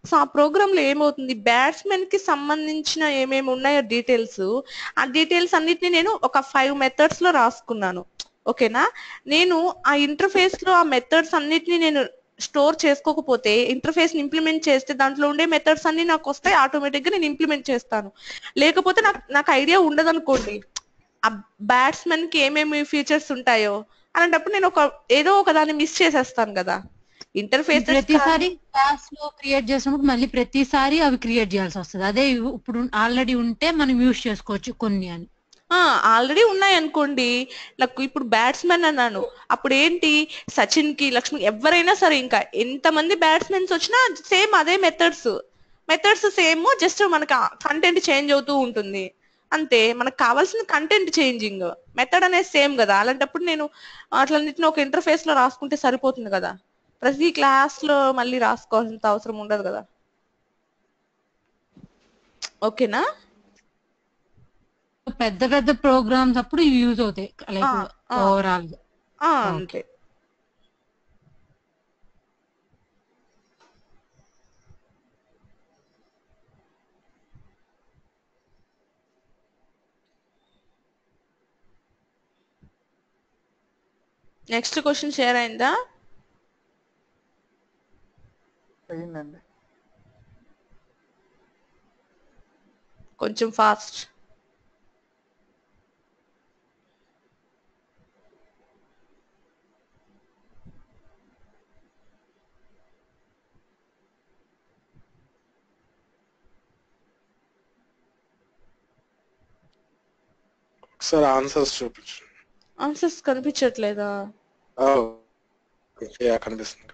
Speaker 1: సో ఆ ప్రోగ్రామ్ లో ఏమవుతుంది, బ్యాట్స్మెన్ కి సంబంధించిన ఏమేమి ఉన్నాయో డీటెయిల్స్, ఆ డీటెయిల్స్ అన్నిటిని నేను ఒక 5 మెథడ్స్ లో రాసుకున్నాను. ఓకేనా? నేను ఆ ఇంటర్ఫేస్ లో ఆ మెథడ్స్ అన్నిటిని నేను స్టోర్ చేసుకోకపోతే, ఇంటర్ఫేస్ ని ఇంప్లిమెంట్ చేస్తే దాంట్లో ఉండే మెథడ్స్ అన్ని నాకు వస్తాయి, ఆటోమేటిక్ గా నేను ఇంప్లిమెంట్ చేస్తాను. లేకపోతే నాకు ఐడియా ఉండదు అనుకోండి ఆ బ్యాట్స్మెన్ కి ఏమేమి ఫీచర్స్ ఉంటాయో, అలాంటప్పుడు నేను ఏదో ఒక దాన్ని మిస్ చేసేస్తాను కదా. ఇంటర్ఫేసెస్
Speaker 2: ప్రతిసారి క్లాస్ లో క్రియేట్ చేసినప్పుడు మళ్ళీ ప్రతిసారి అవి క్రియేట్ చేయాల్సి వస్తుంది. అదే ఇప్పుడు ఆల్రెడీ ఉంటే మనం యూజ్ చేసుకోవచ్చు కొన్ని అని.
Speaker 1: ఆల్రెడీ ఉన్నాయి అనుకోండి, నాకు ఇప్పుడు బ్యాట్స్మెన్ అన్నాను, అప్పుడు ఏంటి, సచిన్ కి లక్ష్మి ఎవరైనా సరే, ఇంకా ఎంతమంది బ్యాట్స్మెన్స్ వచ్చినా సేమ్ అదే మెథడ్స్ సేమ్, జస్ట్ మనకి కంటెంట్ చేంజ్ అవుతూ ఉంటుంది అంతే. మనకు కావాల్సిన కంటెంట్ చేంజింగ్, మెథడ్ అనేది సేమ్ కదా. అలాంటప్పుడు నేను అట్లన్నిటిని ఒక ఇంటర్ఫేస్ లో రాసుకుంటే సరిపోతుంది కదా, ప్రతి క్లాస్ లో మళ్ళీ రాసుకోవాల్సిన అవసరం ఉండదు కదా. ఓకేనా?
Speaker 2: పెద్ద పెద్ద ప్రోగ్రామ్స్ అప్పుడు ఇవి యూజ్ అవుతాయి లైక్ ఓవరాల్ గా.
Speaker 1: అంతే. నెక్స్ట్ క్వశ్చన్ షేర్ అయిందా?
Speaker 4: అయిందండి.
Speaker 1: కొంచెం ఫాస్ట్.
Speaker 3: ఒకసారి ఆన్సర్స్ చూపించండి.
Speaker 1: ఆన్సర్స్ కనిపించట్లేదా?
Speaker 3: కనిపిస్తుంది.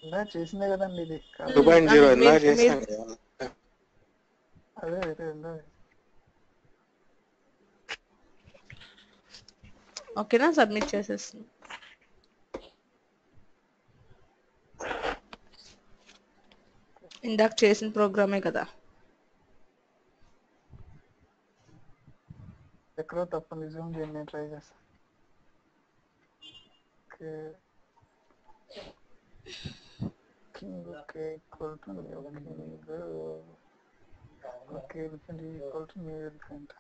Speaker 4: ఇందాక చేసిందే కదండి ఇది.
Speaker 3: 2.0 ఇందాక చేసాం కదా.
Speaker 4: అదే ఇందాక.
Speaker 1: ఓకేనా? సబ్మిట్ చేసేస్తాను. ఇందాక చేసిన ప్రోగ్రామే కదా.
Speaker 4: ఎక్కడో తప్పు రిజ్యూమ్ చేయండి, నేను ట్రై చేస్తాను. Okay. Okay equal to okay elephant equal to new elephant.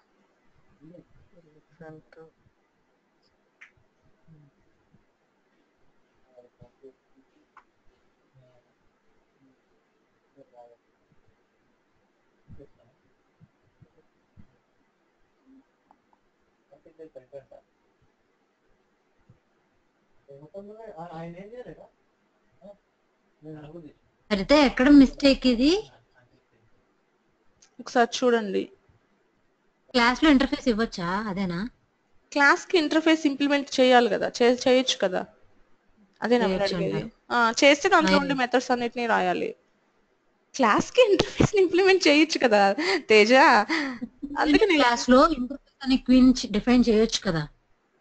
Speaker 2: అయితే ఎక్కడ మిస్టేక్ ఇది?
Speaker 1: ఒకసారి చూడండి.
Speaker 2: క్లాస్ లో ఇంటర్ఫేస్ ఇవ్వచ్చా? అదేనా?
Speaker 1: క్లాస్ కి ఇంటర్ఫేస్ ఇంప్లిమెంట్ చేయాలి కదా, చేయొచ్చు కదా, అదేనా మీరు
Speaker 2: చేయొచ్చు
Speaker 1: అడిగేది?
Speaker 2: అంటారు.
Speaker 1: చేస్తే దాంట్లో ఉండే మెథడ్స్ అన్నిటిని రాయాలి. క్లాస్ కి ఇంటర్ఫేస్ ఇంప్లిమెంట్ చేయొచ్చు కదా తేజ, అందుకే నేను
Speaker 2: క్లాస్ లో ఇంటర్ఫేస్ అని క్వీన్ డిఫైన్ చేయొచ్చు కదా.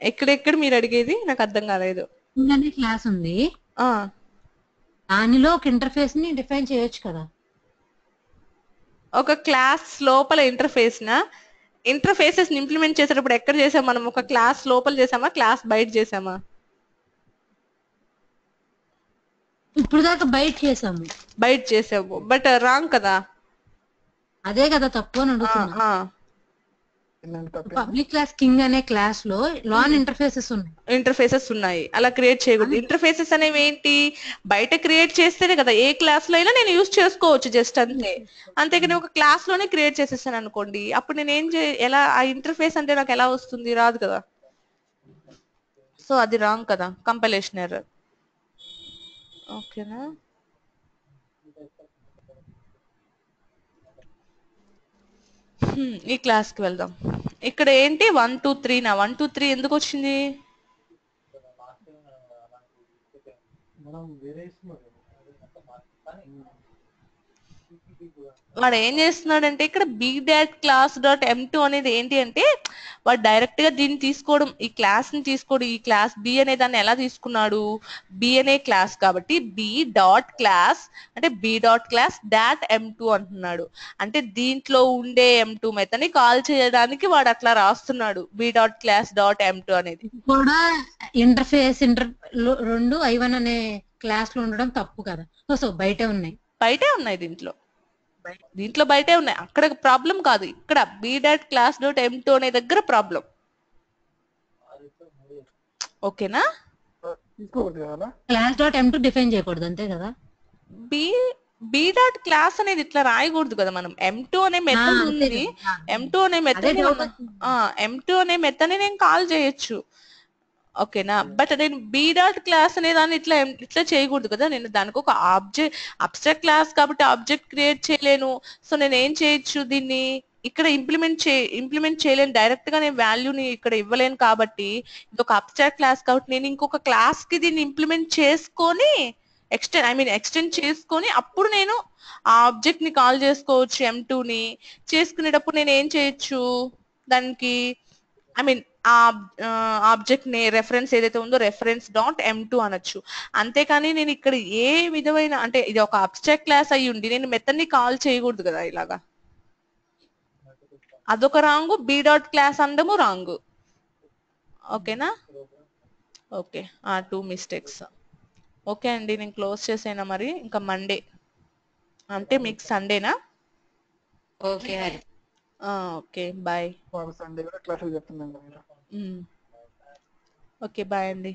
Speaker 1: ఎక్కడెక్కడ మీరు అడిగేది నాకు అర్థం కాలేదు.
Speaker 2: క్వీన్ అనే క్లాస్ ఉంది,
Speaker 1: ఆ
Speaker 2: దానిలో ఒక ఇంటర్ఫేస్ ని డిఫైన్ చేయొచ్చు కదా.
Speaker 1: ఒక క్లాస్ లోపల ఇంటర్ఫేసెస్ ఇంప్లిమెంట్ చేసేటప్పుడు ఎక్కడ చేసాం మనం? ఒక క్లాస్ లోపల చేసామా, క్లాస్ బయట చేసామా?
Speaker 2: ఇప్పుడు దాకా బయట చేసాము.
Speaker 1: బయట చేసాము, బట్ రాంగ్ కదా.
Speaker 2: అదే కదా తప్పు అని అడుగుతున్నా. పబ్లిక్ క్లాస్ కింగ్ అనే క్లాస్ లో లాన్ ఇంటర్ఫేసెస్ ఉన్నాయి.
Speaker 1: ఇంటర్ఫేసెస్ ఉన్నాయి, అలా క్రియేట్ చేయకూడదు. ఇంటర్ఫేసెస్ అనేవి ఏంటి? బయట క్రియేట్ చేస్తేనే కదా, ఏ క్లాస్ లో అయినా నేను యూజ్ చేసుకోవచ్చు, జస్ట్ అంతే. అంతేగాని ఒక క్లాస్ లోనే క్రియేట్ చేసేసాను అనుకోండి, అప్పుడు నేను ఎలా ఆ ఇంటర్ఫేస్ అంటే నాకు ఎలా వస్తుంది? రాదు కదా. సో అది రాంగ్ కదా, కంపైలేషన్ ఎర్రర్. ఓకేనా? ఈ క్లాస్ కి వెళ్దాం. ఇక్కడ ఏంటి 1 2 3 నా 1 2 3 ఎందుకు వచ్చింది? వాడు ఏం చేస్తున్నాడంటే ఇక్కడ B dot class dot m2 అనేది ఏంటి అంటే, వాడు డైరెక్ట్ గా దీన్ని తీసుకోవడం, ఈ క్లాస్ ని తీసుకోవడం, ఈ క్లాస్ బి అనే దాన్ని ఎలా తీసుకున్నాడు? బి అనే క్లాస్ కాబట్టి బి డాట్ క్లాస్ అంటే B dot class dot m2 అంటున్నాడు. అంటే దీంట్లో ఉండే m2 మెథడ్ ని కాల్ చేయడానికి వాడు అట్లా రాస్తున్నాడు, B dot class dot m2 అనేది.
Speaker 2: కూడా ఇంటర్ఫేస్ రెండు i1 అనే క్లాస్ లో ఉండడం తప్పు కదా. సో బయటే ఉన్నాయి.
Speaker 1: బయటే ఉన్నాయి, దీంట్లో బయటే ఉన్నాయి. అక్కడ ప్రాబ్లం కాదు, ఇక్కడ B dot class dot m2 అనే దగ్గర ప్రాబ్లం. ఓకేనా?
Speaker 2: క్లాస్ డాట్ m2 డిఫైన్ చేయకూడదు, అంతే కదా.
Speaker 1: బి బి డాట్ క్లాస్ అనేది ఇట్లా రాయకూడదు కదా. మనం m2 అనే మెథడ్ ఉంది, m2 అనే మెథడ్ m2 అనే మెథడ్ ని నేను కాల్ చేయొచ్చు. ఓకేనా? బట్ నేను బి డాట్ క్లాస్ అనే దాన్ని ఇట్లా చేయకూడదు కదా. నేను దానికి ఒక అబ్స్ట్రాక్ట్ క్లాస్ కాబట్టి ఆబ్జెక్ట్ క్రియేట్ చేయలేను. సో నేను ఏం చేయొచ్చు? దీన్ని ఇక్కడ ఇంప్లిమెంట్ చేయలేను, డైరెక్ట్ గా నేను వాల్యూని ఇక్కడ ఇవ్వలేను. కాబట్టి ఇది ఒక అబ్స్ట్రాక్ట్ క్లాస్ కాబట్టి నేను ఇంకొక క్లాస్ కి దీన్ని ఇంప్లిమెంట్ చేసుకొని ఎక్స్టెండ్ చేసుకొని అప్పుడు నేను ఆ ఆబ్జెక్ట్ ని కాల్ చేసుకోవచ్చు. m2 ని చేసుకునేటప్పుడు నేను ఏం చేయొచ్చు? దానికి ఆ ఆబ్జెక్ట్ ని రెఫరెన్స్ ఏదైతే ఉందో రెఫరెన్స్ డాట్ m2 అనొచ్చు. అంతేకాని నేను ఇక్కడ ఏ విధమైన, అంటే ఇది ఒక అబ్స్ట్రాక్ట్ క్లాస్ అయ్యి ఉండి నేను మెథడ్ ని కాల్ చేయకూడదు కదా ఇలాగా. అదొక రాంగు, బి డాట్ క్లాస్ అందము రాంగు. ఓకేనా? Okay, 2 mistakes. ఓకే అండి, నేను క్లోజ్ చేసేనా మరి? ఇంకా మండే అంటే మీకు సండేనా?
Speaker 2: Okay
Speaker 1: okay bye.
Speaker 4: సండే కూడా క్లాసులు చెప్తున్నాను.
Speaker 1: ఓకే బాయ్ అండి.